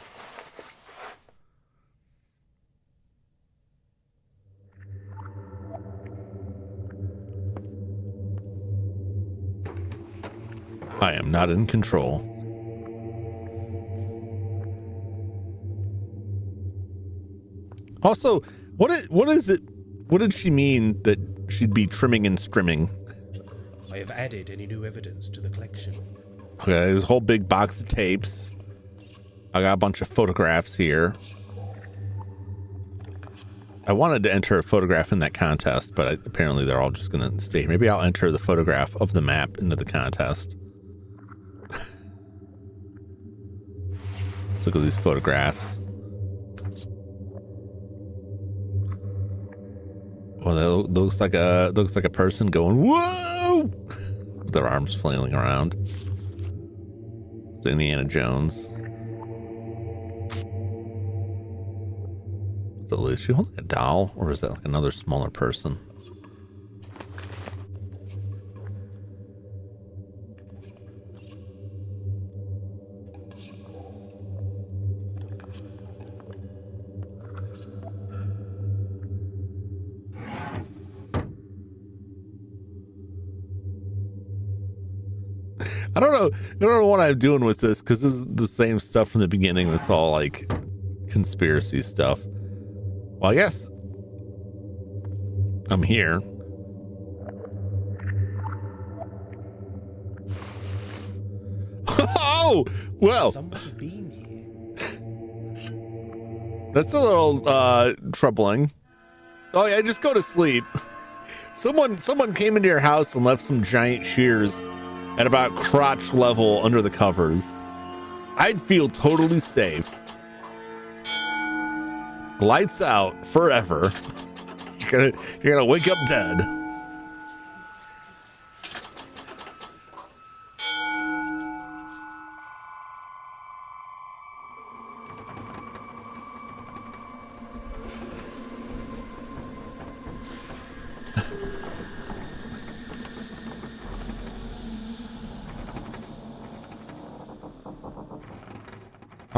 I am not in control. Also, what is it? What did she mean that she'd be trimming and strimming? I have added any new evidence to the collection. Okay, there's a whole big box of tapes. I got a bunch of photographs here. I wanted to enter a photograph in that contest, but apparently they're all just going to stay. Maybe I'll enter the photograph of the map into the contest. Let's look at these photographs. Well, that looks like a person going whoa with their arms flailing around. It's Indiana Jones. Is she holding a doll, or is that like another smaller person? I don't know what I'm doing with this, because this is the same stuff from the beginning. That's all like conspiracy stuff. Well, I guess I'm here. Oh, well, Somebody been here. that's a little troubling. Oh yeah, just go to sleep. Someone came into your house and left some giant shears at about crotch level under the covers. I'd feel totally safe. Lights out forever. You're gonna wake up dead.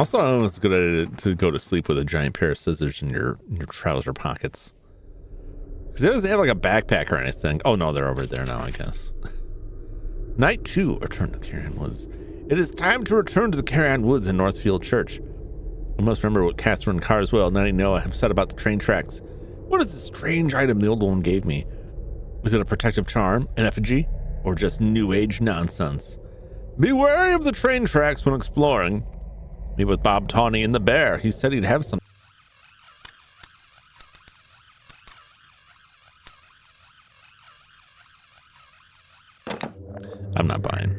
Also, I don't know if it's a good idea to go to sleep with a giant pair of scissors in your trouser pockets. Because it doesn't have like a backpack or anything. Oh no, they're over there now, I guess. Night 2, return to Carrion Woods. It is time to return to the Carrion Woods in Northfield Church. I must remember what Catherine Carswell and Nanny Noah have said about the train tracks. What is this strange item the old one gave me? Is it a protective charm, an effigy, or just new age nonsense? Be wary of the train tracks when exploring. Meet with Bob Tawney in the Bear. He said he'd have some. I'm not buying.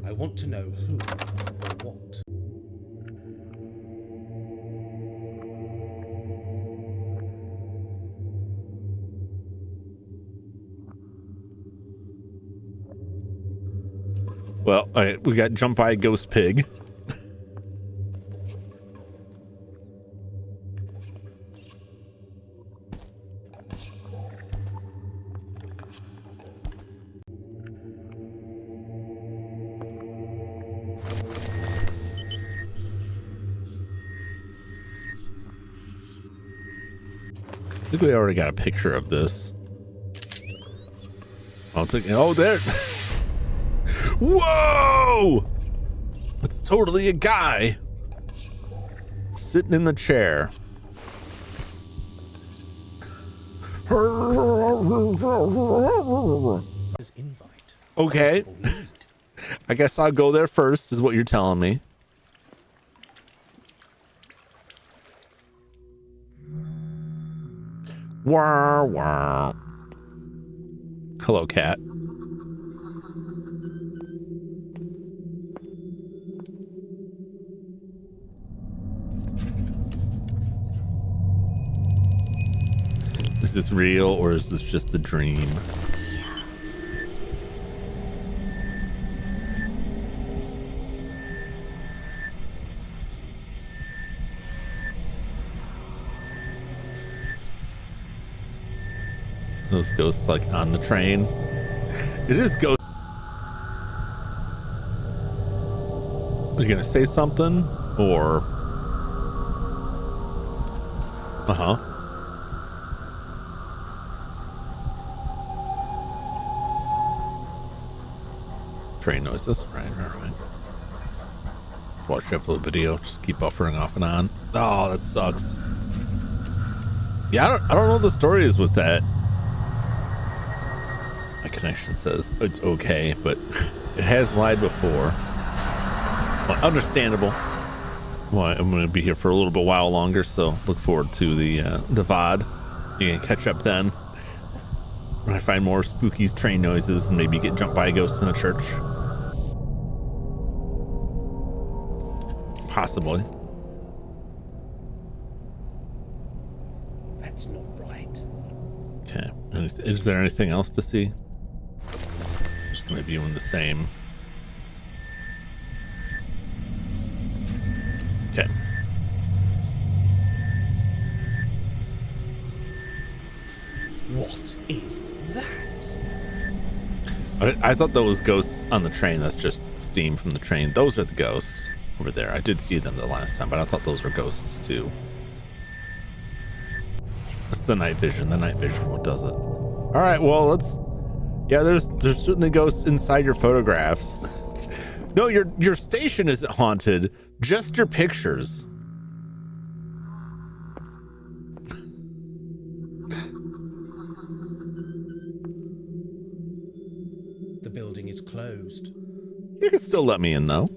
I want to know who or what. Well, we got Jump by Ghost Pig. I think we already got a picture of this. I'll take. Oh, there. Whoa! That's totally a guy sitting in the chair. His invite. Okay. I guess I'll go there first, is what you're telling me. Wah, wah. Hello, cat. Is this real or is this just a dream? Those ghosts like on the train. It is ghost. Are you gonna say something or? Uh-huh. Train noises. Right. Watch the upload video. Just keep buffering off and on. Oh, that sucks. Yeah, I don't know what the story is with that. My connection says it's okay, but it has lied before. Well, understandable. Well, I'm going to be here for a little bit while longer, so look forward to the VOD. You can catch up then. When I find more spooky train noises and maybe get jumped by a ghost in a church. Possibly. That's not right. Okay. Is there anything else to see? Just going to be doing the same. Okay. What is that? I thought those ghosts on the train, that's just steam from the train. Those are the ghosts over there. I did see them the last time, but I thought those were ghosts too. It's the night vision. The night vision, what does it? All right, well, let's... Yeah, there's certainly ghosts inside your photographs. No, your station isn't haunted. Just your pictures. The building is closed. You can still let me in, though.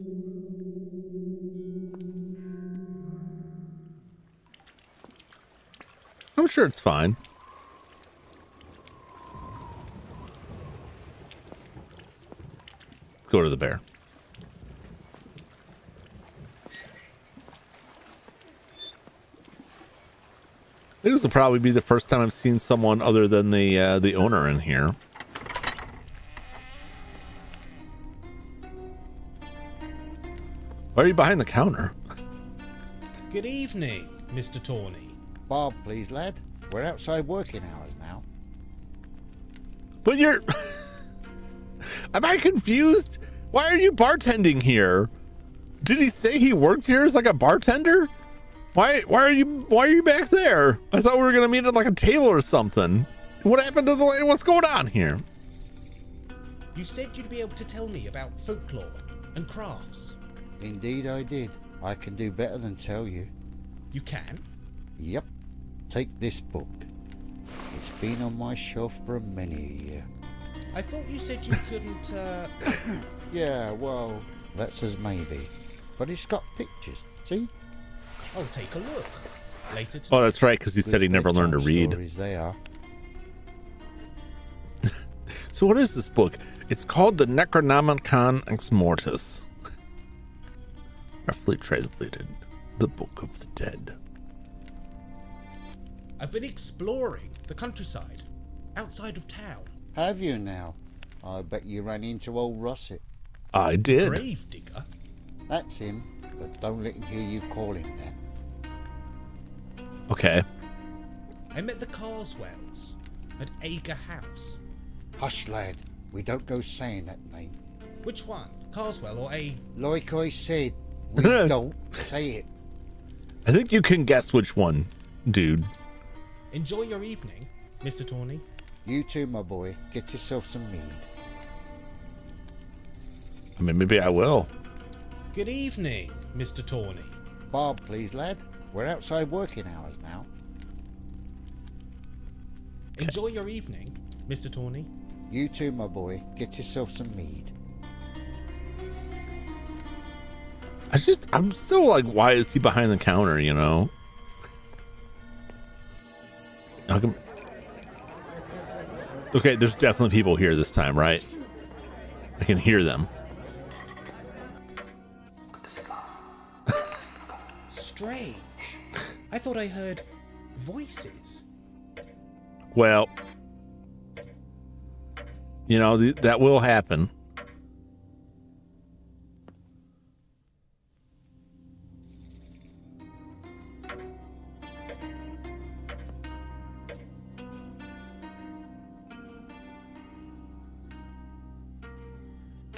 I'm sure it's fine. Let's go to the bear. I think this will probably be the first time I've seen someone other than the owner in here. Why are you behind the counter? Good evening, Mr. Tawney. Bob, please, lad. We're outside working hours now. But you're... Am I confused? Why are you bartending here? Did he say he worked here as like a bartender? Why are you back there? I thought we were gonna meet at like a table or something. What happened to the lady? What's going on here? You said you'd be able to tell me about folklore and crafts. Indeed I did. I can do better than tell you. You can? Yep. Take this book. It's been on my shelf for many a year. I thought you said you couldn't, Yeah, well, that's as maybe. But it's got pictures, see? I'll take a look. Later today. Oh, that's right, because he said he Good never learned to bedtime read. stories they are. So what is this book? It's called the Necronomicon Ex Mortis. Roughly translated, the Book of the Dead. I've been exploring the countryside, outside of town. Have you now? I bet you ran into old Russet. I did. Grave digger? That's him, but don't let him hear you call him that. Okay. I met the Carswells at Ager House. Hush, lad. We don't go saying that name. Which one? Carswell or A? Like I said, we don't say it. I think you can guess which one, dude. Enjoy your evening, Mr. Tawney. You too, my boy. Get yourself some mead. I mean, maybe I will. Good evening, Mr. Tawney. Bob, please, lad. We're outside working hours now. Enjoy your evening, Mr. Tawney. You too, my boy. Get yourself some mead. I'm still like, why is he behind the counter, you know? How come... Okay, there's definitely people here this time, right? I can hear them. Strange. I thought I heard voices. Well, you know, that will happen.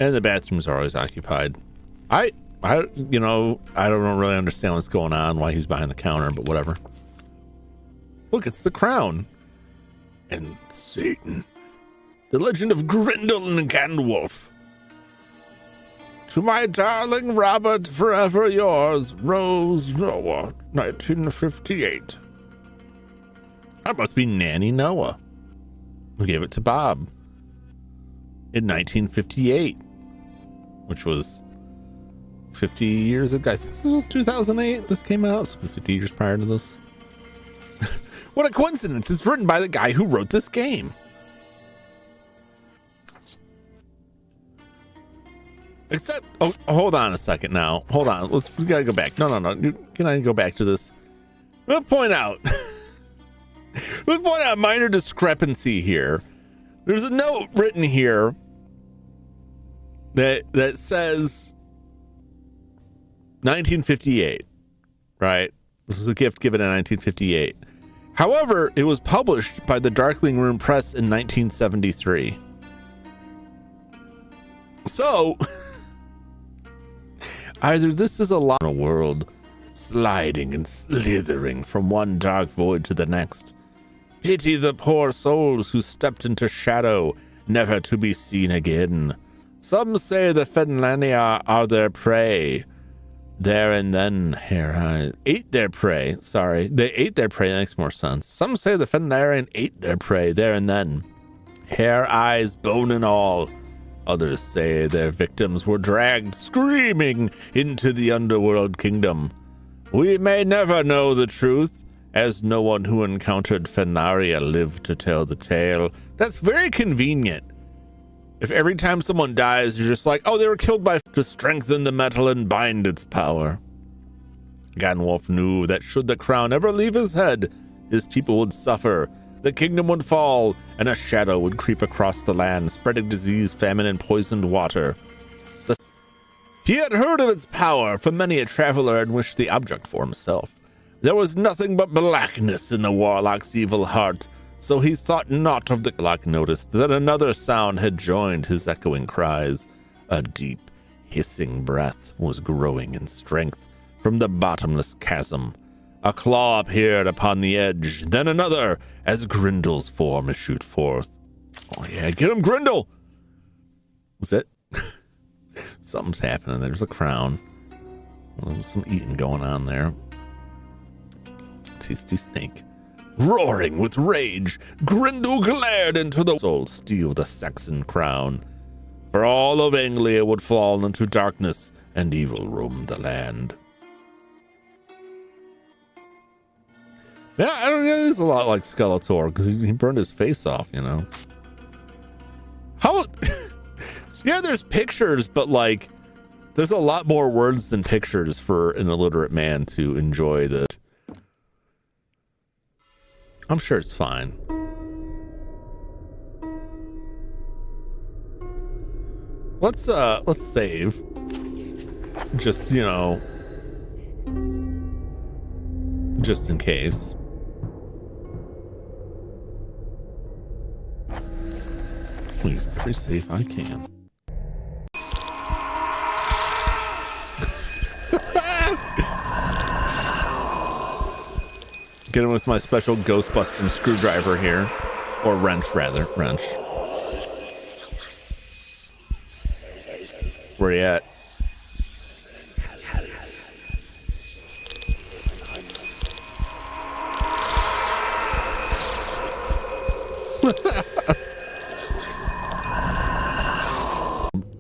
And the bathrooms are always occupied. You know, I don't really understand what's going on, why he's behind the counter, but whatever. Look, it's the crown. And Satan. The legend of Grendel and Gandalf. To my darling Robert, forever yours, Rose Noah, 1958. That must be Nanny Noah, who gave it to Bob in 1958, which was 50 years ago. I think this was 2008 this came out, so 50 years prior to this. What a coincidence. It's written by the guy who wrote this game. Except, oh, hold on a second now. Hold on. We gotta go back. No. Can I go back to this? Let's point out a minor discrepancy here. There's a note written here that says 1958, right? This was a gift given in 1958. However, it was published by the Darkling Room Press in 1973. So, either this is a lot in a world sliding and slithering from one dark void to the next. Pity the poor souls who stepped into shadow, never to be seen again. Some say the Fenlania are their prey. There and then, ate their prey. Sorry, they ate their prey. That makes more sense. Some say the Fenlarian ate their prey there and then. Hair, eyes, bone and all. Others say their victims were dragged screaming into the underworld kingdom. We may never know the truth, as no one who encountered Fenaria lived to tell the tale. That's very convenient. If every time someone dies, you're just like, oh, they were killed by to strengthen the metal and bind its power. Ganwolf knew that should the crown ever leave his head, his people would suffer, the kingdom would fall, and a shadow would creep across the land, spreading disease, famine, and poisoned water. He had heard of its power, for many a traveler had wished the object for himself. There was nothing but blackness in the warlock's evil heart, so he thought not of the warlock. Noticed that another sound had joined his echoing cries. A deep, hissing breath was growing in strength from the bottomless chasm. A claw appeared upon the edge, then another, as Grindel's form issued forth. Oh yeah, get him, Grindel! That's it. Something's happening. There's a crown. Some eating going on there. Tasty snake. Roaring with rage, Grindel glared into the soul steal the Saxon crown. For all of Anglia would fall into darkness, and evil roam the land. Yeah, I don't know. It's a lot like Skeletor because he burned his face off, you know. How? Yeah, there's pictures, but like, there's a lot more words than pictures for an illiterate man to enjoy the. I'm sure it's fine. Let's save. Just, you know, just in case. Please, every save I can. Get him with my special ghost busting screwdriver here. Or wrench, rather. Wrench. Where you at?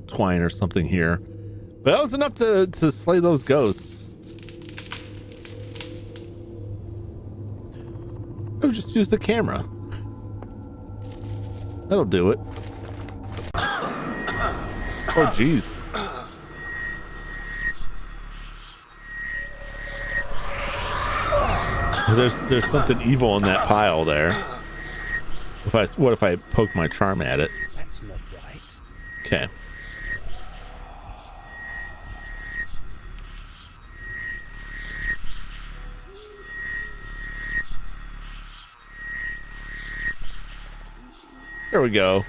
Twine or something here. But that was enough to slay those ghosts. I've just used the camera. That'll do it. Oh, geez. There's something evil in that pile there. What if I poke my charm at it? That's not right. Okay. There we go.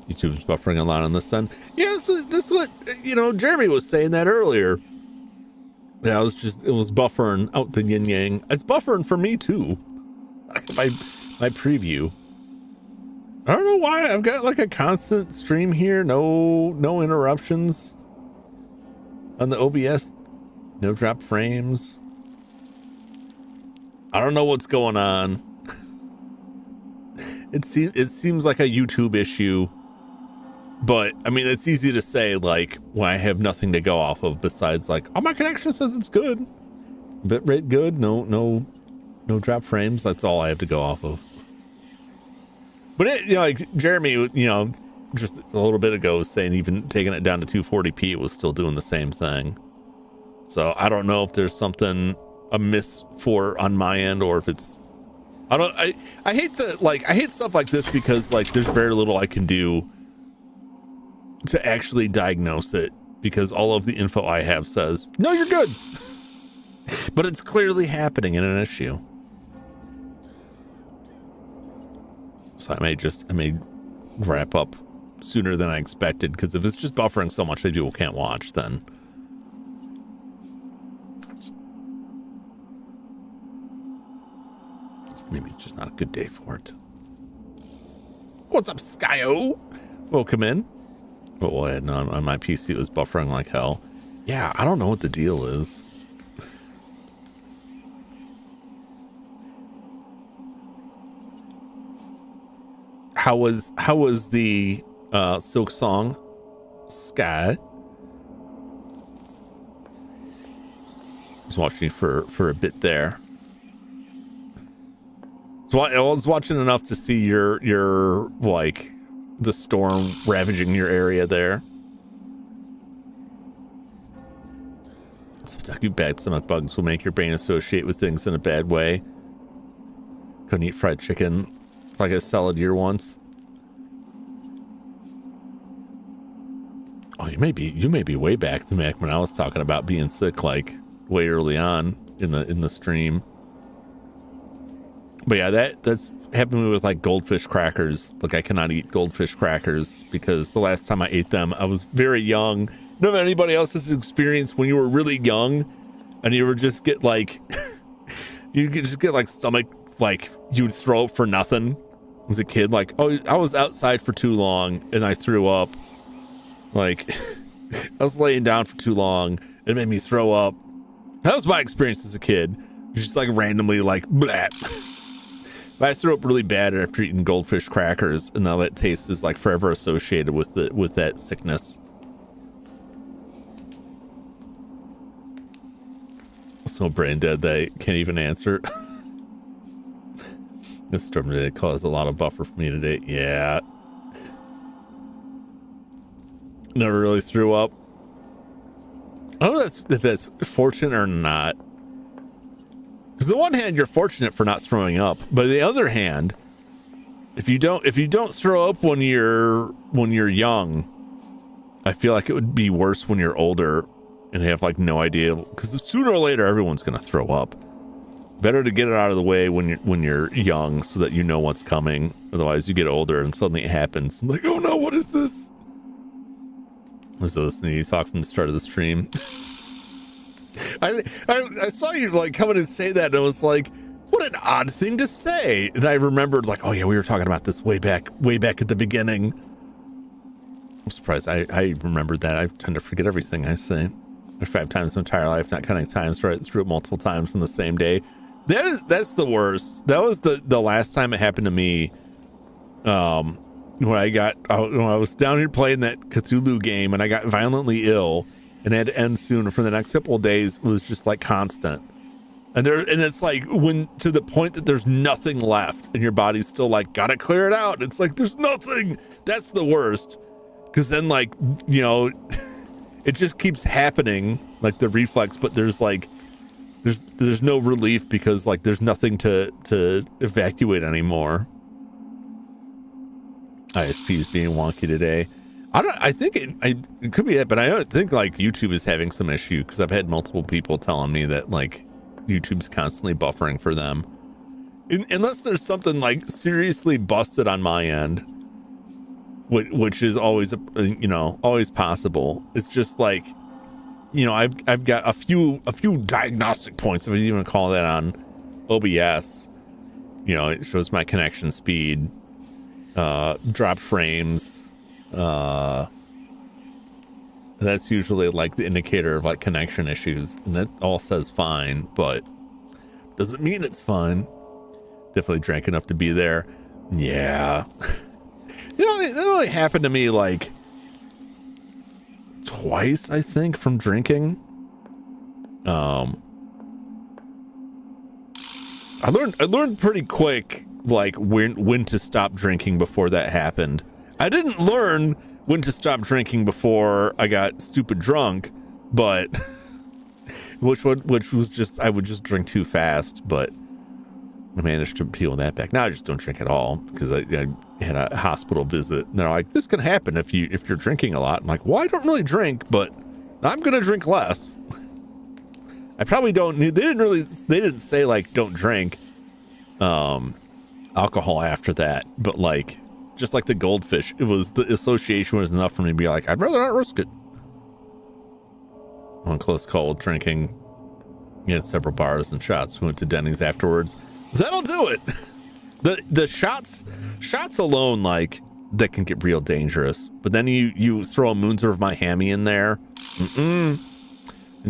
YouTube's buffering a lot on this end. Yeah, this is what, you know, Jeremy was saying that earlier. Yeah, it was buffering out the yin yang. It's buffering for me too. My preview. I don't know why I've got like a constant stream here. No interruptions on the OBS. No drop frames. I don't know what's going on. It seems like a YouTube issue, but I mean, it's easy to say like when I have nothing to go off of besides like, oh, my connection says it's good, bitrate good, no drop frames. That's all I have to go off of. But it, you know, like Jeremy, you know, just a little bit ago was saying even taking it down to 240p, it was still doing the same thing. So I don't know if there's something amiss on my end, or if it's, I hate stuff like this because like there's very little I can do to actually diagnose it, because all of the info I have says, no, you're good. But it's clearly happening in an issue. So I may wrap up sooner than I expected, because if it's just buffering so much that people can't watch, then maybe it's just not a good day for it. What's up, Skyo? Welcome in. Oh, and on my PC it was buffering like hell. Yeah, I don't know what the deal is. How was the Silk Song, Sky? I was watching for a bit there. So I was watching enough to see your like the storm ravaging your area there. Sometimes bad stomach bugs will make your brain associate with things in a bad way. Couldn't eat fried chicken if I got a salad year once. Oh, you may be way back to Mac when I was talking about being sick, like way early on in the stream. But yeah, that's happened to me with like goldfish crackers. Like I cannot eat goldfish crackers because the last time I ate them, I was very young. Know anybody else's experience when you were really young and you would just get like, you could just get like stomach, like you would throw up for nothing as a kid. Like, oh, I was outside for too long and I threw up. Like I was laying down for too long. It made me throw up. That was my experience as a kid. Just like randomly like, blah. I threw up really bad after eating goldfish crackers, and now that taste is like forever associated with that sickness. So brain dead they can't even answer. This storm today caused a lot of buffer for me today. Yeah. Never really threw up. I don't know if that's fortunate or not. Because on the one hand, you're fortunate for not throwing up, but on the other hand, if you don't throw up when you're young, I feel like it would be worse when you're older and have like no idea. Because sooner or later, everyone's gonna throw up. Better to get it out of the way when you're young, so that you know what's coming. Otherwise, you get older and suddenly it happens. Like, oh no, what is this? I was listening to you talk from the start of the stream. I saw you like come in and say that, and I was like, what an odd thing to say. And I remembered like, oh yeah, we were talking about this way back at the beginning. I'm surprised I remembered that. I tend to forget everything I say. 5 times in my entire life, not counting times where I threw it multiple times in the same day. That's the worst. That was the last time it happened to me. When I was down here playing that Cthulhu game and I got violently ill and had to end soon. For the next couple of days, it was just like constant. And it's like when to the point that there's nothing left and your body's still like, gotta clear it out. It's like, there's nothing. That's the worst. Cause then like, you know, it just keeps happening, like the reflex, but there's like, there's no relief because like there's nothing to evacuate anymore. ISP is being wonky today. I think it could be it, but I don't think like YouTube is having some issue because I've had multiple people telling me that like YouTube's constantly buffering for them. Unless there's something like seriously busted on my end, which is always, you know, always possible. It's just like, you know, I've got a few diagnostic points, if you even call that, on OBS. You know, it shows my connection speed, dropped frames. That's usually like the indicator of like connection issues, and that all says fine, but doesn't mean it's fine. Definitely drank enough to be there. Yeah. You know, that only happened to me like twice, I think, from drinking. I learned pretty quick like when to stop drinking before that happened. I didn't learn when to stop drinking before I got stupid drunk, but which was just, I would just drink too fast, but I managed to peel that back. Now I just don't drink at all because I had a hospital visit and they're like, this can happen if you're drinking a lot. I'm like, well, I don't really drink, but I'm gonna drink less. I probably don't need, they didn't say like don't drink alcohol after that, but like just like the goldfish, it was, the association was enough for me to be like, I'd rather not risk it. On close call with drinking, we had several bars and shots. We went to Denny's afterwards. That'll do it. The shots alone, like, that can get real dangerous. But then you throw a Moonser of my hammy in there. And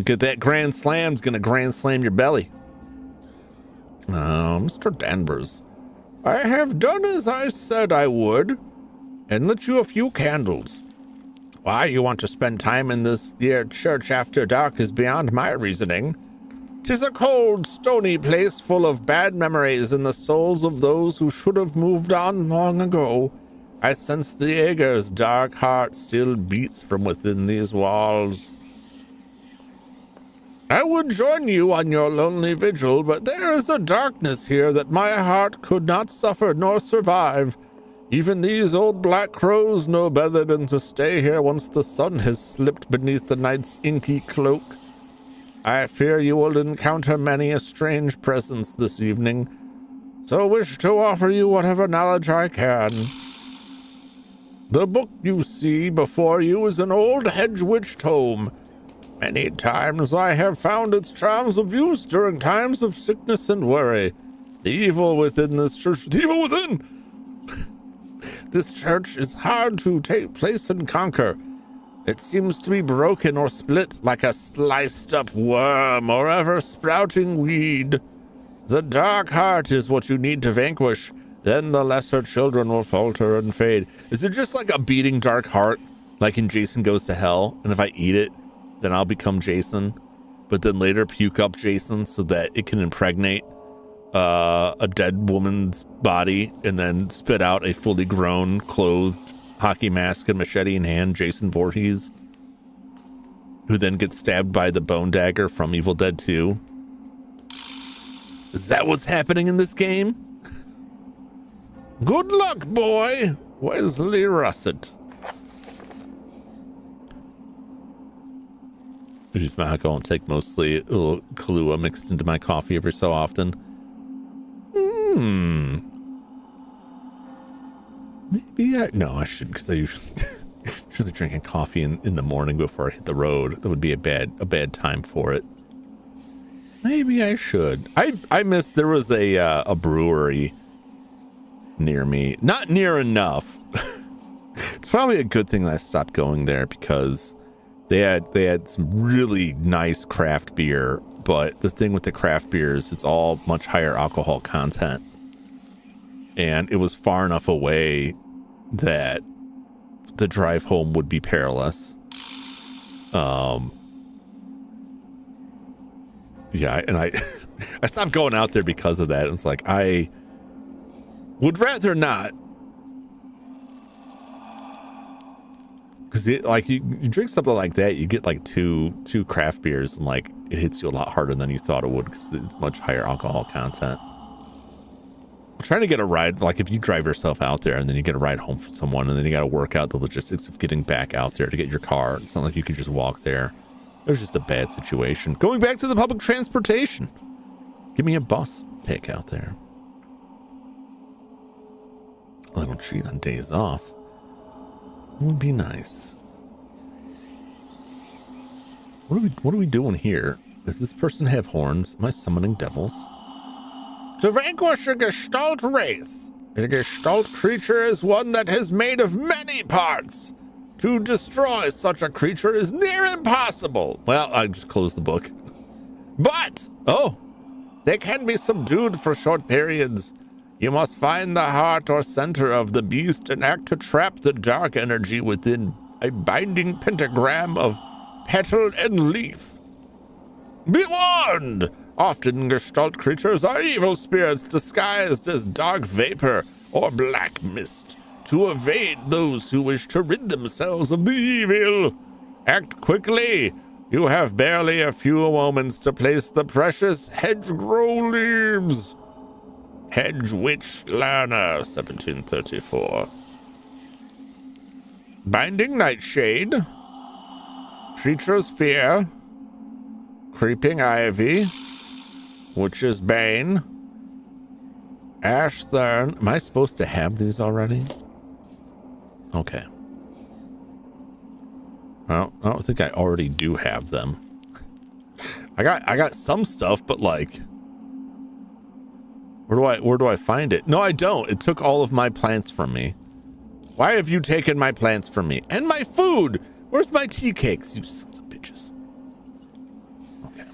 get that grand slam's gonna grand slam your belly. Mr. Danvers, I have done as I said I would, and lit you a few candles. Why you want to spend time in this here church after dark is beyond my reasoning. 'Tis a cold, stony place full of bad memories in the souls of those who should have moved on long ago. I sense the Aeger's dark heart still beats from within these walls. I would join you on your lonely vigil, but there is a darkness here that my heart could not suffer nor survive. Even these old black crows know better than to stay here once the sun has slipped beneath the night's inky cloak. I fear you will encounter many a strange presence this evening, so wish to offer you whatever knowledge I can. The book you see before you is an old hedge witch tome. Many times I have found its charms of use during times of sickness and worry. The evil within this church, the evil within this church is hard to take place and conquer. It seems to be broken or split like a sliced up worm or ever sprouting weed. The dark heart is what you need to vanquish. Then the lesser children will falter and fade. Is it just like a beating dark heart, like in Jason Goes to Hell? And if I eat it, then I'll become Jason, but then later puke up Jason so that it can impregnate a dead woman's body and then spit out a fully grown, clothed, hockey mask and machete in hand Jason Voorhees, who then gets stabbed by the bone dagger from Evil Dead 2. Is that what's happening in this game? Good luck, boy. Wesley Russet. Just my alcohol intake, mostly a little Kahlua mixed into my coffee every so often. Maybe I shouldn't, because I usually drinking coffee in the morning before I hit the road. That would be a bad time for it. Maybe I should. I missed, there was a brewery near me. Not near enough. It's probably a good thing that I stopped going there, because they had some really nice craft beer, but the thing with the craft beers, it's all much higher alcohol content. And it was far enough away that the drive home would be perilous. Yeah, and I stopped going out there because of that. It was like, I would rather not. Because like you drink something like that, you get like two craft beers, and like it hits you a lot harder than you thought it would, because it's much higher alcohol content. I'm trying to get a ride, like if you drive yourself out there and then you get a ride home from someone, and then you got to work out the logistics of getting back out there to get your car. It's not like you could just walk there. It was just a bad situation. Going back to the public transportation. Give me a bus pick out there. A little treat on days off would be nice. What are we doing here? Does this person have horns? Am I summoning devils? To vanquish a Gestalt wraith, a Gestalt creature is one that is made of many parts. To destroy such a creature is near impossible. Well, I just closed the book. But, they can be subdued for short periods. You must find the heart or center of the beast and act to trap the dark energy within a binding pentagram of petal and leaf. Be warned! Often Gestalt creatures are evil spirits disguised as dark vapor or black mist to evade those who wish to rid themselves of the evil. Act quickly. You have barely a few moments to place the precious hedgerow leaves. Hedge Witch Learner, 1734. Binding Nightshade. Creature's Fear. Creeping Ivy. Witch's Bane. Ash Thorn. Am I supposed to have these already? Okay. I don't think I already do have them. I got some stuff, but like, where do I find it? No, I don't. It took all of my plants from me. Why have you taken my plants from me? And my food! Where's my tea cakes, you sons of bitches? Okay.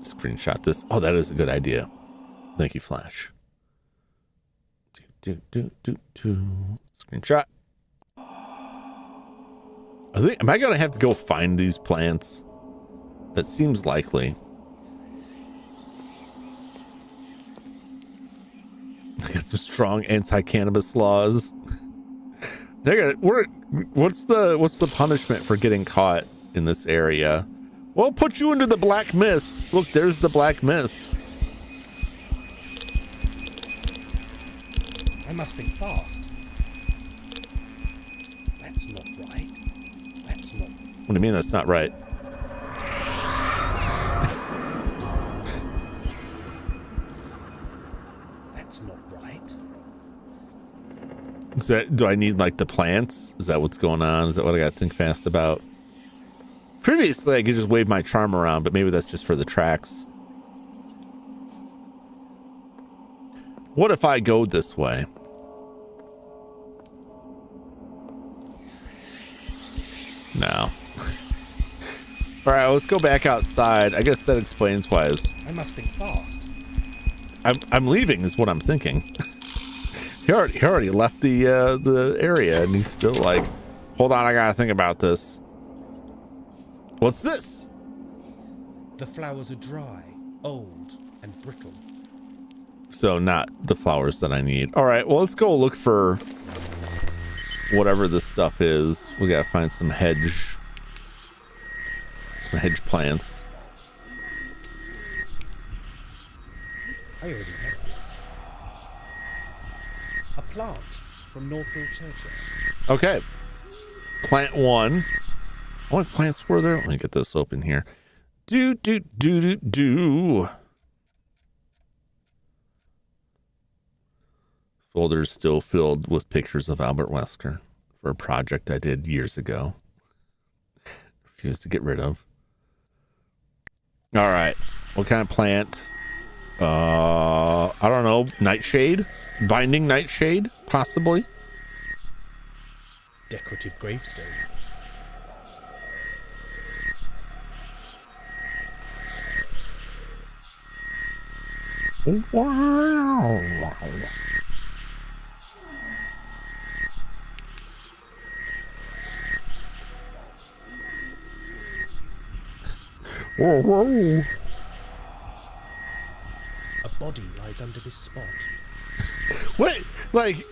Screenshot this. Oh, that is a good idea. Thank you, Flash. Screenshot. Am I gonna have to go find these plants? That seems likely. I got some strong anti-cannabis laws. What's the punishment for getting caught in this area? Well, put you into the black mist. Look, there's the black mist. must think fast. That's not right. That's not. What do you mean that's not right? That's not right. Is that, do I need like the plants? Is that what's going on? Is that what I got to think fast about? Previously, I could just wave my charm around, but maybe that's just for the tracks. What if I go this way? No. All right, let's go back outside. I guess that explains why I must think fast. I'm leaving is what I'm thinking. he already left the area and he's still like, hold on, I gotta think about this. What's this? The flowers are dry, old, and brittle. So not the flowers that I need. All right, well, let's go look for whatever this stuff is. We gotta find some hedge plants. I already have this. A plant from Northfield Churchyard. Okay. Plant 1. How many plants were there? Let me get this open here. Do. Folder's still filled with pictures of Albert Wesker for a project I did years ago. Refused to get rid of. All right. What kind of plant? I don't know. Nightshade? Binding nightshade? Possibly. Decorative gravestone. Wow. Whoa. A body lies under this spot. What? Like,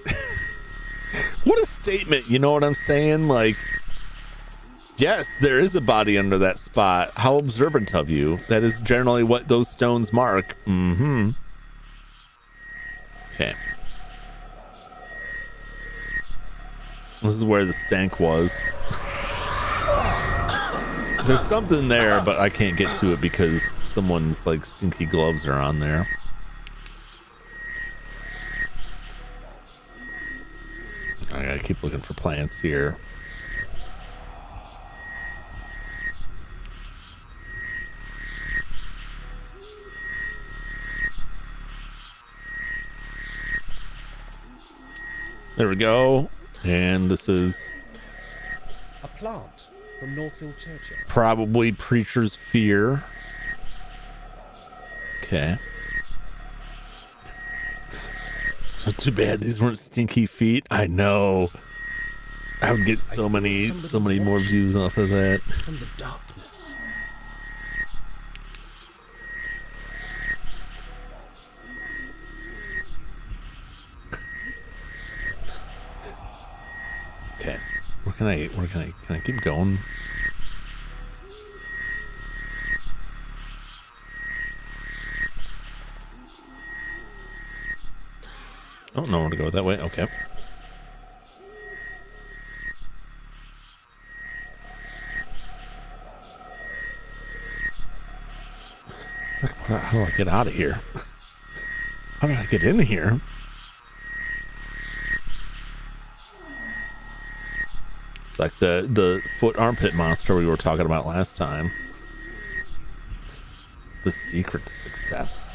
what a statement. You know what I'm saying? Like, yes, there is a body under that spot. How observant of you. That is generally what those stones mark. Mm-hmm. Okay. This is where the stank was. There's something there, but I can't get to it because someone's like stinky gloves are on there. I gotta keep looking for plants here. There we go. And this is A plant from Northfield Churchyard. probably Preacher's Fear. Okay. So too bad these weren't stinky feet. I know. I would get so many more views off of that. From the darkness. Okay. Can I keep going? I don't know where to go that way. Okay. It's like, how do I get out of here? How did I get in here? It's like the foot armpit monster we were talking about last time. The secret to success.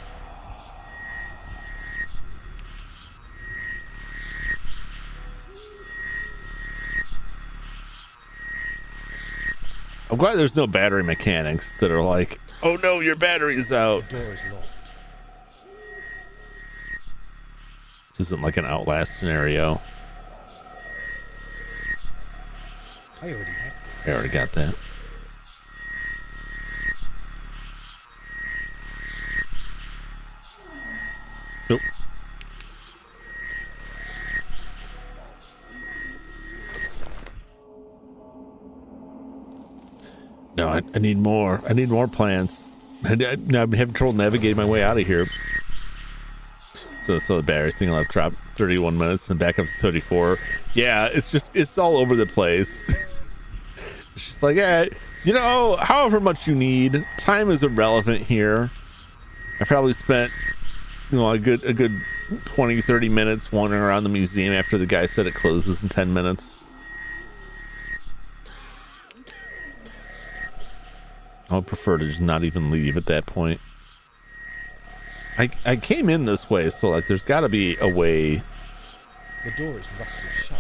I'm glad there's no battery mechanics that are like, oh no, your battery's out. The door is locked. This isn't like an Outlast scenario. I already have this. I already got that. Nope. No, I need more. I need more plants. I'm having trouble navigating my way out of here. So the battery thing will have dropped 31 minutes and back up to 34. Yeah, it's all over the place. It's just like, yeah, you know, however much you need, time is irrelevant here. I probably spent, you know, a good 20, 30 minutes wandering around the museum after the guy said it closes in 10 minutes. I would prefer to just not even leave at that point. I came in this way, so like there's got to be a way. The door is rusted shut.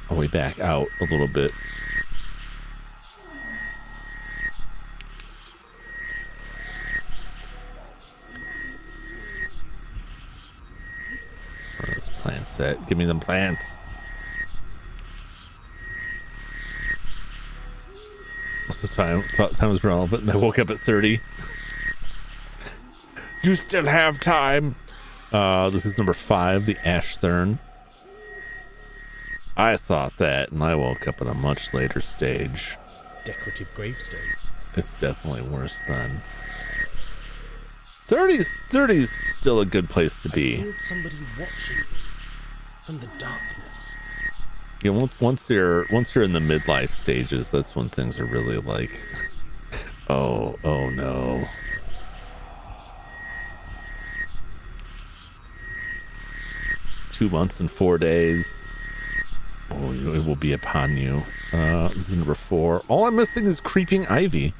A way back out a little bit. Where are those plants at? Give me them plants. What's the time? Time is relevant. I woke up at 30. You still have time. This is number 5, the Ashthorn. I thought that, and I woke up at a much later stage. Decorative gravestone. It's definitely worse than 30's still a good place to I be. feel somebody watching me from the darkness. You know, once you're in the midlife stages, that's when things are really like, oh no. Two months and 4 days. Oh, it will be upon you. This is number 4. All I'm missing is creeping ivy.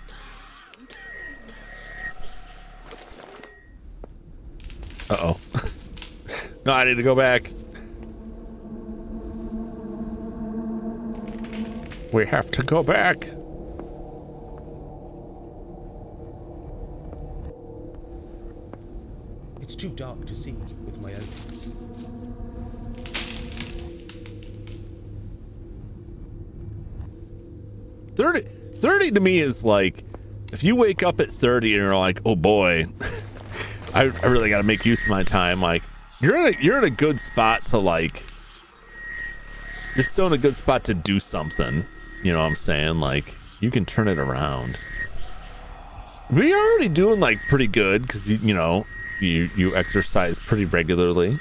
Uh-oh. No, I need to go back. We have to go back. It's too dark to see with my own eyes. Thirty to me is like, if you wake up at 30 and you're like, oh boy, I really got to make use of my time. Like, you're in a good spot to like, you're still in a good spot to do something. You know what I'm saying? Like, you can turn it around. We're already doing like pretty good because you know you exercise pretty regularly.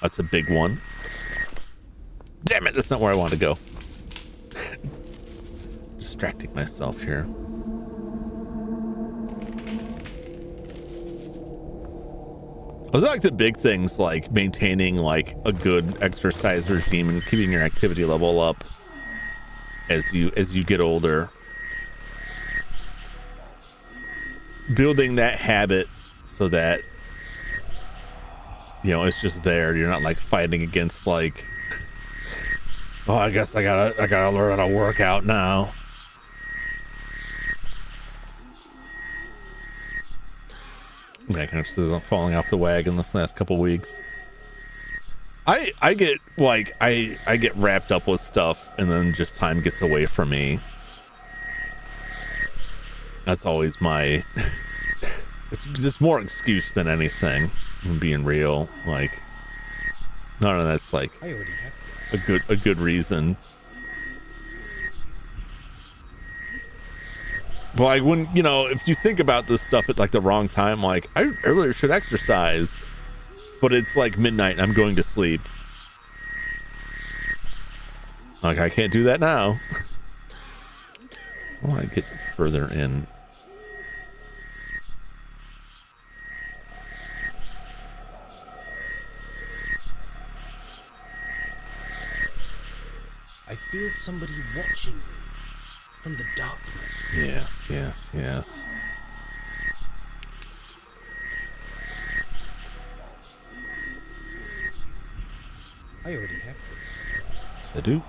That's a big one. Damn it, that's not where I want to go. Distracting myself here. Those are like the big things, like maintaining like a good exercise regime and keeping your activity level up as you get older. Building that habit so that, you know, it's just there. You're not like fighting against like, oh, I guess I gotta learn how to work out now. Making up falling off the wagon this last couple weeks. I get like I get wrapped up with stuff and then just time gets away from me. That's always my it's more excuse than anything. I'm being real. Like, none of that's like I already have this. a good reason. But like, when, you know, if you think about this stuff at like the wrong time, like I really should exercise, but it's like midnight and I'm going to sleep. Like, I can't do that now. I want to get further in. I feel somebody watching me from the darkness. Yes, yes, yes. I already have this. Yes, I do.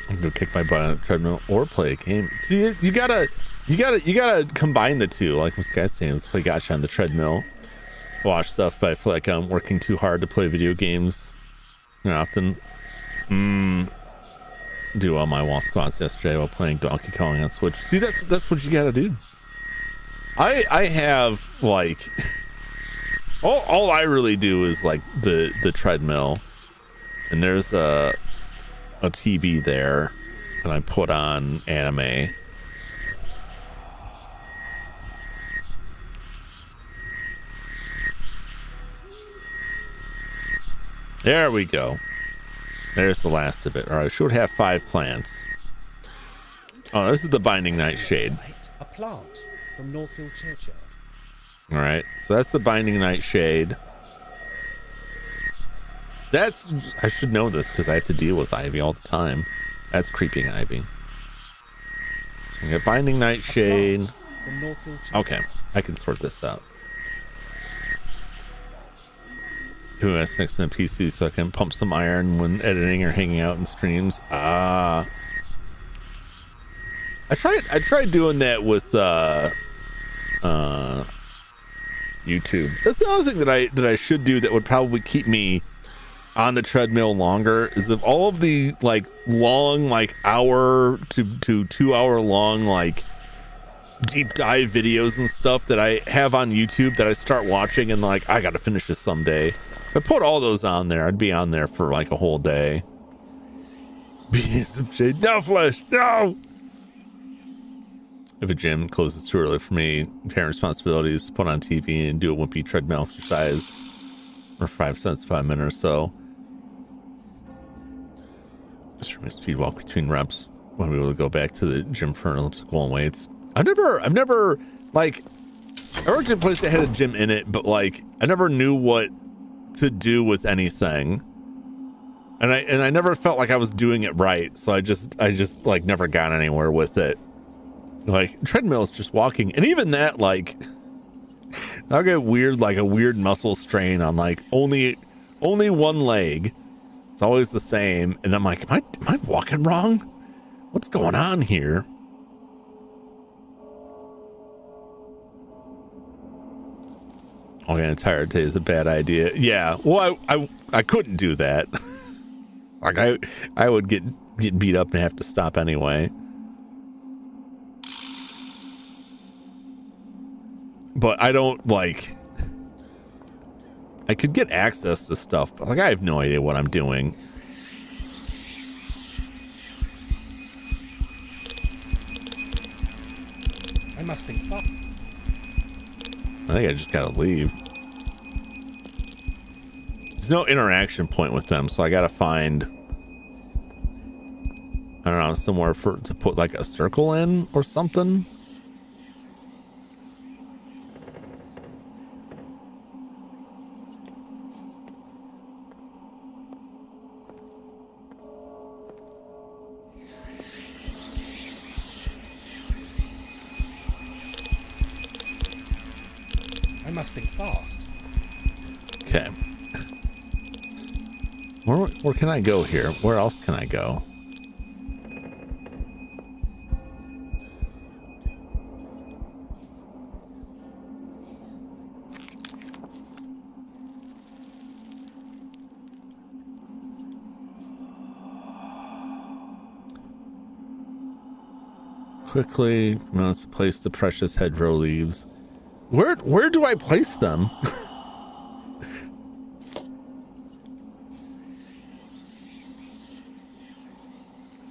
I can go kick my butt on a treadmill or play a game. See, you gotta combine the two. Like this guy's saying, let's play gotcha on the treadmill, watch stuff, but I feel like I'm working too hard to play video games. You know, often do all my wall squats yesterday while playing Donkey Kong on Switch. See, that's what you gotta do. I have like all I really do is like the treadmill, and there's a TV there, and I put on anime. There we go. There's the last of it. All right, I should have 5 plants. Oh, this is the Binding Nightshade. A plant from Northfield Churchyard. All right, so that's the Binding Nightshade. That's, I should know this because I have to deal with ivy all the time. That's creeping ivy. So we got Binding Nightshade. From Northfield Churchyard. Okay, I can sort this out. Who has next to the PC so I can pump some iron when editing or hanging out in streams. I tried doing that with YouTube. That's the other thing that I should do that would probably keep me on the treadmill longer, is if all of the like long, like hour to 2 hour long, like deep dive videos and stuff that I have on YouTube that I start watching and like, I gotta finish this someday. If I put all those on there, I'd be on there for like a whole day. BDSM shade, no flesh, no! If a gym closes too early for me, parent responsibilities, put on TV and do a wimpy treadmill exercise for 5 cents 5 minutes or so. Just from a speed walk between reps. Want to be able to go back to the gym for elliptical and weights. I've never like, I worked in a place that had a gym in it, but like I never knew what to do with anything. And I never felt like I was doing it right. So I just like never got anywhere with it. Like treadmill is just walking, and even that, like I'll get weird, like a weird muscle strain on like only one leg. It's always the same, and I'm like, am I walking wrong? What's going on here? Oh, getting tired today is a bad idea. Yeah, well, I couldn't do that. Like I would get beat up and have to stop anyway. But I don't like, I could get access to stuff, but like I have no idea what I'm doing. I must think fast. I think I just gotta leave. There's no interaction point with them, so I gotta find, I don't know, somewhere to put like a circle in or something. I must think fast. Okay. Where can I go here? Where else can I go? Quickly, mouse to place the precious hedgerow leaves. Where do I place them?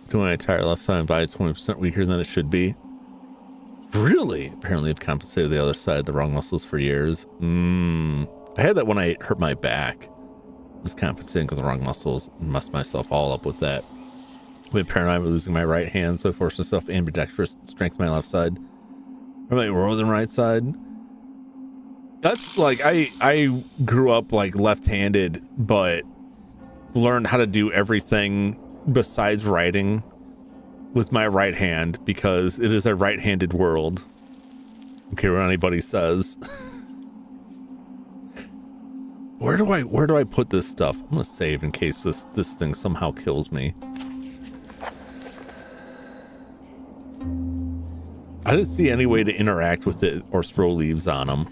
Doing my entire left side by 20% weaker than it should be. Really? Apparently I've compensated the other side, the wrong muscles for years. I had that when I hurt my back. I was compensating with the wrong muscles and messed myself all up with that. With paranoid losing my right hand, so I forced myself ambidextrous, strength my left side. Or my northern right side. That's like, I grew up like left-handed, but learned how to do everything besides writing with my right hand because it is a right-handed world. Okay, what anybody says. Where do I put this stuff? I'm gonna save in case this thing somehow kills me. I didn't see any way to interact with it or throw leaves on them.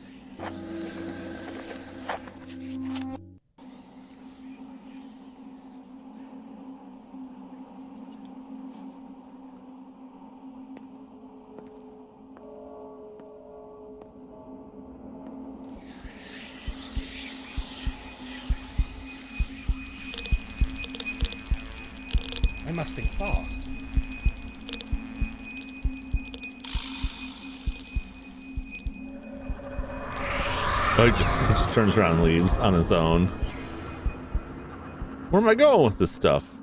I must think fast. Oh, he just turns around and leaves on his own. Where am I going with this stuff?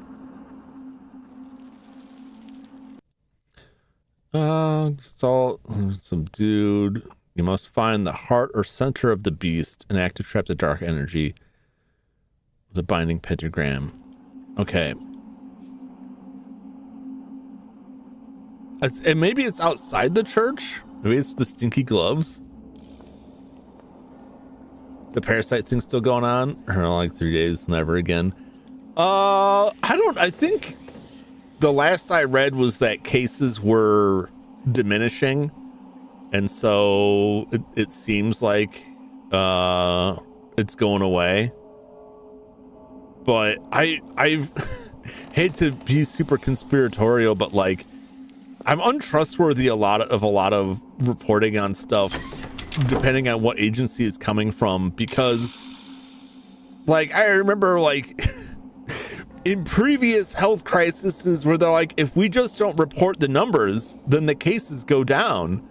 Some dude. You must find the heart or center of the beast and act to trap the dark energy. The binding pentagram. Okay. And maybe it's outside the church. Maybe it's the stinky gloves. The parasite thing's still going on. Or like 3 days, never again. I think the last I read was that cases were diminishing. And so it seems like it's going away. But I hate to be super conspiratorial, but like I'm untrustworthy a lot of reporting on stuff depending on what agency it's coming from, because like I remember like in previous health crises where they're like, if we just don't report the numbers, then the cases go down.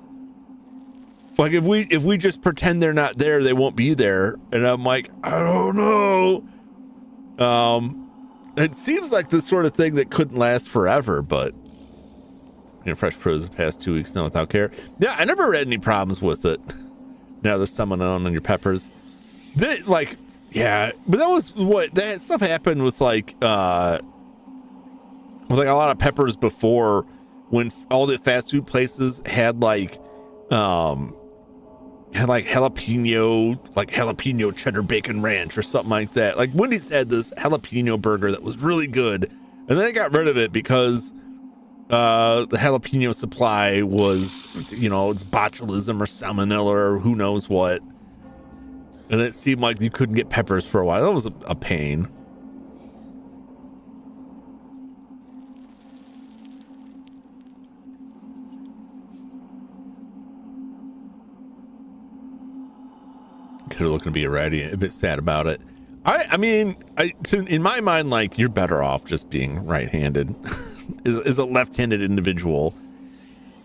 Like if we just pretend they're not there, they won't be there. And I'm like, I don't know. It seems like the sort of thing that couldn't last forever, but you know, Fresh Pros the past 2 weeks now without care. Yeah, I never had any problems with it. Now there's someone on your peppers. Like, yeah, but that was what that stuff happened with like a lot of peppers before, when all the fast food places had like jalapeno cheddar bacon ranch or something like that. Like Wendy's had this jalapeno burger that was really good, and then they got rid of it because the jalapeno supply was, you know, it's botulism or salmonella or who knows what. And it seemed like you couldn't get peppers for a while. That was a pain. Could looking to be a bit sad about it. I mean, in my mind, like, you're better off just being right-handed as a left-handed individual,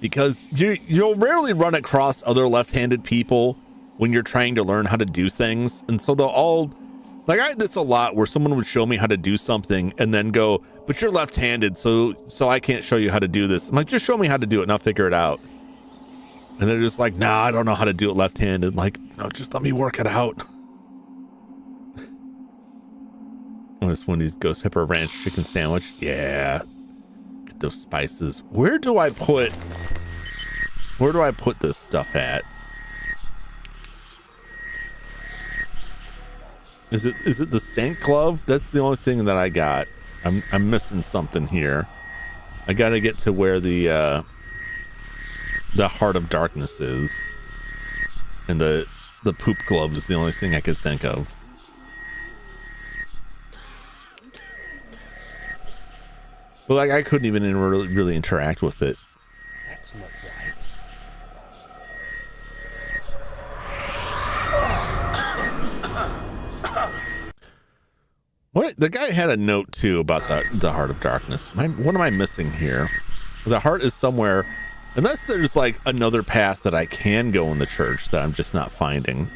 because you'll rarely run across other left-handed people when you're trying to learn how to do things. And so they'll all, like, I had this a lot where someone would show me how to do something and then go, but you're left-handed, so I can't show you how to do this. I'm like, just show me how to do it and I'll figure it out. And they're just like, nah, I don't know how to do it left-handed. Like, no, just let me work it out. Oh, this Wendy's Ghost Pepper Ranch chicken sandwich. Yeah. Get those spices. Where do I put this stuff at? Is it the stank glove? That's the only thing that I got. I'm missing something here. I got to get to where the Heart of Darkness is, and the poop glove is the only thing I could think of. But like, I couldn't even really interact with it. That's not right. What, the guy had a note too about the Heart of Darkness. What am I missing here? The heart is somewhere, unless there's like another path that I can go in the church that I'm just not finding.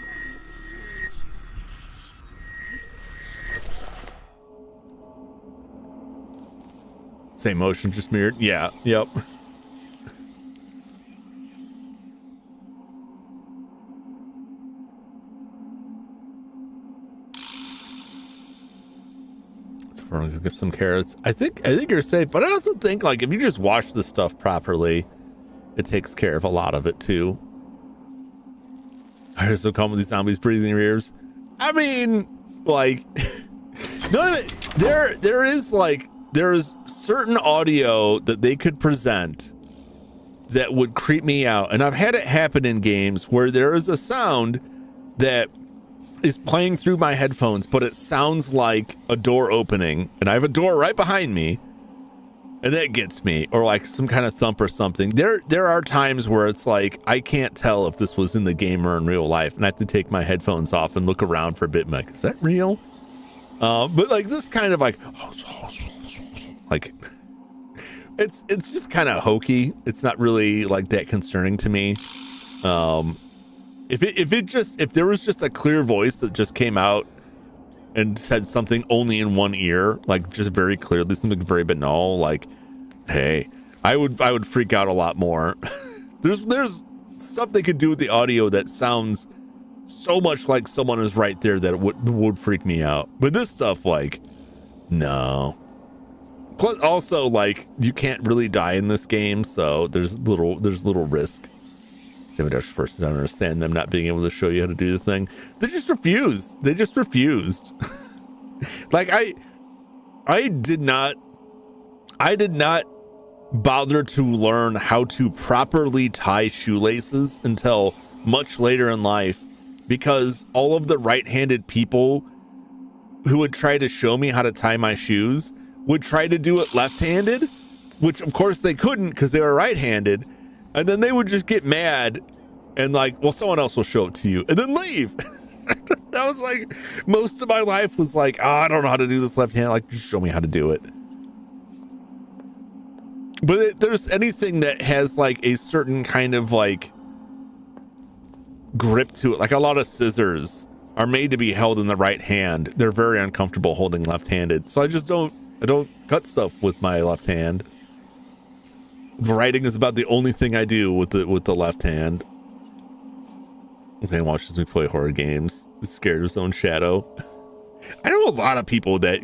Same motion, just mirrored. Yeah, yep. So we're gonna get some carrots. I think you're safe, but I also think like if you just wash the stuff properly, it takes care of a lot of it too. I just so calm with these zombies breathing in your ears. I mean, like, none of it. There is certain audio that they could present that would creep me out. And I've had it happen in games where there is a sound that is playing through my headphones, but it sounds like a door opening, and I have a door right behind me, and that gets me, or like some kind of thump or something. There are times where it's like, I can't tell if this was in the game or in real life, and I have to take my headphones off and look around for a bit and be like, is that real? But like this kind of like it's just kind of hokey. It's not really like that concerning to me. If there was just a clear voice that just came out and said something only in one ear, like just very clearly, something very banal, like, hey, I would freak out a lot more. There's stuff they could do with the audio that sounds so much like someone is right there that it would freak me out. But this stuff, like, no. Plus, also, like, you can't really die in this game, so there's little risk. Semi-Dutch person, I don't understand them not being able to show you how to do the thing. They just refused. Like, I did not bother to learn how to properly tie shoelaces until much later in life, because all of the right-handed people who would try to show me how to tie my shoes would try to do it left-handed, which of course they couldn't because they were right-handed. And then they would just get mad and like, well, someone else will show it to you and then leave. That was like, most of my life was like, oh, I don't know how to do this left-handed. Like, just show me how to do it. But if there's anything that has like a certain kind of like grip to it, like a lot of scissors are made to be held in the right hand. They're very uncomfortable holding left-handed. So I don't cut stuff with my left hand. Writing is about the only thing I do with the left hand. Zane watches me play horror games. He's scared of his own shadow. I know a lot of people that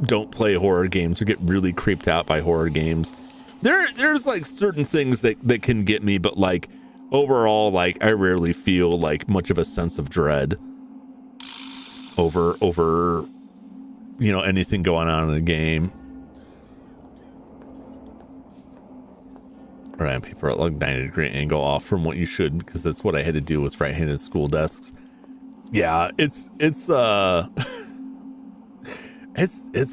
don't play horror games or get really creeped out by horror games. There's like certain things that can get me, but like overall, like I rarely feel like much of a sense of dread over you know, anything going on in the game. Right, people are at like 90-degree angle off from what you should, because that's what I had to do with right-handed school desks. Yeah, it's it's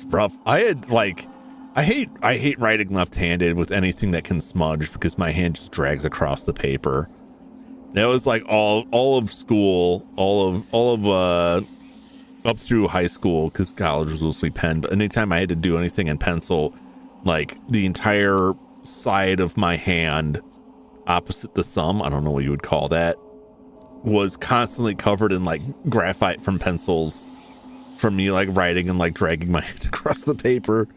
rough. I hate writing left-handed with anything that can smudge, because my hand just drags across the paper. That was like all of school, all of up through high school, because college was mostly pen. But anytime I had to do anything in pencil, like the entire side of my hand opposite the thumb, I don't know what you would call that, was constantly covered in like graphite from pencils from me like writing and like dragging my hand across the paper.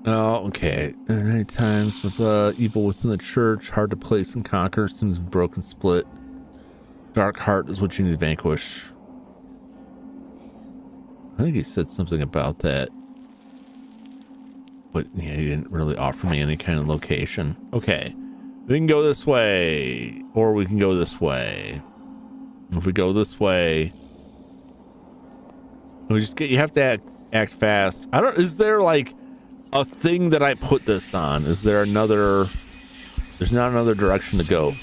Oh, okay. Many times with evil within the church, hard to place and conquer, seems broken split. Dark heart is what you need to vanquish. I think he said something about that, but yeah, he didn't really offer me any kind of location. Okay, we can go this way, or we can go this way. If we go this way, you have to act fast. Is there like a thing that I put this on? Is there another? There's not another direction to go.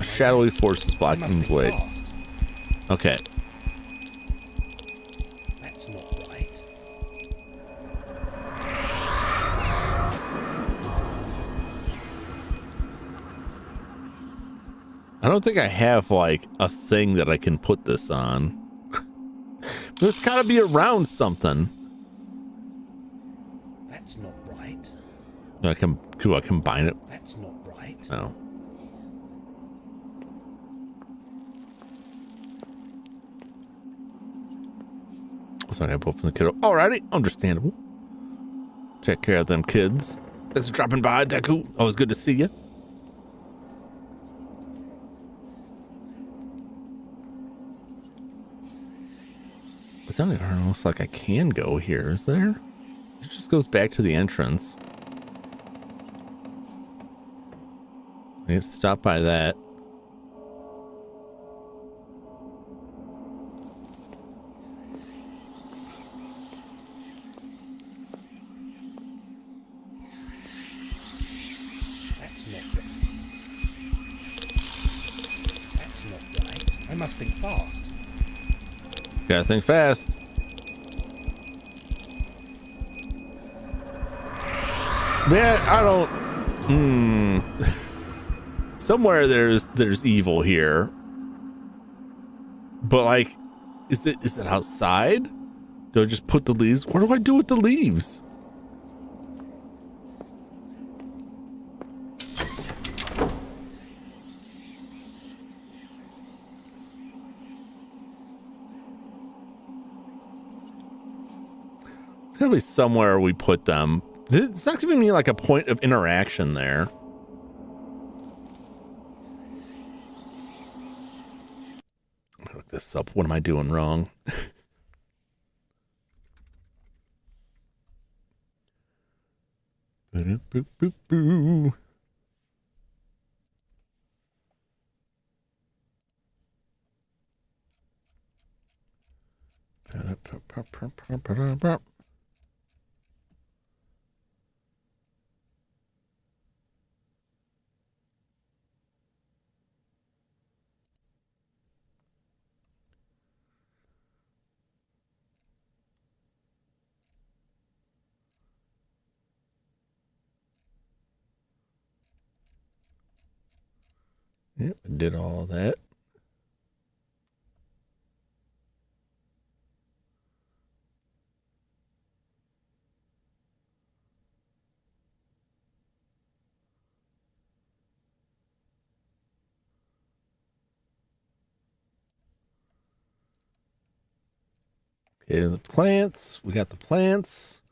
A shadowy force is blocking the way. Okay. That's not right. I don't think I have like a thing that I can put this on. But it's got to be around something. That's not right. Do I combine it? That's not right. No. So I have both from the kiddo. Alrighty, understandable. Take care of them kids. Thanks for dropping by, Deku. Always good to see you. It's not even almost like I can go here, is there? It just goes back to the entrance. I need to stop by that. I must think fast. Gotta think fast. Man, I don't. Somewhere there's evil here, but like, is it outside? Do I just put the leaves? What do I do with the leaves? There'll be somewhere we put them. It's not giving me like a point of interaction there. Look this up. What am I doing wrong? Ba-da-boo-boo-boo. Ba-da-ba-ba-ba-ba-ba-ba. Yep, I did all that. Okay, the plants. We got the plants.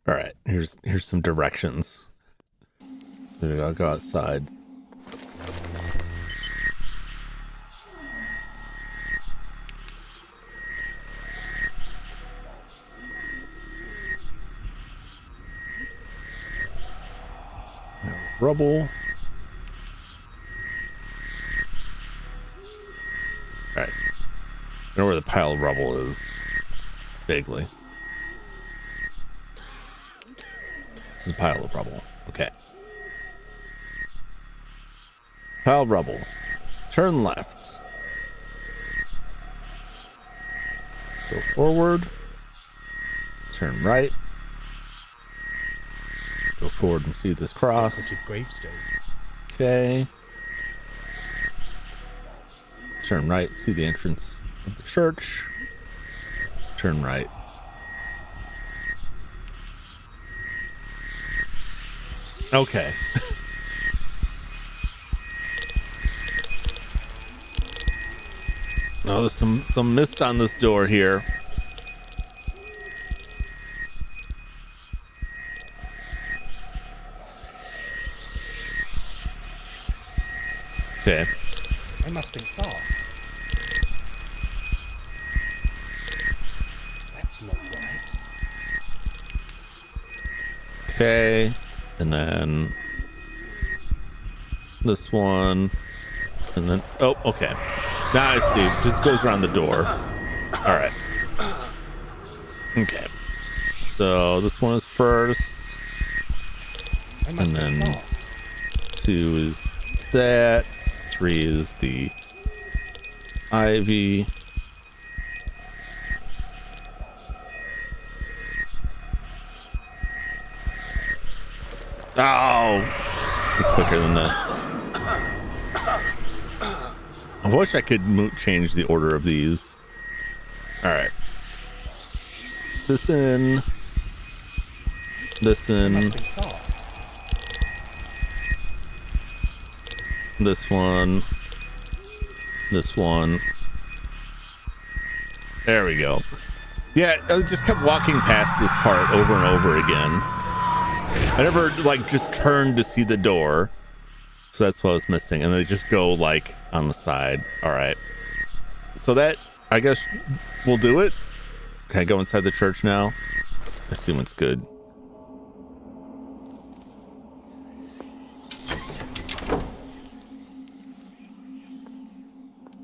All right, here's some directions. I'll go outside. Rubble. All right. I know where the pile of rubble is. Vaguely. This is a pile of rubble. Okay. Pile of rubble. Turn left. Go forward. Turn right. Go forward and see this cross. Decorative gravestone. Okay. Turn right, see the entrance of the church. Turn right. Okay. Oh, there's some mist on this door here. Okay. I must think fast. That's not right. Okay. And then this one. And then, oh, okay. Now I see. Just goes around the door. All right. Okay. So this one is first. I And must think then fast. 2 is that. 3 is the ivy. Oh, be quicker than this. I wish I could change the order of these. All right. This in. This I in. must think fast. This one. This one. There we go. Yeah, I just kept walking past this part over and over again. I never like just turned to see the door. So that's what I was missing. And they just go like on the side. All right. So that, I guess we'll do it. Can I go inside the church now? I assume it's good.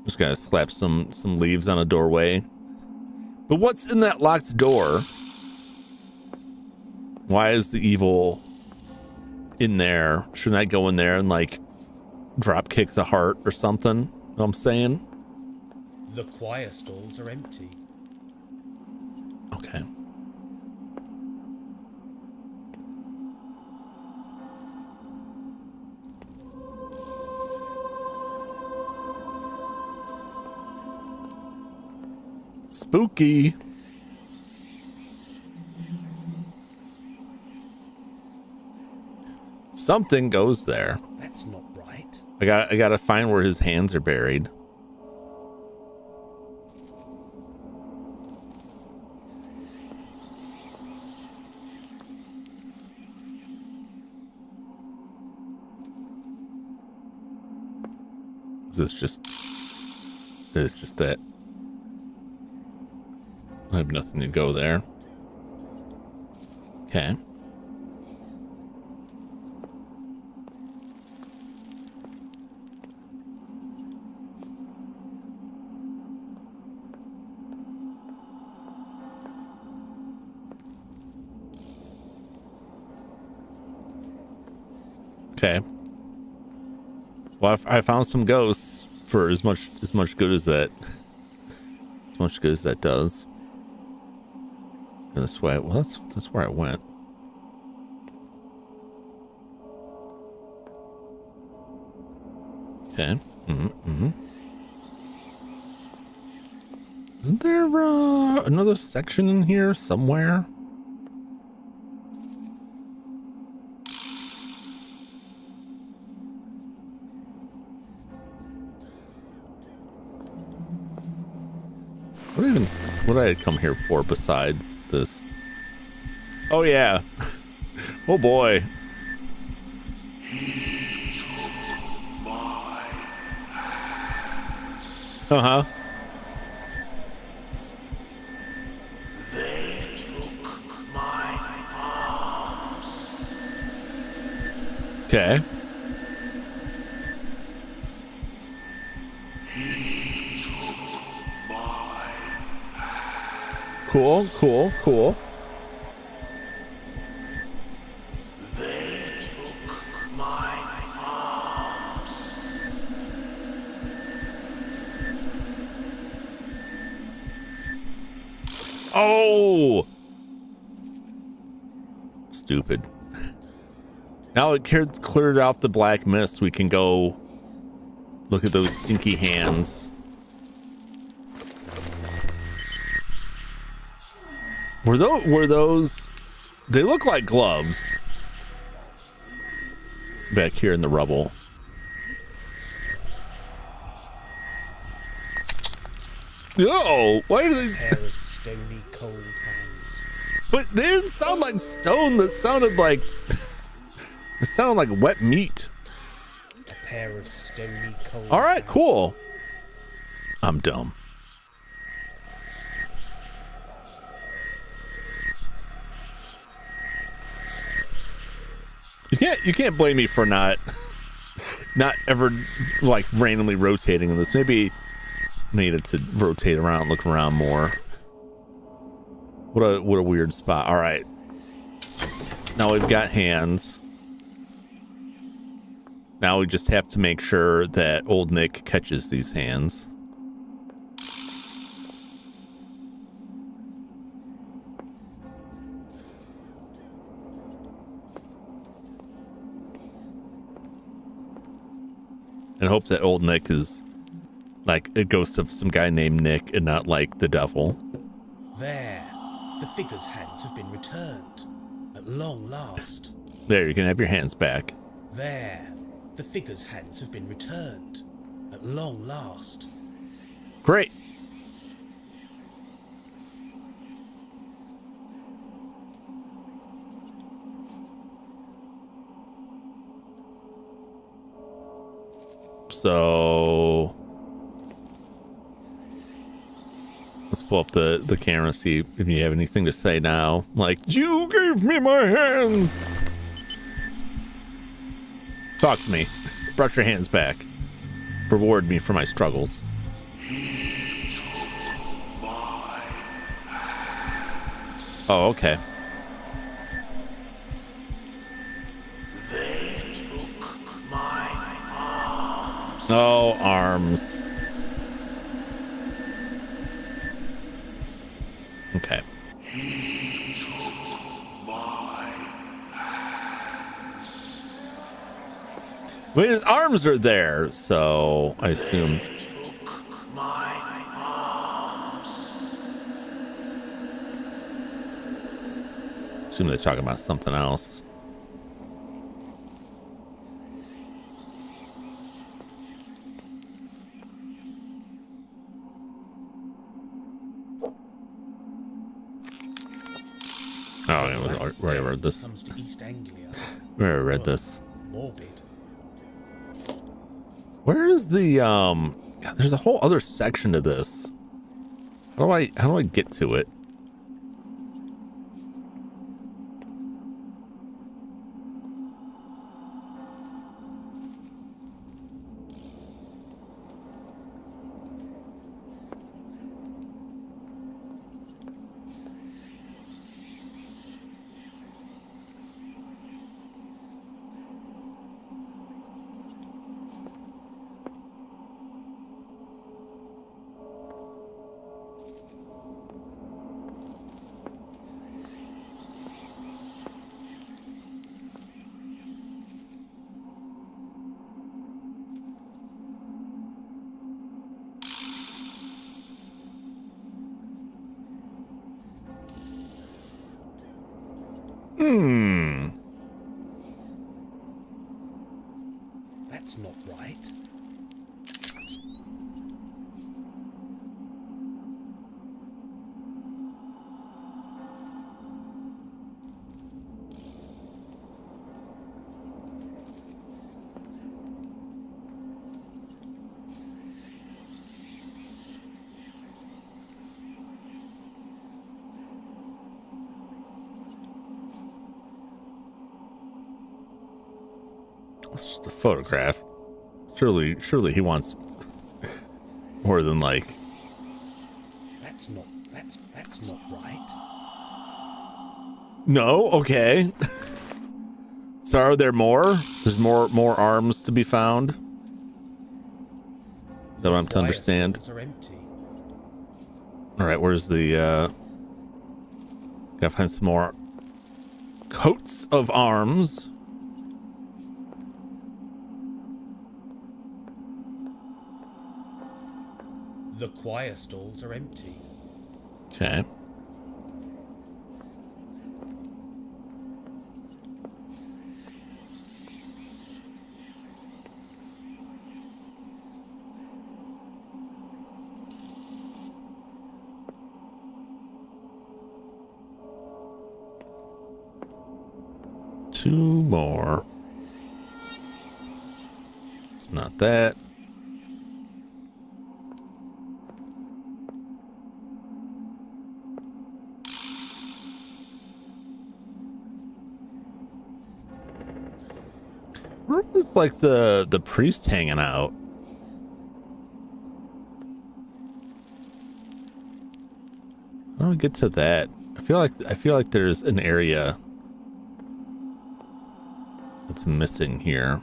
Just gotta slap some leaves on a doorway. But what's in that locked door? Why is the evil in there? Shouldn't I go in there and like drop kick the heart or something? Know what I'm saying? The choir stalls are empty. Okay. Spooky. Something goes there. That's not right. I gotta find where his hands are buried. It's just that I have nothing to go there. Okay. Okay. Well, I found some ghosts for as much good as that does. And this way, well, that's where I went. Okay. Isn't there another section in here somewhere? What did I come here for besides this? Oh yeah. Oh boy. Uh-huh. They took my arms. Okay. Cool. They took my arms. Oh! Stupid. Now it cleared off the black mist. We can go look at those stinky hands. Were those, they look like gloves back here in the rubble. Yo, why are they? Pair of stony cold hands. But they didn't sound like stone. That sounded like, it sounded like wet meat. A pair of stony cold. All right, hands. cool. I'm dumb. You can't blame me for not ever like randomly rotating in this. Maybe I needed to rotate around, look around more. What a weird spot. All right. Now we've got hands. Now we just have to make sure that old Nick catches these hands. And hope that old Nick is like a ghost of some guy named Nick and not like the devil. There, the figure's hands have been returned. At long last. There, you can have your hands back. There, the figure's hands have been returned. At long last. Great. So let's pull up the camera and see if you have anything to say now. Like, you gave me my hands. Talk to me. Brush your hands back. Reward me for my struggles. Oh, okay. No arms. Okay. Well, his arms are there, so I assume. assume they're talking about something else. Oh, yeah, we already read this. Comes to East Anglia. We already read this. Morbid. Where is the God, there's a whole other section to this. How do I get to it? That's not right. It's just a photograph. Surely he wants more than like. That's not right. No, okay. So are there more? There's more arms to be found. Is that what I'm to understand? Are empty. All right, where's the? Gotta find some more coats of arms. The choir stalls are empty. Okay. Two more. It's not that. Where was like the priest hanging out? I don't get to that. I feel like there's an area that's missing here.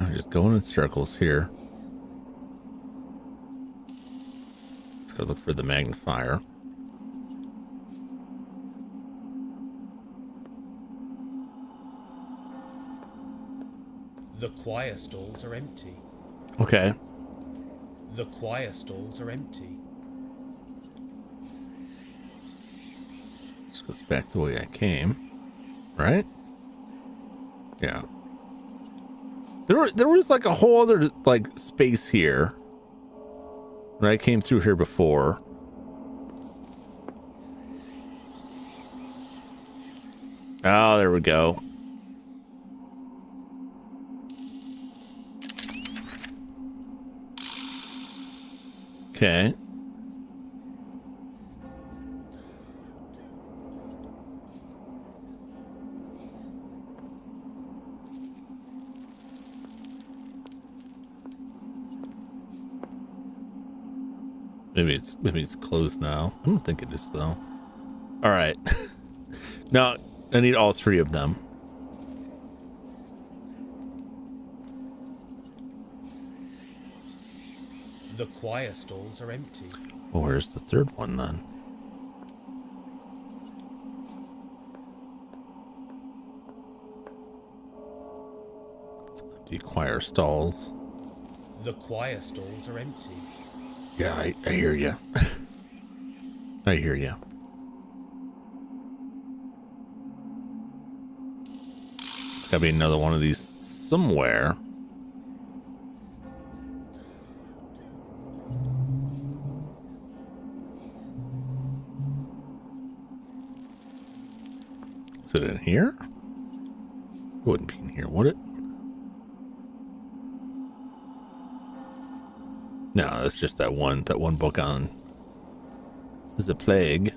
I'm just going in circles here. Let's go look for the magnifier. The choir stalls are empty. Okay. The choir stalls are empty. This goes back the way I came, right? Yeah. There was like a whole other like space here when I came through here before. Oh, there we go. Okay. Maybe it's closed now. I don't think it is though. All right. Now I need all three of them. The choir stalls are empty. Well, where's the third one then? It's empty choir stalls. The choir stalls are empty. Yeah, I hear you. I hear you. There's gotta be another one of these somewhere. Is it in here? It wouldn't be in here, would it? No, that's just that one book on the plague.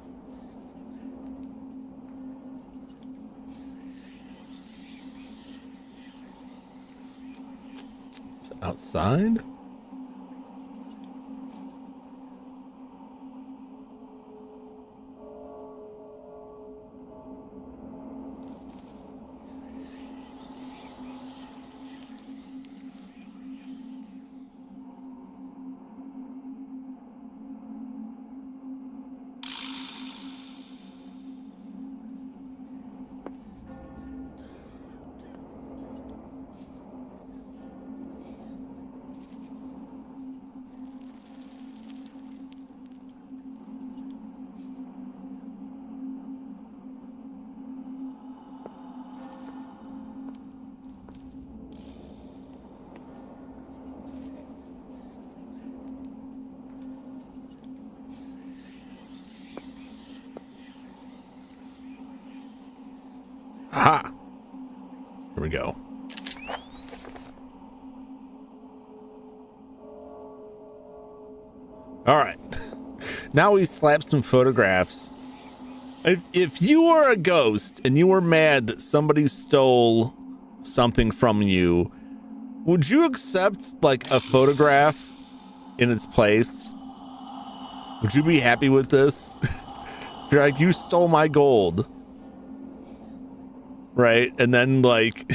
Is it outside? Aha! Here we go. All right. Now we slap some photographs. If you were a ghost and you were mad that somebody stole something from you, would you accept like a photograph in its place? Would you be happy with this? If you're like, you stole my gold. Right? And then like,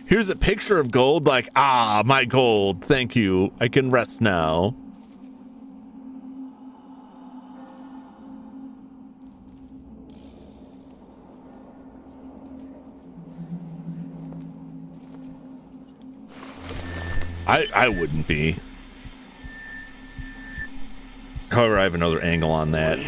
here's a picture of gold, like, ah, my gold. Thank you. I can rest now. I wouldn't be. However, I have another angle on that.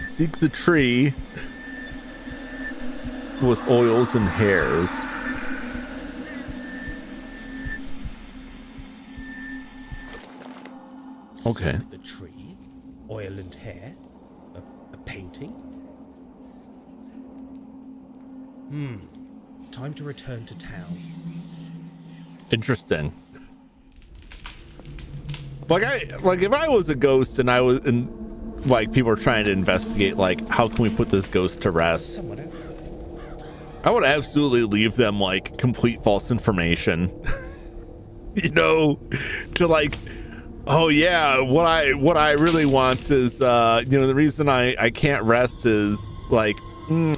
Seek the tree with oils and hairs. Okay. Seek the tree, oil and hair, a painting. Time to return to town. Interesting. Like if I was a ghost and I was in. Like people are trying to investigate, like, how can we put this ghost to rest? Someone out there. I would absolutely leave them like complete false information. You know, to like, oh yeah, what I really want is, you know, the reason I can't rest is like,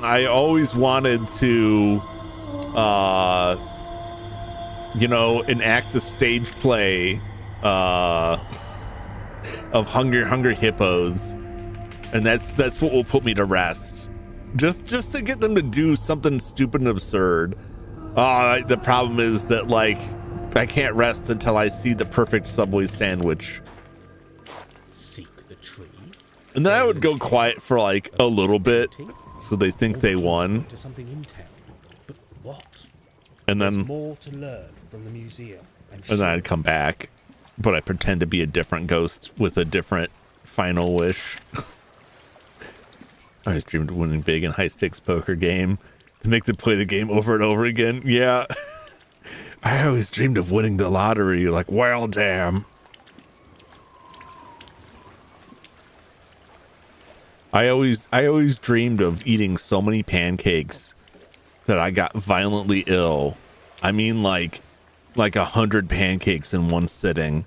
I always wanted to, you know, enact a stage play, of hungry hippos, and that's what will put me to rest, just to get them to do something stupid and absurd. The problem is that like I can't rest until I see the perfect Subway sandwich. Seek the tree. And then I would go quiet for like a little bit so they think they won, To something in town. But what? and There's then more to learn from the museum. and then I'd come back, but I pretend to be a different ghost with a different final wish. I always dreamed of winning big in high stakes poker game to make them play the game over and over again. Yeah. I always dreamed of winning the lottery. Like, well, damn. I always dreamed of eating so many pancakes that I got violently ill. I mean, like 100 pancakes in one sitting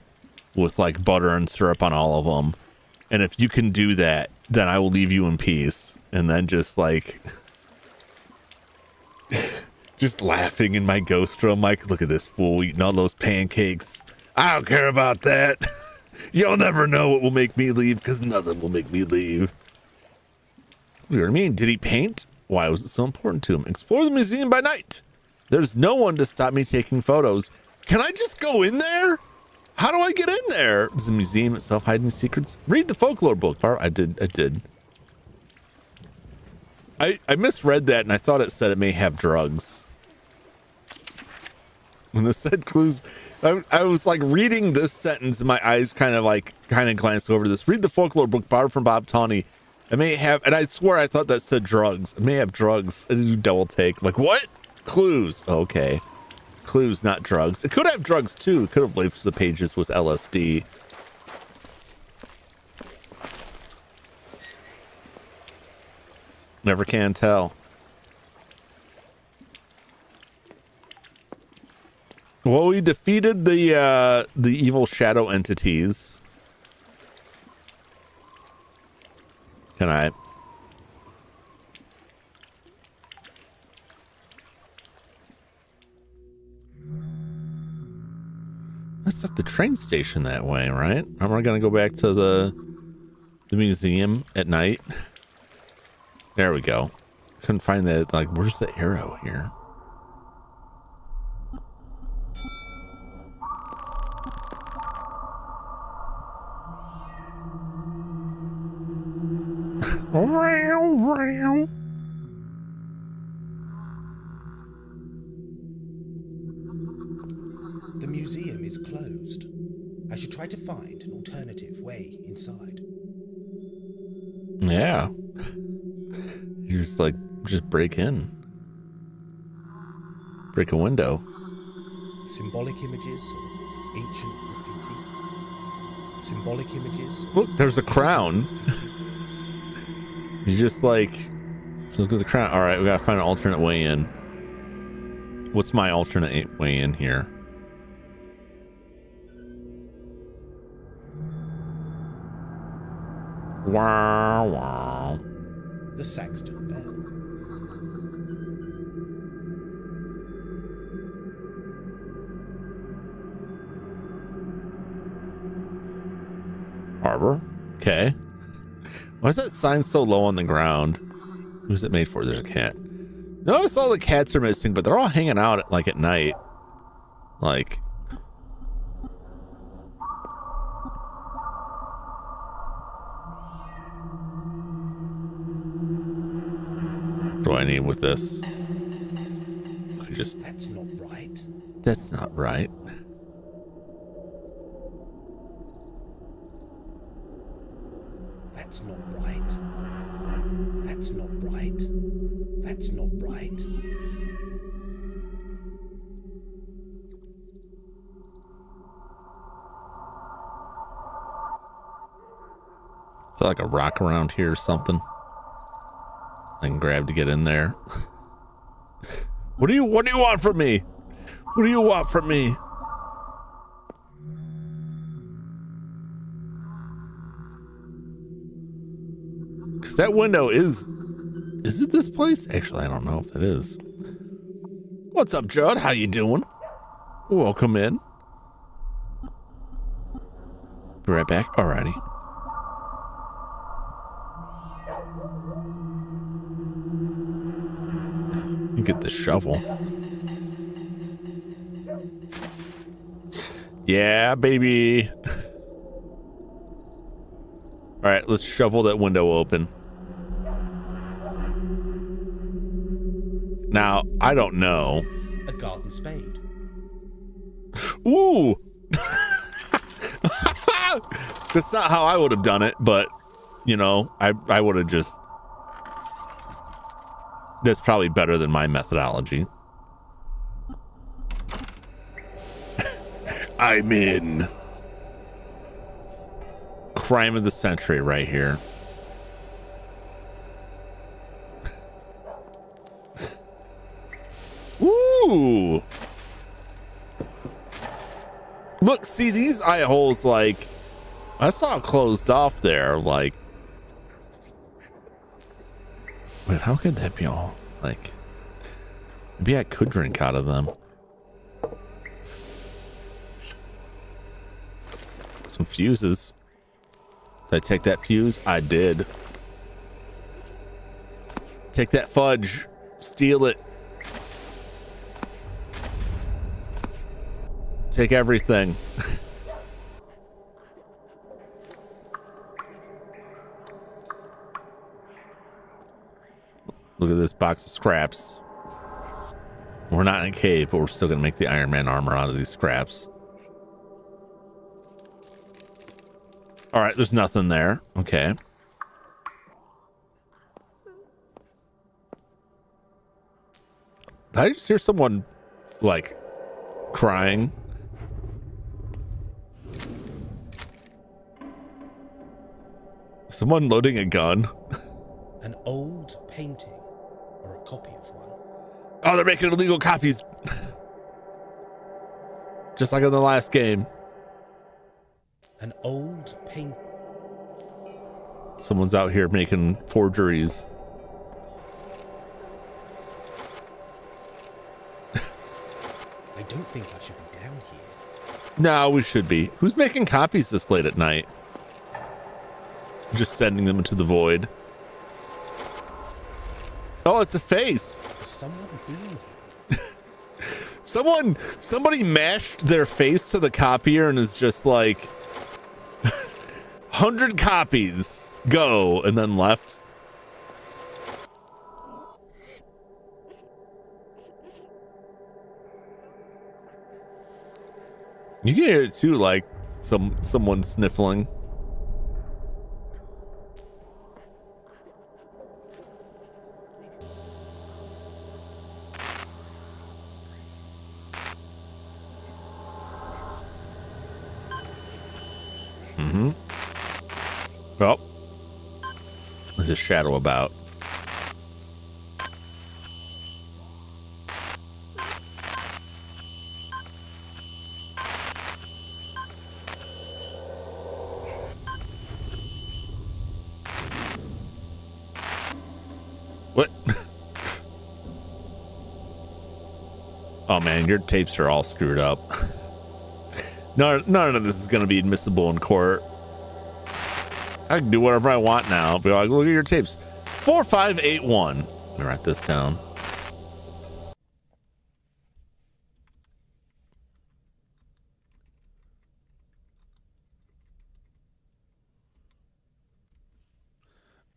with like butter and syrup on all of them. And if you can do that, then I will leave you in peace. And then just like, just laughing in my ghost room. Like, look at this fool eating all those pancakes. I don't care about that. You'll never know what will make me leave, because nothing will make me leave. You know what I mean? Did he paint? Why was it so important to him? Explore the museum by night. There's no one to stop me taking photos. Can I just go in there? How do I get in there? Does the museum itself hide any secrets? Read the folklore book. I did. I misread that and I thought it said it may have drugs. When it said clues, I was like reading this sentence and my eyes kind of glanced over this. Read the folklore book borrowed from Bob Tawney. It may have, and I swear I thought that said drugs. It may have drugs. I did a double take. Like, what? Clues. Okay. Clues, not drugs. It could have drugs too. It could have laced the pages with LSD. Never can tell. Well, we defeated the evil shadow entities. Can I? That's at the train station that way, right? And we're gonna go back to the museum at night. There we go. Couldn't find that. Like, where's the arrow here? The museum is closed. I should try to find an alternative way inside. Yeah. You just break in. Break a window. Symbolic images or ancient graffiti. Symbolic images. Look, there's a crown. You just look at the crown. All right, we gotta find an alternate way in. What's my alternate way in here? Wow, wow. The Saxton Bell. Harbor. Okay. Why is that sign so low on the ground? Who's it made for? There's a cat. Notice all the cats are missing, but they're all hanging out at night. Like. What do I need with this? That's not right. That's not right. That's not right. That's not right. That's not right. Is there like a rock around here or something I can grab to get in there? What do you want from me? What do you want from me? Because that window is it this place? Actually, I don't know if it is. What's up, Judd? How you doing? Welcome in. Be right back. Alrighty. You get the shovel. Yeah, baby. All right, let's shovel that window open. Now, I don't know. A garden spade. Ooh. That's not how I would have done it, but, you know, I would have just That's probably better than my methodology. I'm in. Crime of the century right here. Ooh. Look, see these eye holes, like, I saw it closed off there, like. Wait, how could that be all, like, maybe I could drink out of them. Some fuses. Did I take that fuse? I did. Take that fudge. Steal it. Take everything. Look at this box of scraps. We're not in a cave, but we're still gonna make the Iron Man armor out of these scraps. All right, there's nothing there. Okay. Did I just hear someone like crying? Someone loading a gun? An old painting or a copy of one. Oh, they're making illegal copies. Just like in the last game. An old paint. Someone's out here making forgeries. I don't think I should be down here. No, we should be. Who's making copies this late at night? Just sending them into the void. Oh, it's a face. Has someone been here? Somebody mashed their face to the copier and is just like 100 copies, go, and then left. You can hear it too, like someone sniffling. Mm-hmm. Well, there's a shadow about. What? Oh man, your tapes are all screwed up. None of this is going to be admissible in court. I can do whatever I want now. Be like, look at your tapes. 4581. Let me write this down.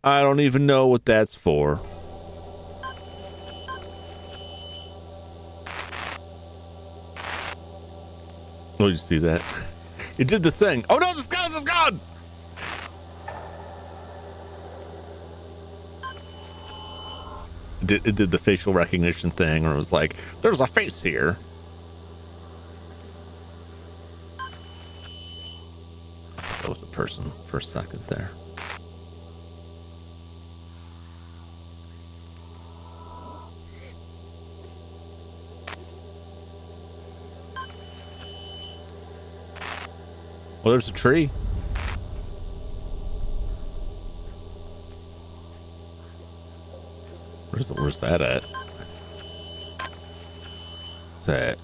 I don't even know what that's for. Oh, you see that? It did the thing. Oh no, this gun is gone! It did the facial recognition thing, or it was like, there's a face here. I thought that was a person for a second there. Well, there's a tree. Where's that at? What's that?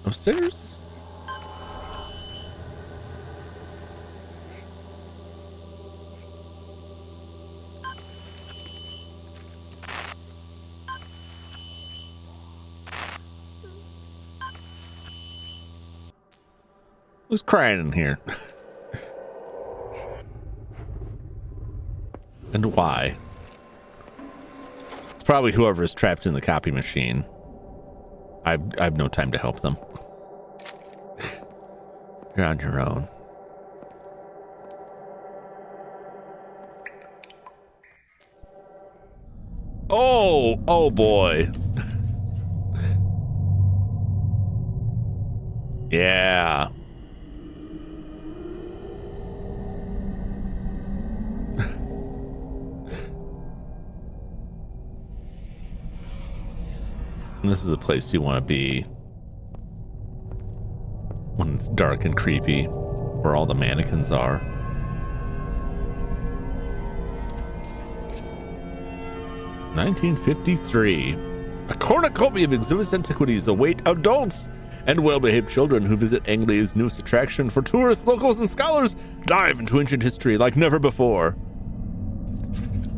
Upstairs? Who's crying in here? And why? It's probably whoever is trapped in the copy machine. I have no time to help them. You're on your own. Oh boy. Yeah. This is a place you want to be when it's dark and creepy, where all the mannequins are. (1953). A cornucopia of exhibits antiquities await adults and well-behaved children who visit Anglia's newest attraction. For tourists, locals, and scholars, dive into ancient history like never before.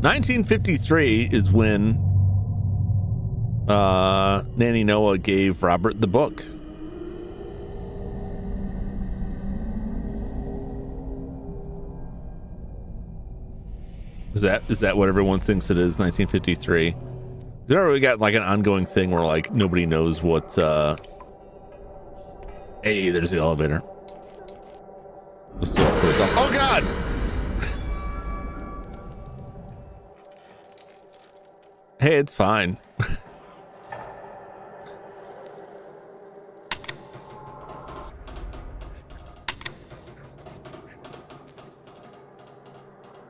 1953 is when Nanny Noah gave Robert the book. Is that what everyone thinks it is? 1953. There we got like an ongoing thing where like nobody knows what. Hey, there's the elevator. Let's go up close up. Oh God! Hey, it's fine.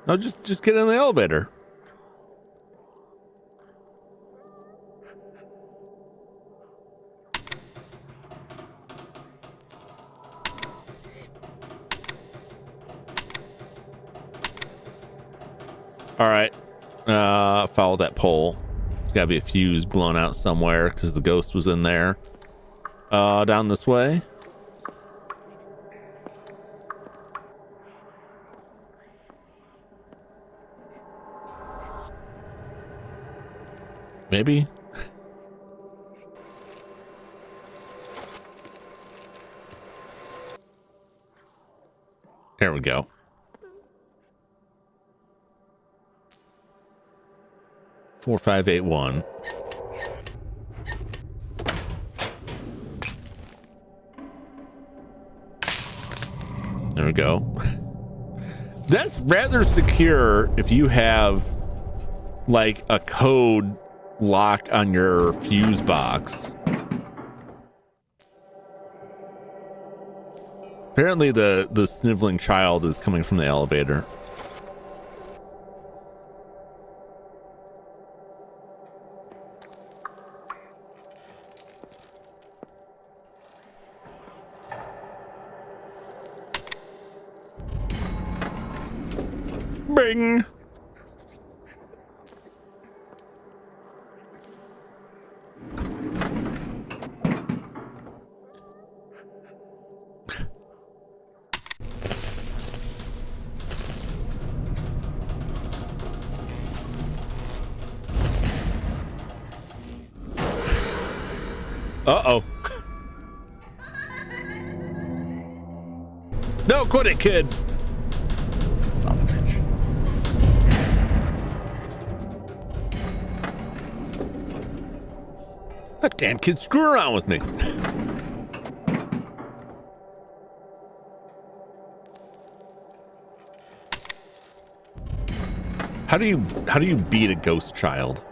No, just get in the elevator. All right, follow that pole. There's got to be a fuse blown out somewhere because the ghost was in there. Down this way. Maybe. There we go. Four, 5, 8, 1. There we go. That's rather secure if you have like a code lock on your fuse box. Apparently the sniveling child is coming from the elevator. Bing. Uh-oh. No, quit it, kid. Son of a bitch. That damn kid screw around with me. How do you beat a ghost child?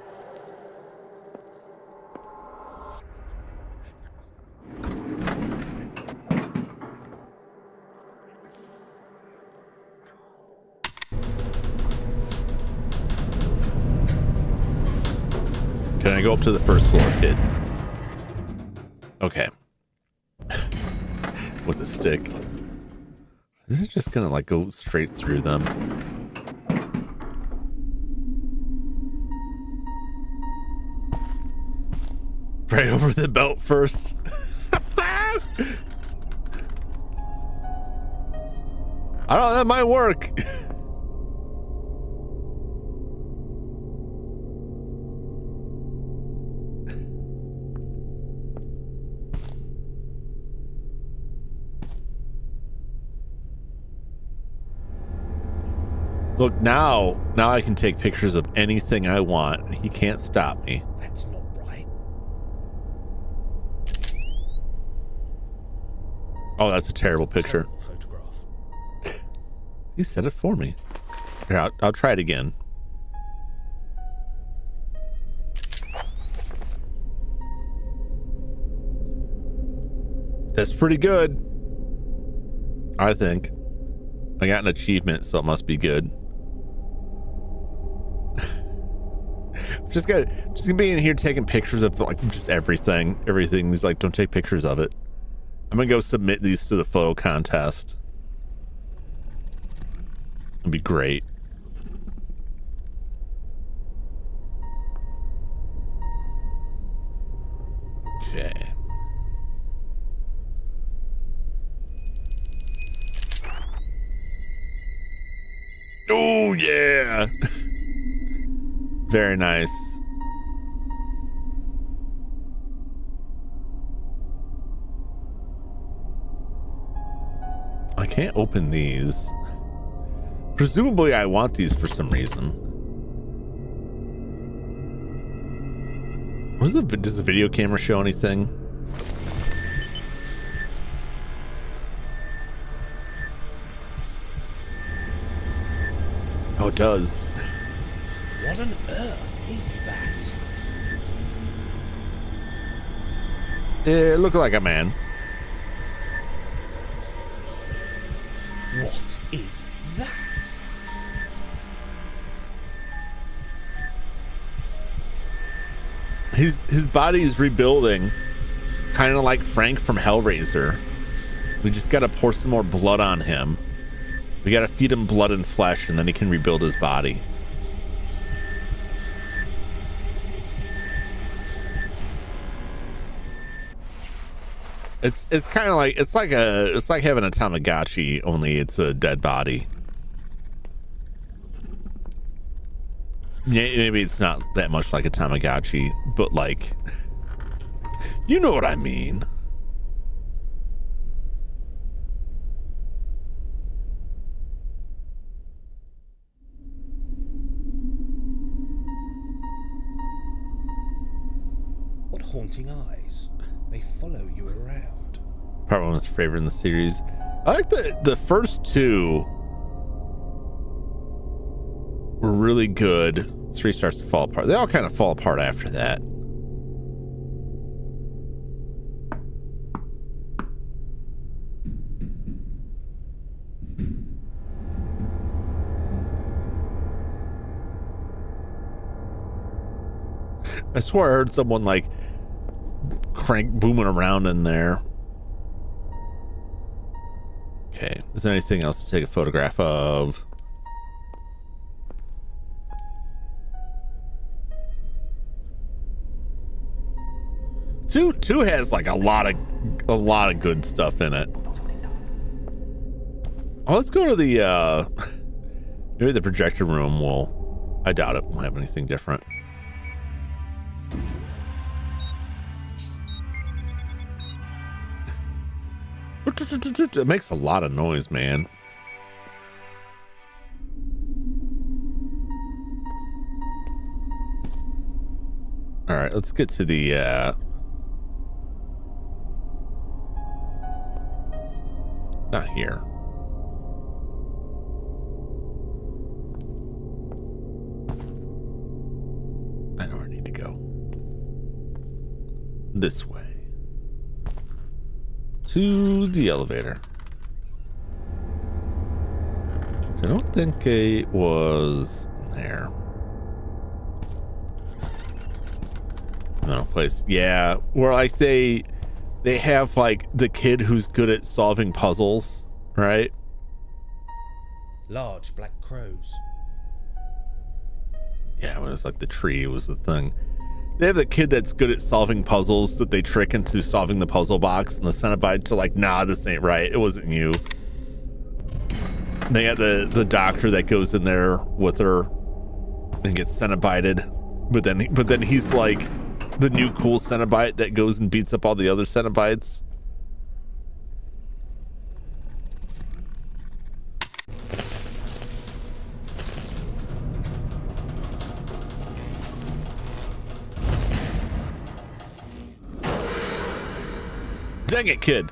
Can I go up to the first floor, kid? Okay. With a stick. Is it just gonna like go straight through them? Pray over the belt first. I don't know, that might work. Look, now I can take pictures of anything I want. He can't stop me. That's not right. Oh, that's a terrible picture. Terrible photograph. He said it for me. Here, I'll try it again. That's pretty good. I think. I got an achievement, so it must be good. just gonna be in here taking pictures of like just everything. Everything. He's like, don't take pictures of it. I'm gonna go submit these to the photo contest. It'd be great. Okay. Oh yeah. Very nice. I can't open these. Presumably I want these for some reason. Does the video camera show anything? Oh, it does. What on earth is that? It looked like a man. What is that? His body is rebuilding, kind of like Frank from Hellraiser. We just got to pour some more blood on him. We got to feed him blood and flesh, and then he can rebuild his body. It's kind of like it's like having a Tamagotchi, only it's a dead body. Maybe it's not that much like a Tamagotchi, but like, you know what I mean. What haunting eyes? They follow you around. Probably one of his favorite in the series. I like the first two were really good. 3 starts to fall apart. They all kind of fall apart after that. I swear I heard someone like crank booming around in there. Okay, is there anything else to take a photograph of? Two has like a lot of good stuff in it. Oh, let's go to the maybe the projector room will, I doubt it will have anything different. It makes a lot of noise, man. All right, let's get to the not here. I know where I need to go. This way. To the elevator. So I don't think it was there. No place. Yeah, where like they have like the kid who's good at solving puzzles, right? Large black crows. Yeah, when it was like the tree was the thing. They have the kid that's good at solving puzzles that they trick into solving the puzzle box, and the Cenobite to like, nah, this ain't right. It wasn't you. And they got the doctor that goes in there with her and gets Cenobited, but then he's like the new cool Cenobite that goes and beats up all the other Cenobites. Dang it, kid.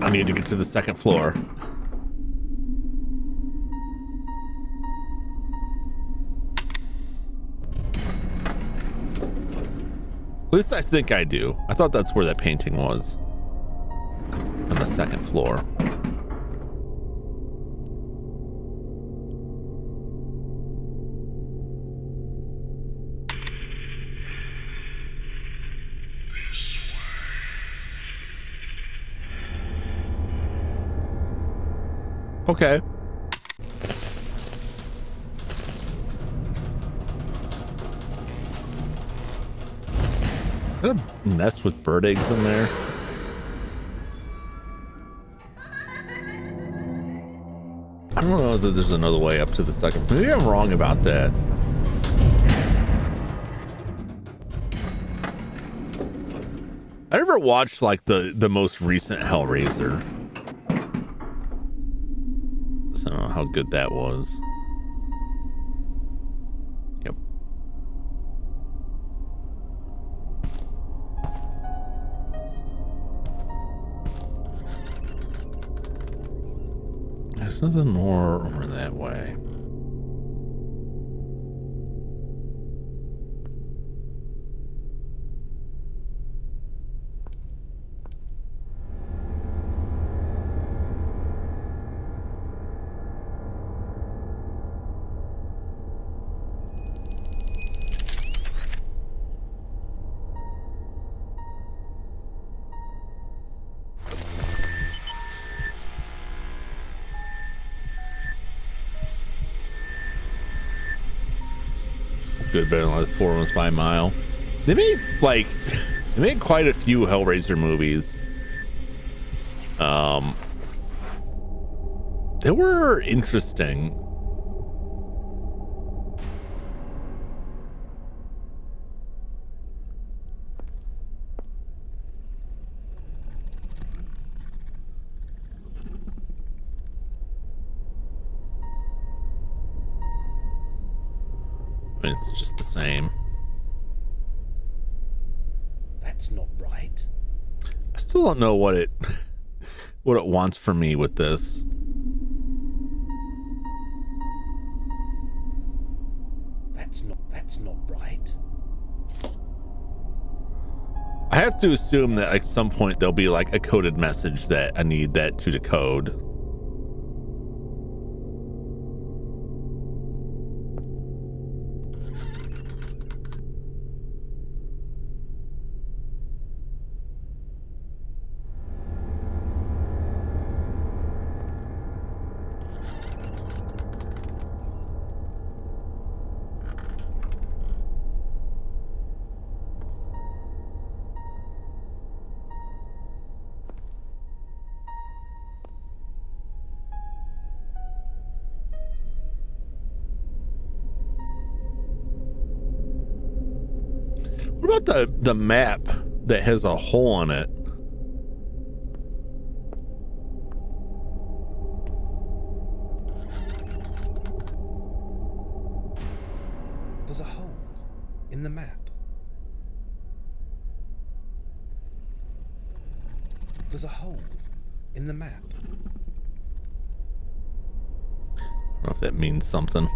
I need to get to the second floor. At least I think I do. I thought that's where that painting was. On the second floor. Okay. Is there a nest with bird eggs in there? I don't know that there's another way up to the second. Maybe I'm wrong about that. I never watched like the most recent Hellraiser. So I don't know how good that was. Yep. There's nothing more over that way. Good, better than last 4 months by a mile. They made like they made quite a few Hellraiser movies. They were interesting. It's just the same. That's not right. I still don't know what it wants from me with this. That's not right. I have to assume that at some point there'll be like a coded message that I need that to decode. What about the map that has a hole in it? There's a hole in the map. There's a hole in the map. I don't know if that means something.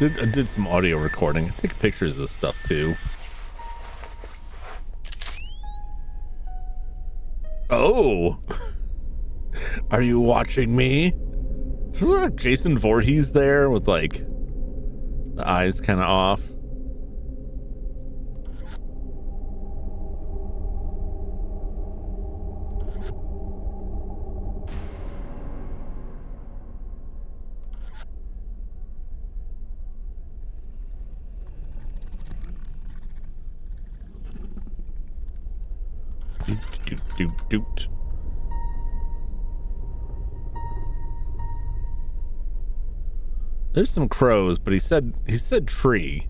I did some audio recording. I take pictures of stuff too. Oh, are you watching me? Is like Jason Voorhees there with like the eyes kind of off? doot, doot. There's some crows, but he said tree.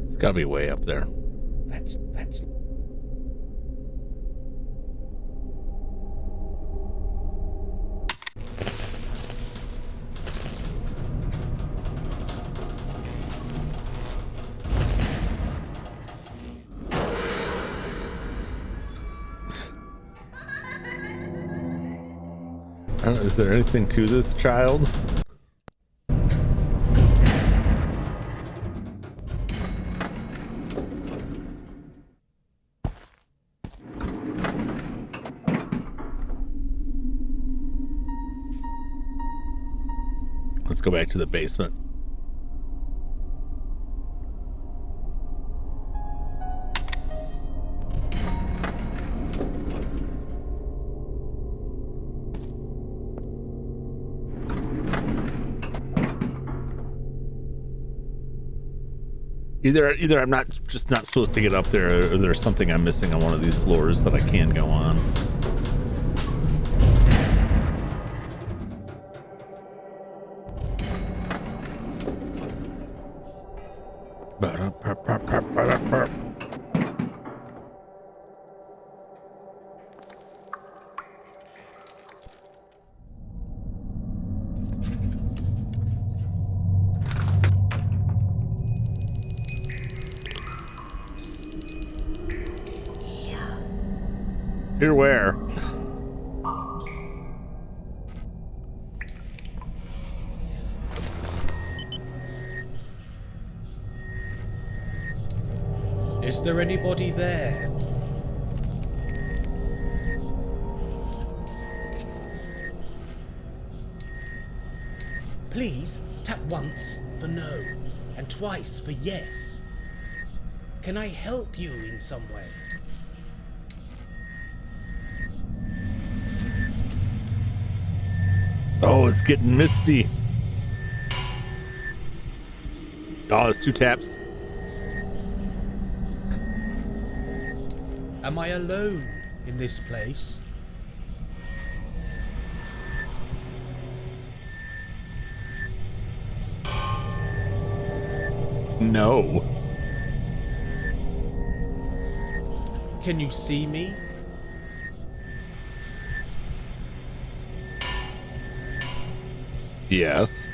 It's gotta be way up there. That's I don't know, is there anything to this child? Let's go back to the basement. Either I'm not supposed to get up there, or there's something I'm missing on one of these floors that I can go on. Here where? Is there anybody there? Please tap once for no and twice for yes. Can I help you in some way? Oh, it's getting misty. Oh, it's 2 taps. Am I alone in this place? No. Can you see me? Yes.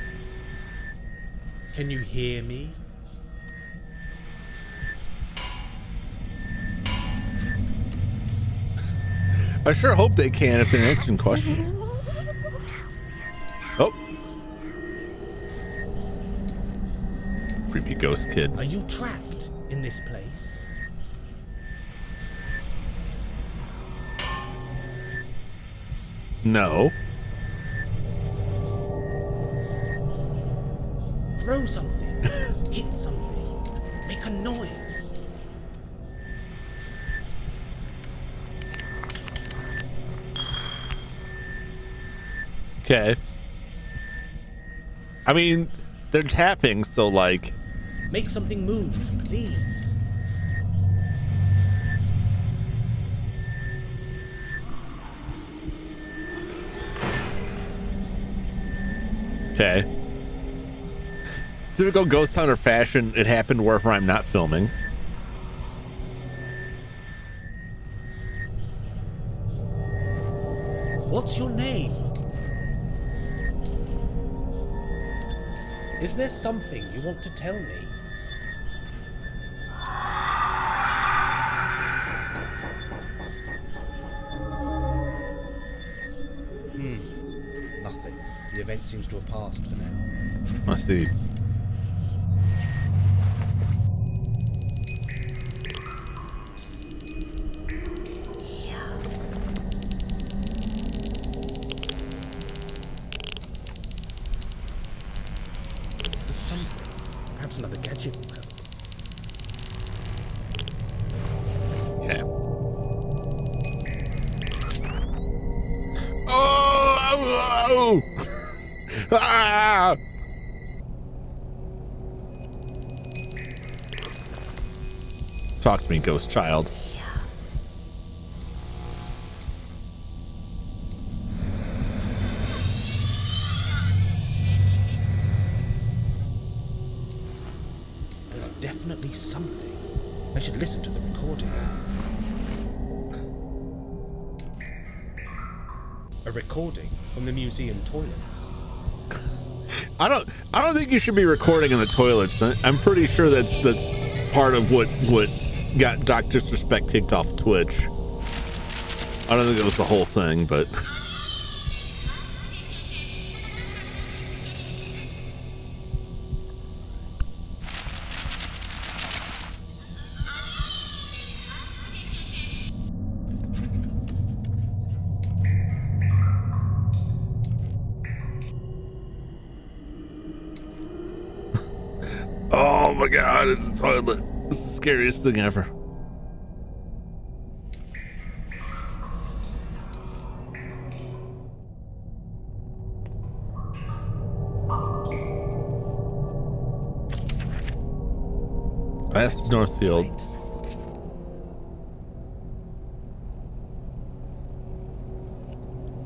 Can you hear me? I sure hope they can if they're answering questions. Oh. Creepy ghost kid. Are you trapped in this place? No. Throw something, hit something, make a noise. Okay. I mean, they're tapping, so like... Make something move, please. Okay. Typical ghost hunter fashion, it happened wherever I'm not filming. What's your name? Is there something you want to tell me? Nothing. The event seems to have passed for now. I see. There's something. Perhaps another gadget will help. Okay. Oh! Ah! Talk to me, ghost child. There's definitely something. I should listen to the recording. A recording from the museum toilets. I don't think you should be recording in the toilets. I'm pretty sure that's part of what got Doc Disrespect kicked off Twitch. I don't think it was the whole thing, but oh my god, it's a toilet. It's the scariest thing ever. West Northfield.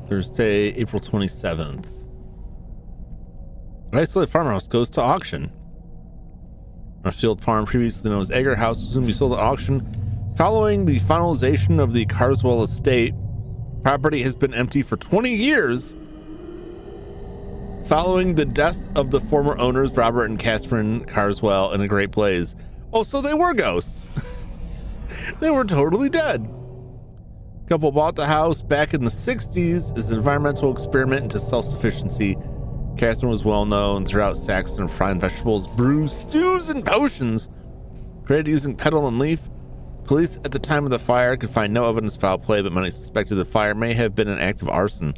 Thursday, April 27th. Isolated farmhouse goes to auction. Northfield Farm, previously known as Egger House, was going to be sold at auction. Following the finalization of the Carswell estate, property has been empty for 20 years. Following the death of the former owners, Robert and Catherine Carswell, in a great blaze. Oh, so they were ghosts. They were totally dead. Couple bought the house back in the 60s as an environmental experiment into self-sufficiency. Catherine was well known throughout Saxon, frying vegetables, brews, stews, and potions created using petal and leaf. Police at the time of the fire could find no evidence of foul play, but many suspected the fire may have been an act of arson.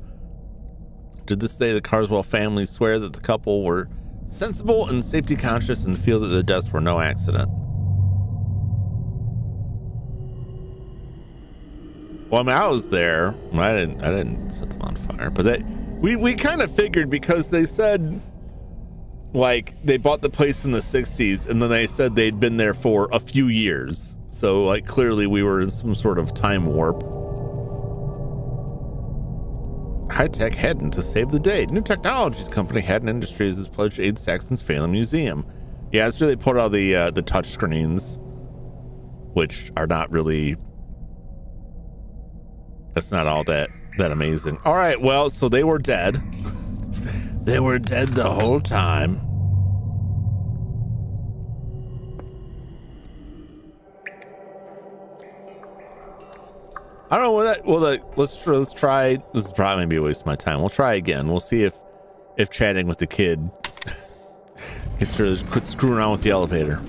To this day, the Carswell family swear that the couple were sensible and safety conscious and feel that the deaths were no accident. Well, I mean, I was there. I didn't set them on fire, but we kind of figured, because they said, like, they bought the place in the 60s and then they said they'd been there for a few years. So, like, clearly we were in some sort of time warp. High-tech Haddon to save the day. New technologies company Haddon Industries has pledged to aid Saxon's failing museum. Yeah, it's really put all the touch screens, which are not really. That's not all that amazing. All right, well, so they were dead. They were dead the whole time. I don't know where that. Well, let's try. This is probably gonna be a waste of my time. We'll try again. We'll see if chatting with the kid gets her to quit screwing around with the elevator.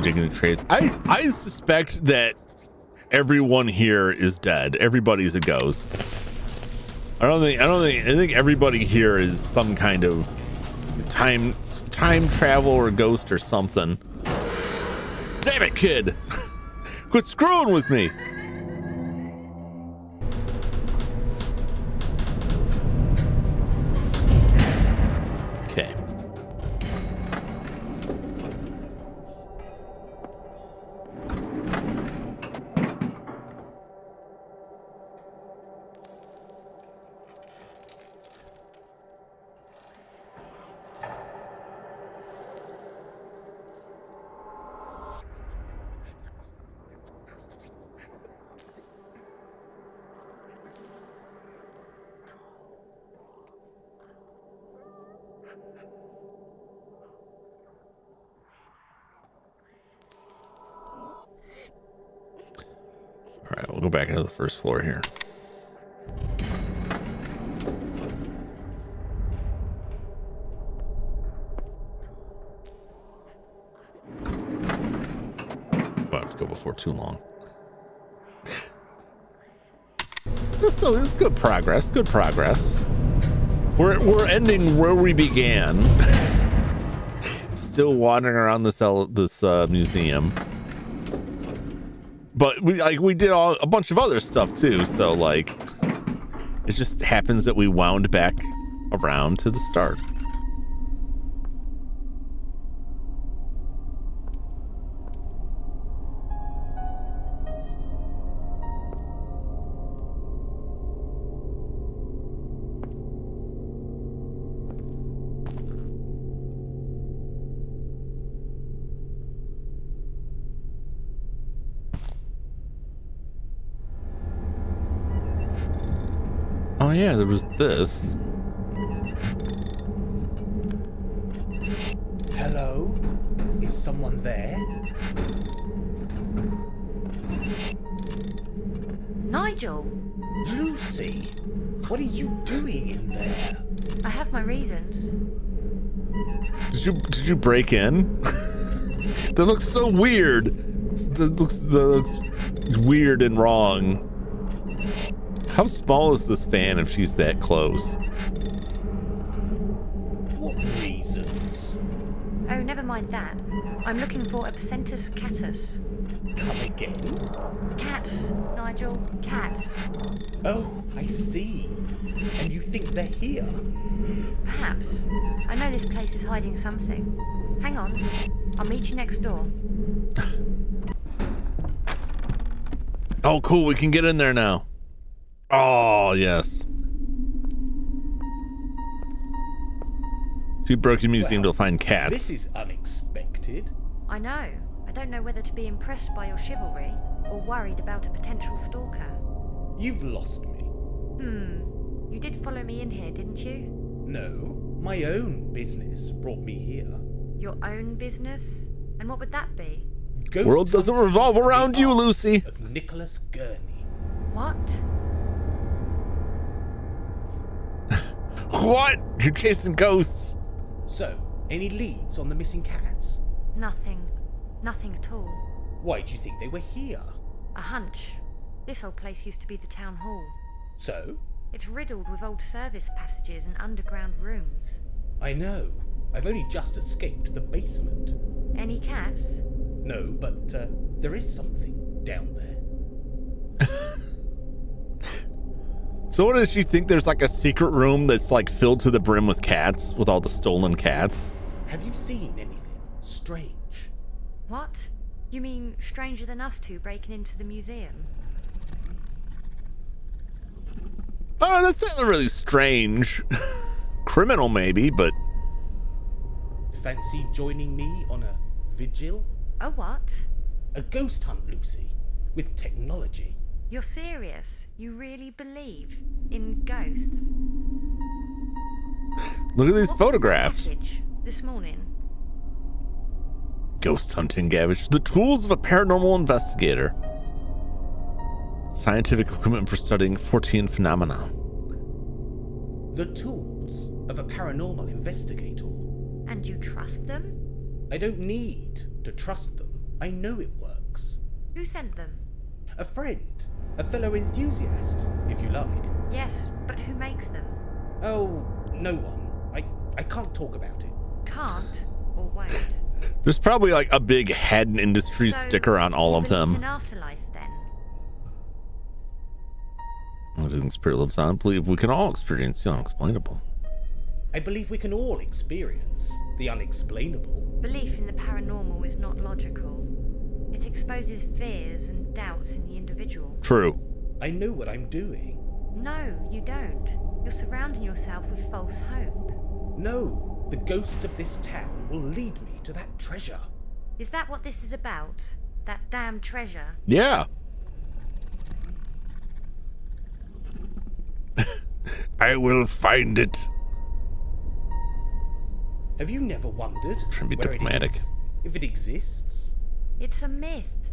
Digging the trades. I suspect that everyone here is dead. Everybody's a ghost. I think everybody here is some kind of time travel or ghost or something. Damn it, kid. Quit screwing with me. Okay. All right, we'll go back into the first floor here. We'll have to go before too long. It's good progress. Good progress. We're ending where we began. Still wandering around this museum. But we did a bunch of other stuff too, so like it just happens that we wound back around to the start. Oh yeah, there was this. Hello? Is someone there? Nigel, Lucy, what are you doing in there? I have my reasons. Did you break in? That looks so weird. That looks weird and wrong. How small is this fan if she's that close? What reasons? Oh, never mind that. I'm looking for a Psentus catus. Come again? Cats, Nigel, cats. Oh, I see. And you think they're here? Perhaps. I know this place is hiding something. Hang on. I'll meet you next door. Oh, cool. We can get in there now. Oh, yes. So you broke the museum to find cats. This is unexpected. I know. I don't know whether to be impressed by your chivalry or worried about a potential stalker. You've lost me. You did follow me in here, didn't you? No, my own business brought me here. Your own business? And what would that be? Ghost World doesn't hunting revolve on the around you, ark Lucy. Of Nicholas Gurney. What? What? You're chasing ghosts. So, any leads on the missing cats? Nothing. Nothing at all. Why do you think they were here? A hunch. This old place used to be the town hall. So? It's riddled with old service passages and underground rooms. I know. I've only just escaped the basement. Any cats? No, but there is something down there. So what does she think? There's like a secret room that's like filled to the brim with cats, with all the stolen cats? Have you seen anything strange? What? You mean stranger than us two breaking into the museum? Oh, that's not really strange. Criminal maybe, but Fancy joining me on a vigil? Oh, what? A ghost hunt, Lucy, with technology. You're serious? You really believe in ghosts? look at these What was the photographs. message this morning? Ghost hunting, Gavage. The tools of a paranormal investigator. Scientific equipment for studying 14 phenomena. The tools of a paranormal investigator. And you trust them? I don't need to trust them. I know it works. Who sent them? A friend, a fellow enthusiast, if you like. Yes, but who makes them? Oh, no one. I can't talk about it. Can't or won't. There's probably like a big Haddon Industries So, sticker on all you of believe them. in afterlife, then? I think Spirit lives on. I believe we can all experience the unexplainable. I believe we can all experience the unexplainable. Belief in the paranormal is not logical. It exposes fears and doubts in the individual. True. I know what I'm doing. No, you don't. You're surrounding yourself with false hope. No, the ghosts of this town will lead me to that treasure. Is that what this is about? That damn treasure? Yeah. I will find it. Have you never wondered Trying to be where it diplomatic. is? If it exists? It's a myth.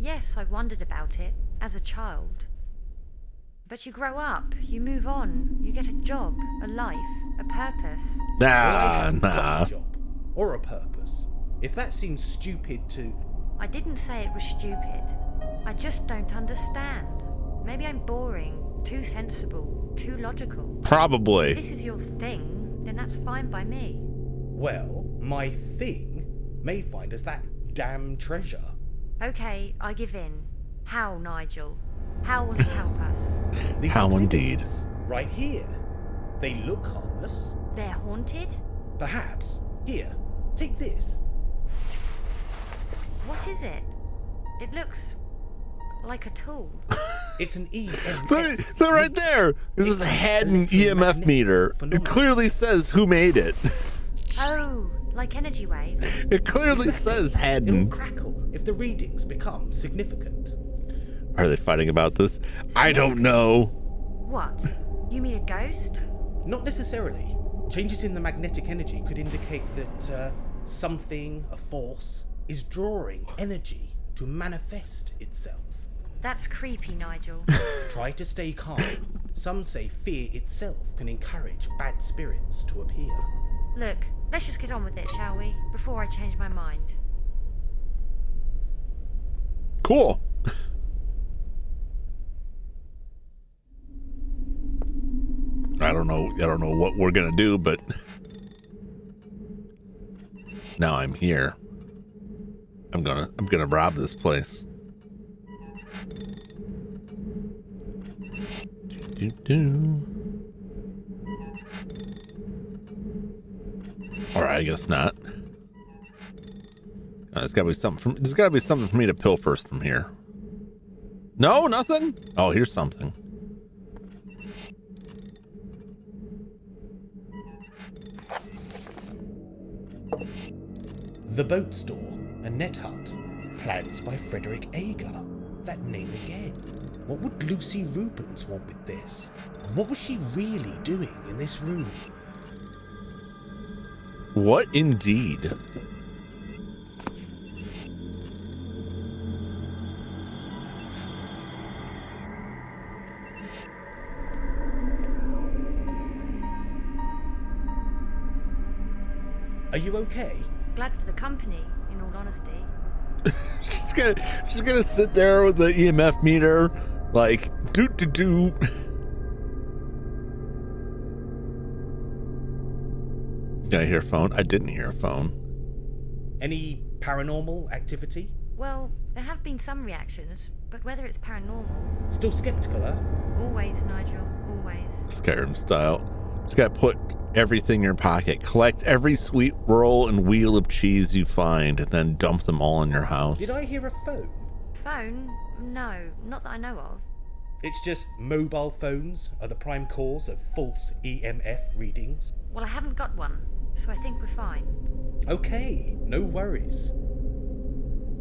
Yes, I wondered about it as a child. But you grow up, you move on, you get a job, a life, a purpose. Well, Nah, I haven't got nah. a job or a purpose. If that seems stupid to... I didn't say it was stupid. I just don't understand. Maybe I'm boring, too sensible, too logical. Probably. If this is your thing, then that's fine by me. Well, my thing may find us that damn treasure. Okay, I give in. How, Nigel? How will it help us? These How exhibits, indeed. Right here. They look harmless. They're haunted? Perhaps. Here, take this. What is it? It looks like a tool. It's an So right there. This is a Haddon EMF meter. It clearly says who made it. Oh, like energy waves? It clearly says It'll Haddon. crackle if the readings become significant. Are they fighting about this? I don't know. What? You mean a ghost? Not necessarily. Changes in the magnetic energy could indicate that something, a force, is drawing energy to manifest itself. That's creepy, Nigel. Try to stay calm. Some say fear itself can encourage bad spirits to appear. Look, let's just get on with it, shall we? Before I change my mind. Cool. I don't know what we're gonna do, but now I'm here. I'm gonna rob this place. Or I guess not. There's gotta be something for me to pill first from here. No, nothing? Oh, here's something. The Boat Store, a net hut. Plans by Frederick Ager. That name again. What would Lucy Rubens want with this? And what was she really doing in this room? What indeed? Are you okay? Glad for the company, in all honesty. She's gonna sit there with the EMF meter, like do. Did I hear a phone? I didn't hear a phone. Any paranormal activity? Well, there have been some reactions, but whether it's paranormal... Still skeptical, huh? Always, Nigel, always. Skyrim style. Just gotta put everything in your pocket. Collect every sweet roll and wheel of cheese you find, and then dump them all in your house. Did I hear a phone? Phone? No, not that I know of. It's just mobile phones are the prime cause of false EMF readings. Well, I haven't got one, so I think we're fine. Okay, no worries.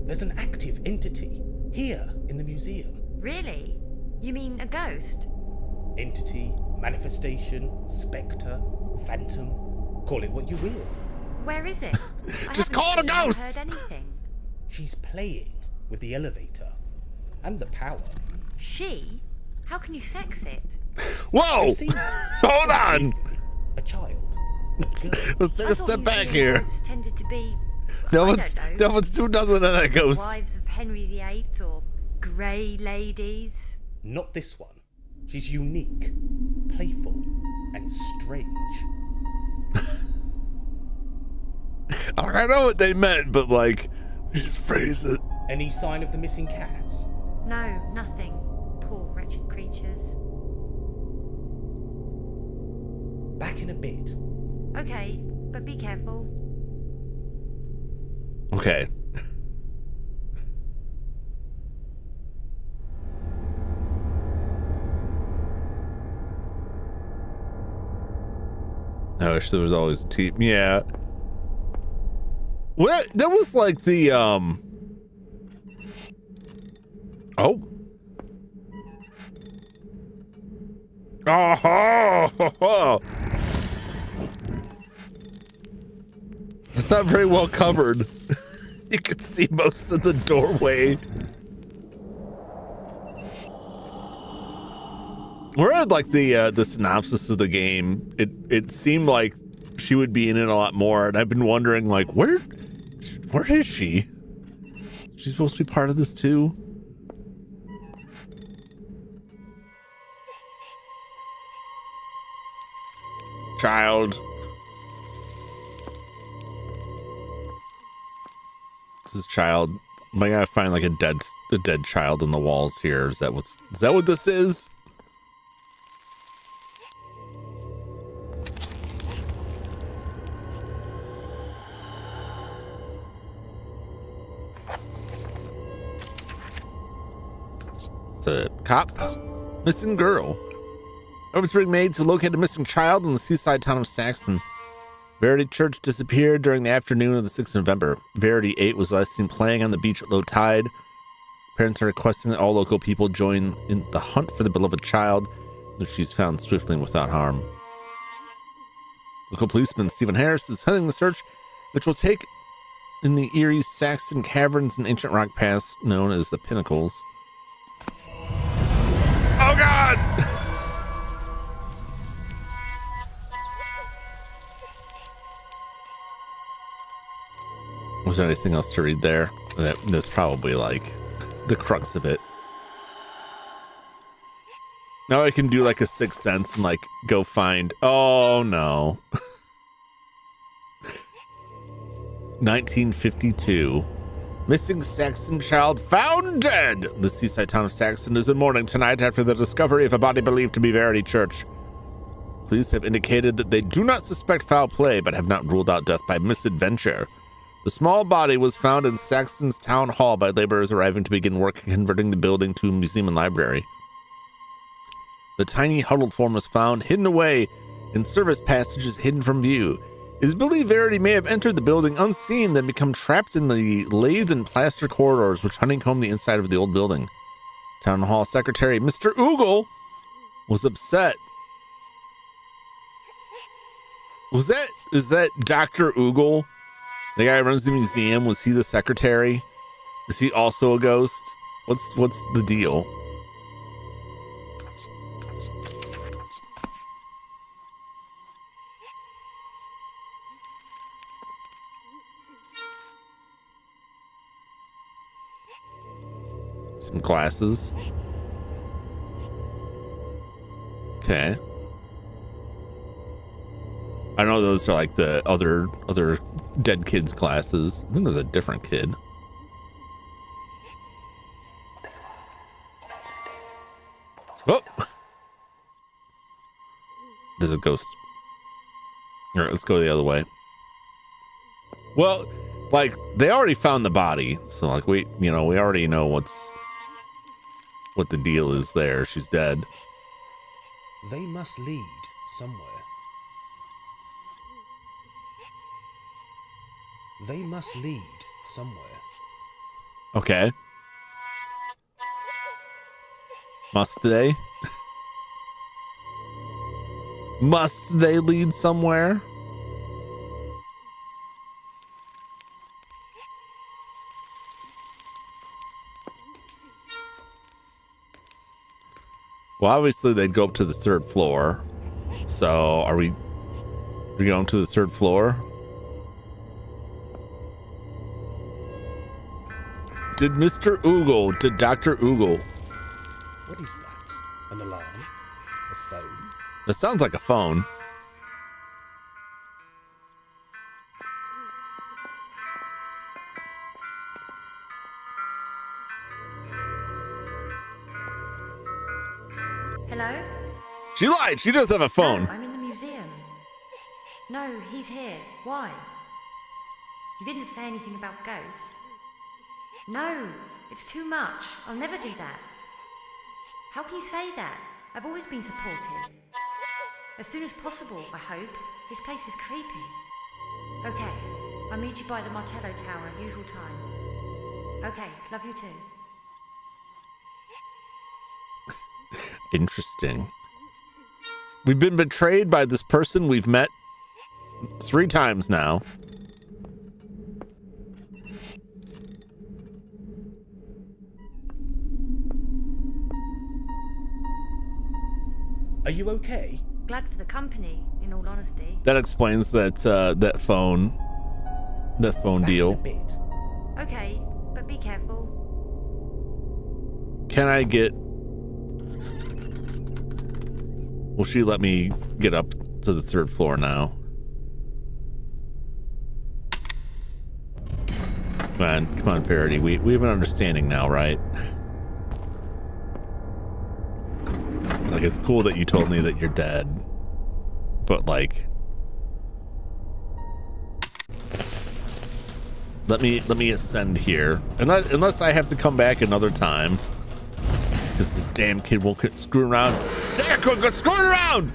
There's an active entity here in the museum. Really? You mean a ghost? Entity, manifestation, spectre, phantom, call it what you will. Where is it? I Just haven't call it a seen or ghost! heard anything. She's playing with the elevator and the power. She? How can you sex it? Whoa! You've seen Hold on! a child. A girl. Let's take I a thought step back museum here. ghosts tended to be... No I one's don't know, doing nothing to that ghost. wives of Henry VIII or grey ladies. Not this one. She's unique, playful, and strange. I know what they meant, but like, just phrase it. Any sign of the missing cats? No, nothing. Poor wretched creatures. Back in a bit. Okay, but be careful. Okay. I wish there was always a team. Yeah. What? That was like the Oh. Oh. It's not very well covered. You can see most of the doorway. Where I like the synopsis of the game, it seemed like she would be in it a lot more, and I've been wondering, like, where is she? She's supposed to be part of this too. Child. This is child. Am I gonna find like a dead child in the walls here? Is that what this is? It's a cop. Missing girl. Efforts being made to locate a missing child in the seaside town of Saxon. Verity Church disappeared during the afternoon of the 6th of November. Verity 8 was last seen playing on the beach at low tide. Parents are requesting that all local people join in the hunt for the beloved child, which she's found swiftly and without harm. Local policeman Stephen Harris is heading the search, which will take in the eerie Saxon caverns and ancient rock paths known as the Pinnacles. Oh God! Was there anything else to read there? That's probably like the crux of it. Now I can do like a Sixth Sense and like go find. Oh no. 1952. Missing Saxon child found dead. The seaside town of Saxon is in mourning tonight after the discovery of a body believed to be Verity Church. Police have indicated that they do not suspect foul play, but have not ruled out death by misadventure. The small body was found in Saxon's town hall by laborers arriving to begin work converting the building to a museum and library. The tiny huddled form was found hidden away in service passages hidden from view. It is believed Verity may have entered the building unseen, then become trapped in the lathe and plaster corridors which honeycomb the inside of the old building. Town hall secretary Mr. Oogle was upset. Is that Dr. Oogle? The guy who runs the museum, was he the secretary? Is he also a ghost? What's the deal? Some glasses. Okay. I know those are like the other dead kids' glasses. I think there's a different kid. Oh! There's a ghost. All right, let's go the other way. Well, like, they already found the body. So, like, we already know what the deal is there. She's dead. They must lead somewhere. They must lead somewhere. Okay. Must they? Must they lead somewhere? Well, obviously they'd go up to the 3rd floor. So are we going to the 3rd floor? Did Dr. Oogle? What is that? An alarm? A phone? That sounds like a phone. Hello? She lied. She does have a phone. No, I'm in the museum. No, he's here. Why? You didn't say anything about ghosts. No, it's too much. I'll never do that. How can you say that? I've always been supportive. As soon as possible, I hope. This place is creepy. Okay, I'll meet you by the Martello Tower at usual time. Okay, love you too. Interesting. We've been betrayed by this person we've met 3 times now. Are you okay? Glad for the company, in all honesty. That explains that that phone Back in a deal. bit. Okay, but be careful. Can I get... Will she let me get up to the 3rd floor now? Come on, Parody. We have an understanding now, right? Like, it's cool that you told me that you're dead, but like, let me ascend here, unless I have to come back another time, because this damn kid won't quit screwing around. Damn, quit screwing around!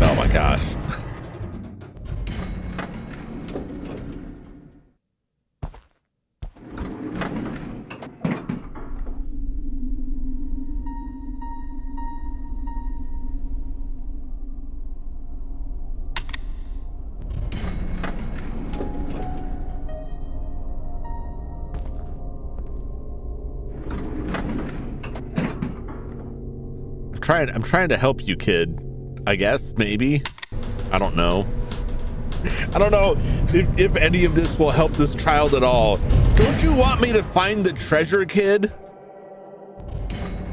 Oh my gosh. I'm trying to help you, kid. I guess, maybe. I don't know. I don't know if any of this will help this child at all. Don't you want me to find the treasure, kid?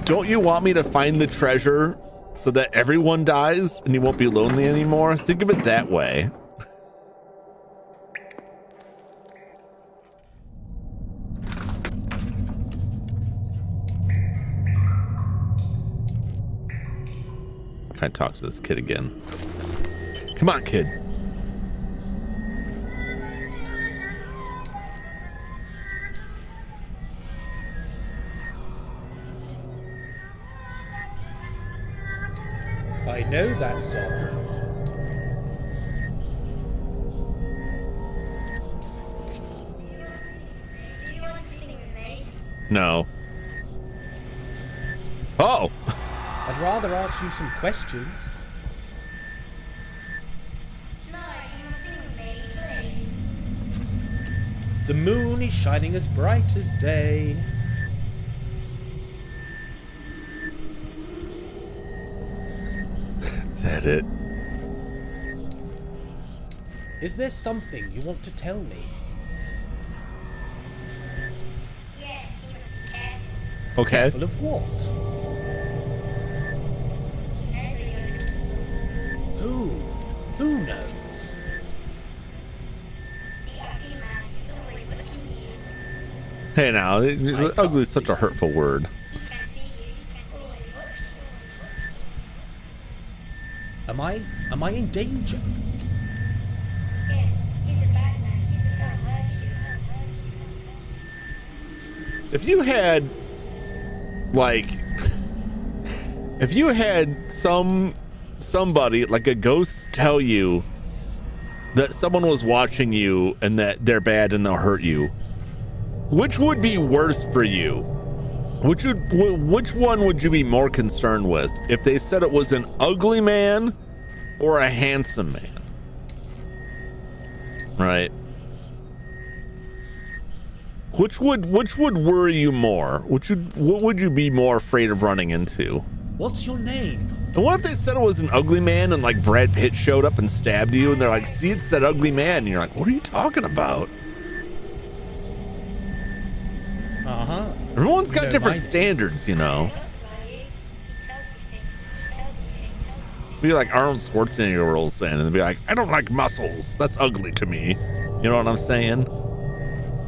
Don't you want me to find the treasure so that everyone dies and you won't be lonely anymore? Think of it that way. Can I talk to this kid again? Come on, kid. I know that song. Do you want to sing with me? No. Oh. I'd rather ask you some questions. No, you must sing with me, please. The moon is shining as bright as day. Is that it? Is there something you want to tell me? Yes, you must be careful. Okay. Careful of what? He knows where you're looking. Who? Who knows? The ugly man is always watching you. Hey now, ugly is such a hurtful word. He can see you. He can always watch you. Am I in danger? Yes, he's a bad man. He'll hurt you. He'll hurt you. If you had, like, if you had somebody, like a ghost, tell you that someone was watching you and that they're bad and they'll hurt you, which would be worse for you? Which one would you be more concerned with? If they said it was an ugly man or a handsome man? Right? Which would worry you more? What would you be more afraid of running into? What's your name? And what if they said it was an ugly man and like Brad Pitt showed up and stabbed you and they're like, see, it's that ugly man, and you're like, what are you talking about? Uh-huh. Everyone's got No, different mine- standards, you know. He looks like you. He tells me things. He tells me things. Be like Arnold Schwarzenegger rolls in and they'd be like, I don't like muscles. That's ugly to me. You know what I'm saying?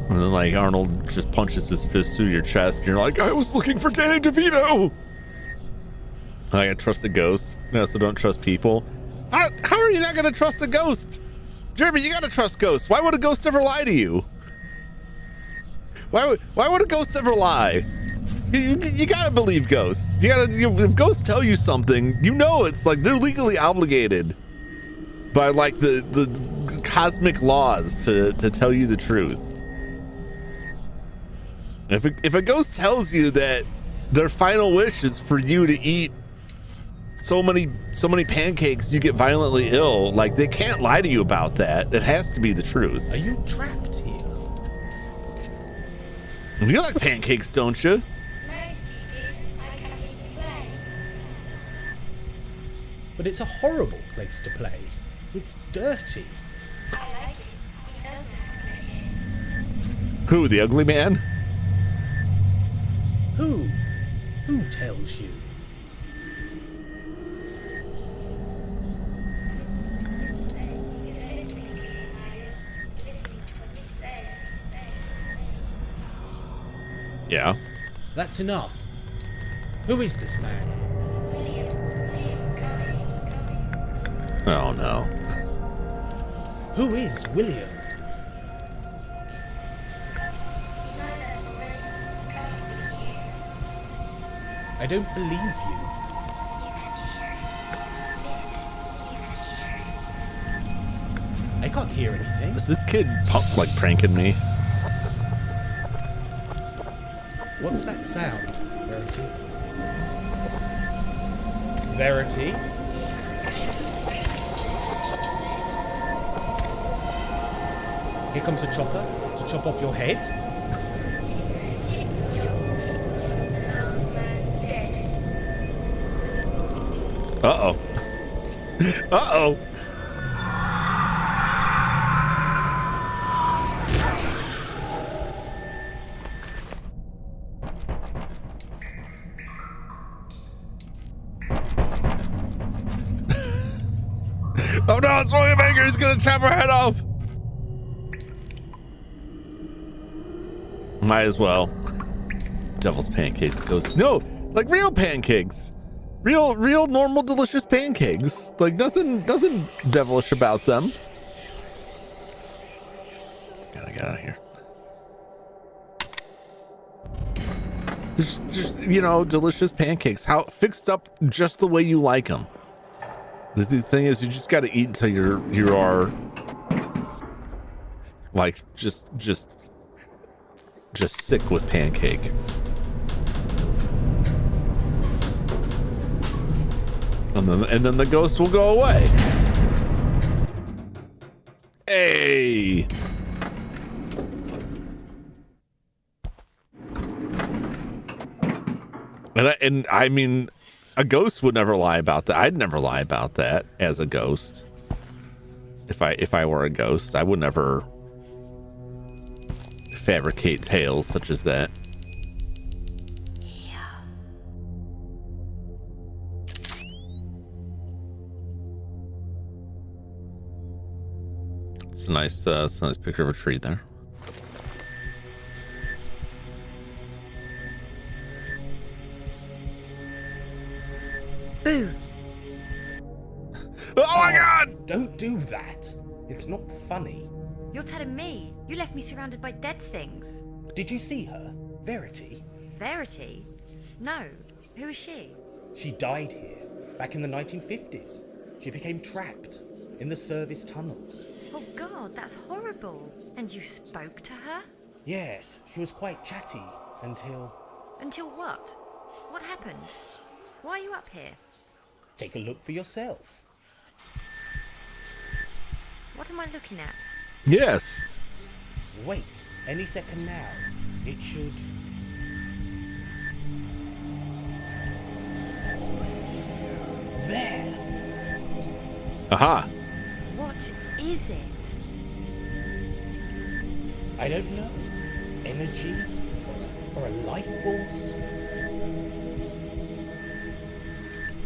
And then like Arnold just punches his fist through your chest and you're like, I was looking for Danny DeVito. I trust a ghost. No, so don't trust people. How are you not going to trust a ghost? Jeremy, you got to trust ghosts. Why would a ghost ever lie to you? Why would a ghost ever lie? You gotta believe ghosts. If ghosts tell you something, you know it's like they're legally obligated by like the cosmic laws to tell you the truth. If a ghost tells you that their final wish is for you to eat so many pancakes you get violently ill, like they can't lie to you about that. It has to be the truth. Are you trapped here? You like pancakes, don't you? No, stupid. I come here to play. But it's a horrible place to play. It's dirty. I like it. He tells me how to play it. Who, the ugly man? Who? Who tells you? He's listening to you, Mario. Listening to what you say. Yeah. That's enough. Who is this man? William's coming. Oh no. Who is William? You know that already. It's coming to you. I don't believe you. You can hear it. Listen, you can hear it. I can't hear anything. Is this kid like pranking me? What's that sound, Verity? Verity? Here comes a chopper to chop off your head. Chip, chop, the last man's dead. Uh-oh. Uh-oh. Oh no, it's William Baker. He's gonna chop her head off. Might as well. Devil's pancakes goes. No, like real pancakes. Real normal delicious pancakes. Like nothing devilish about them. Gotta get out of here. There's you know, delicious pancakes. How fixed up just the way you like them. The thing is, you just got to eat until you are like just sick with pancake. And then the ghost will go away. Hey. And I mean, a ghost would never lie about that. I'd never lie about that as a ghost. If I were a ghost, I would never fabricate tales such as that. It's a nice picture of a tree there. Boo! Oh my God! Don't do that. It's not funny. You're telling me you left me surrounded by dead things? Did you see her? Verity? Verity? No. Who is she? She died here, back in the 1950s. She became trapped in the service tunnels. Oh God, that's horrible. And you spoke to her? Yes, she was quite chatty until... Until what? What happened? Why are you up here? Take a look for yourself. What am I looking at? Yes. Wait, any second now. It should... There! Aha. What is it? I don't know. Energy? Or a life force?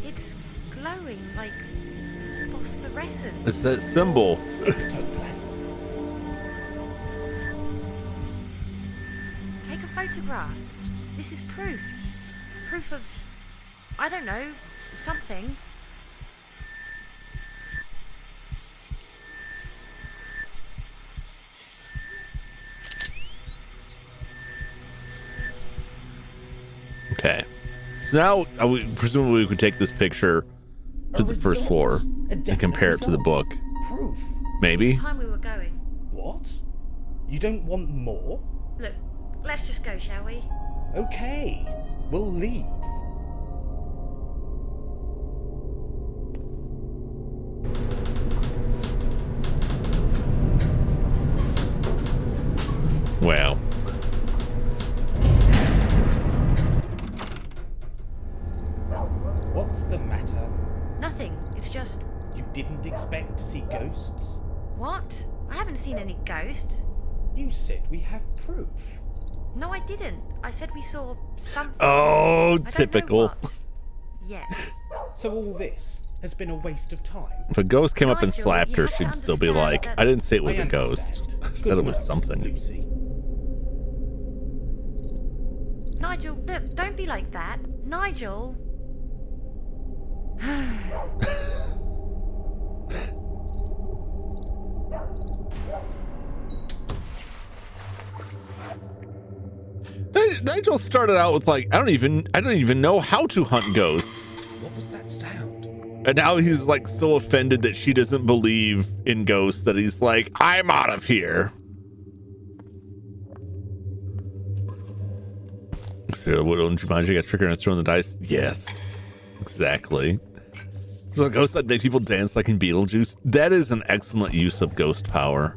It's glowing like phosphorescence. It's that symbol. Ectoplasm. Take a photograph. This is proof. Proof of, I don't know, something. Okay. So now, presumably we could take this picture to the first floor and compare it to the book. Proof. Maybe? It's time we were going. What? You don't want more? Look, let's just go, shall we? Okay, we'll leave. Wow. just... You didn't expect to see ghosts? What? I haven't seen any ghosts. You said we have proof. No, I didn't. I said we saw something. Oh, I don't know typical. what. Yeah. So all this has been a waste of time. If a ghost came up and Nigel, slapped you her, have to she'd still be understand like, that- I didn't say it was I a ghost. understand. I said it was Good night, something. Lucy. Nigel, look, don't be like that. Nigel. Nigel started out with like, I don't even know how to hunt ghosts. What was that sound? And now he's like so offended that she doesn't believe in ghosts that he's like, I'm out of here. Sarah, what don't you mind? You got trigger and throwing the dice? Yes, exactly. So ghosts that make people dance like in Beetlejuice. That is an excellent use of ghost power.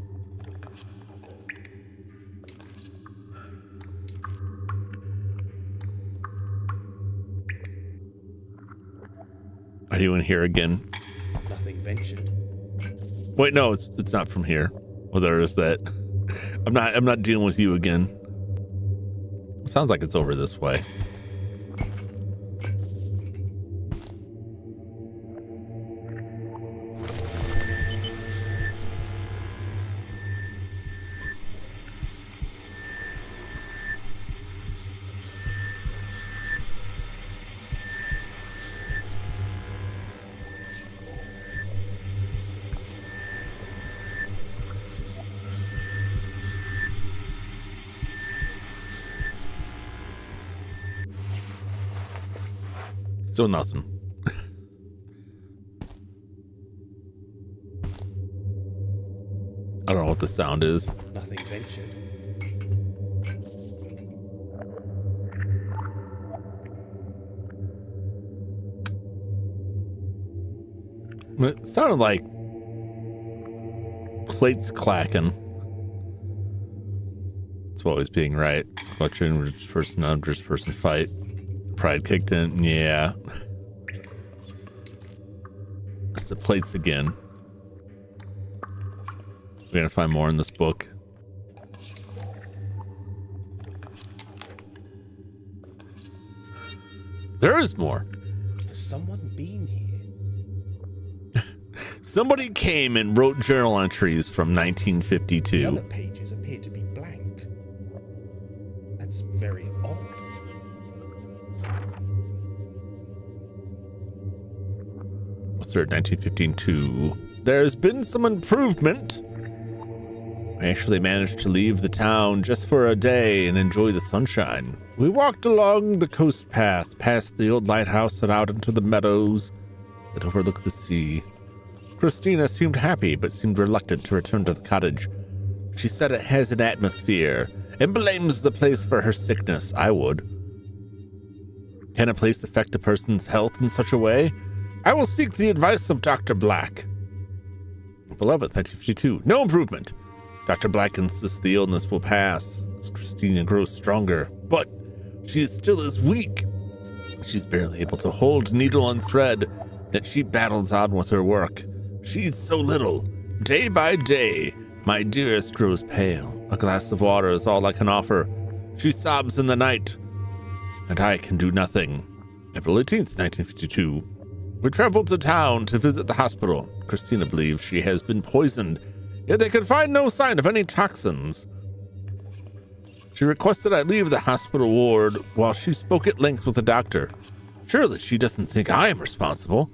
Are you in here again? Nothing ventured. Wait, no, it's not from here. Well, there is that. I'm not dealing with you again. It sounds like it's over this way. Still nothing. I don't know what the sound is. Nothing ventured. It sounded like plates clacking. It's always being right. It's about your rich person, non-rich person fight. Pride kicked in. Yeah. It's the plates again. We're gonna find more in this book. There is more. Has someone been here? Somebody came and wrote journal entries from The 1952. other pages appear to be blank. That's very odd. What's there? 1952. There's been some improvement. We actually managed to leave the town just for a day and enjoy the sunshine. We walked along the coast path, past the old lighthouse and out into the meadows that overlook the sea. Christina seemed happy, but seemed reluctant to return to the cottage. She said it has an atmosphere and blames the place for her sickness. I would. Can a place affect a person's health in such a way? I will seek the advice of Dr. Black. Beloved, 1952. No improvement. Dr. Black insists the illness will pass as Christina grows stronger, but she is still as weak. She's barely able to hold needle and thread, that she battles on with her work. She's so little. Day by day, my dearest grows pale. A glass of water is all I can offer. She sobs in the night, and I can do nothing. April 18th, 1952. We traveled to town to visit the hospital. Christina believes she has been poisoned, yet they could find no sign of any toxins. She requested I leave the hospital ward while she spoke at length with the doctor. Surely she doesn't think I am responsible.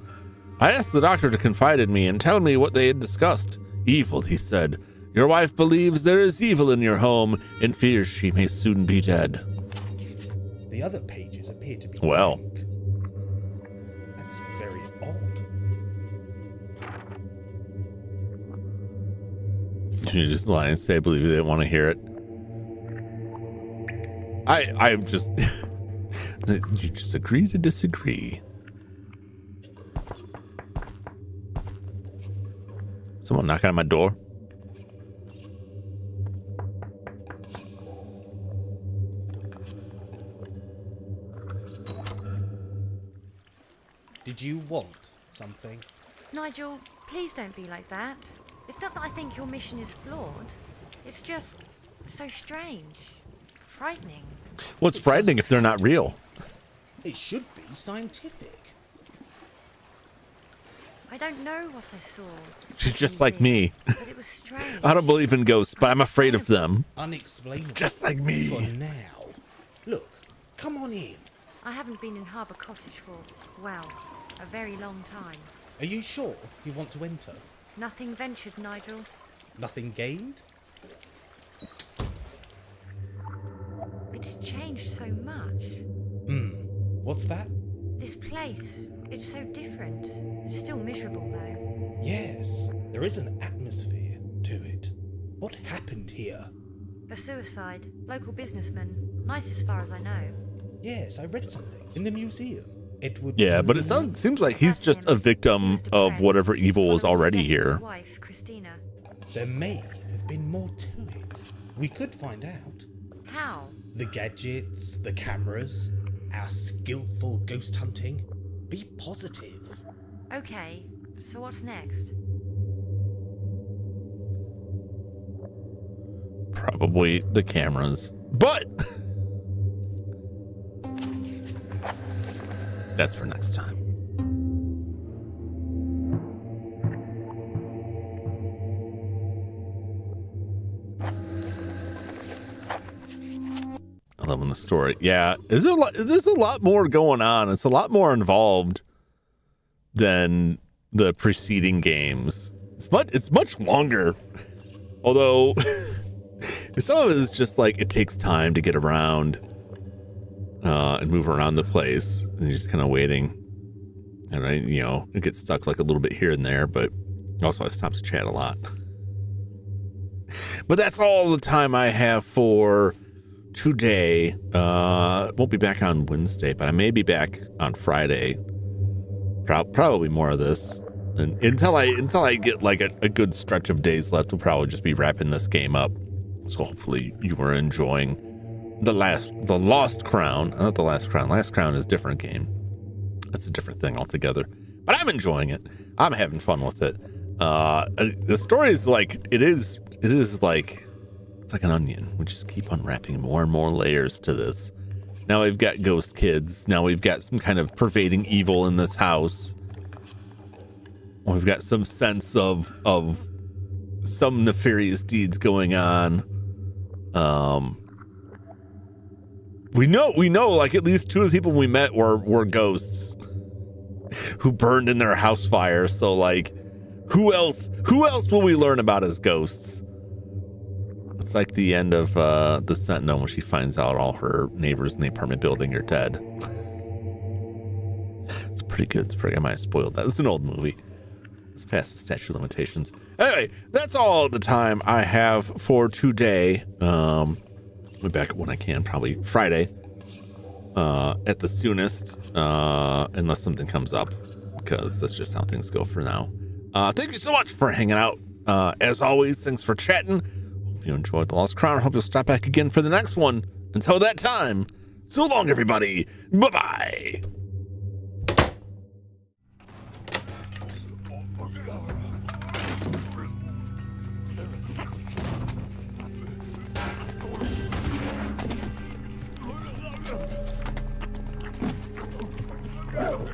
I asked the doctor to confide in me and tell me what they had discussed. Evil, he said. Your wife believes there is evil in your home and fears she may soon be dead. The other pages appear to be Well. blank. That's very odd. You just lie and say I believe they didn't want to hear it. I just you just agree to disagree. Someone knocking on my door. Did you want something? Nigel, please don't be like that. It's not that I think your mission is flawed. It's just so strange. Frightening. Well, it's frightening if they're not real. It should be scientific. I don't know what I saw. She's just like me. But it was strange. I don't believe in ghosts, but I'm afraid of them. Unexplainable. It's just like me. For now. Look, come on in. I haven't been in Harbour Cottage for, well, a very long time. Are you sure you want to enter? Nothing ventured, Nigel. Nothing gained? It's changed so much. What's that? This place, it's so different. It's still miserable, though. Yes, there is an atmosphere to it. What happened here? A suicide, local businessman. Nice as far as I know. Yes, I read something in the museum. Edward. Yeah, but it seems like he's just a victim of whatever evil is already here. His wife, Christina. There may have been more to it. We could find out. How? The gadgets, the cameras, our skillful ghost hunting. Be positive. Okay, so what's next? Probably the cameras. But that's for next time. I love the story. Yeah, there's a lot more going on. It's a lot more involved than the preceding games. It's much longer. Although some of it is just like it takes time to get around and move around the place, and you're just kind of waiting. And it gets stuck like a little bit here and there, but also I stop to chat a lot. But that's all the time I have for today. Won't be back on Wednesday, but I may be back on Friday. Probably more of this, and until I get like a good stretch of days left, we'll probably just be wrapping this game up. So hopefully you are enjoying the Lost Crown. Not the Last Crown. Last Crown is a different game. That's a different thing altogether. But I'm enjoying it. I'm having fun with it. The story is like it is like it's like an onion. We just keep unwrapping more and more layers to this. Now we've got ghost kids. Now we've got some kind of pervading evil in this house. We've got some sense of some nefarious deeds going on. We know like at least two of the people we met were ghosts who burned in their house fire. So like who else will we learn about as ghosts? It's like the end of The Sentinel when she finds out all her neighbors in the apartment building are dead. It's pretty good. I might have spoiled that. It's an old movie. It's past the statute of limitations. Anyway, that's all the time I have for today. I'll be back when I can, probably Friday at the soonest, unless something comes up, because that's just how things go for now. Thank you so much for hanging out. As always, thanks for chatting. Hope you enjoyed The Lost Crown. Hope you'll stop back again for the next one. Until that time, so long, everybody. Bye-bye. Go!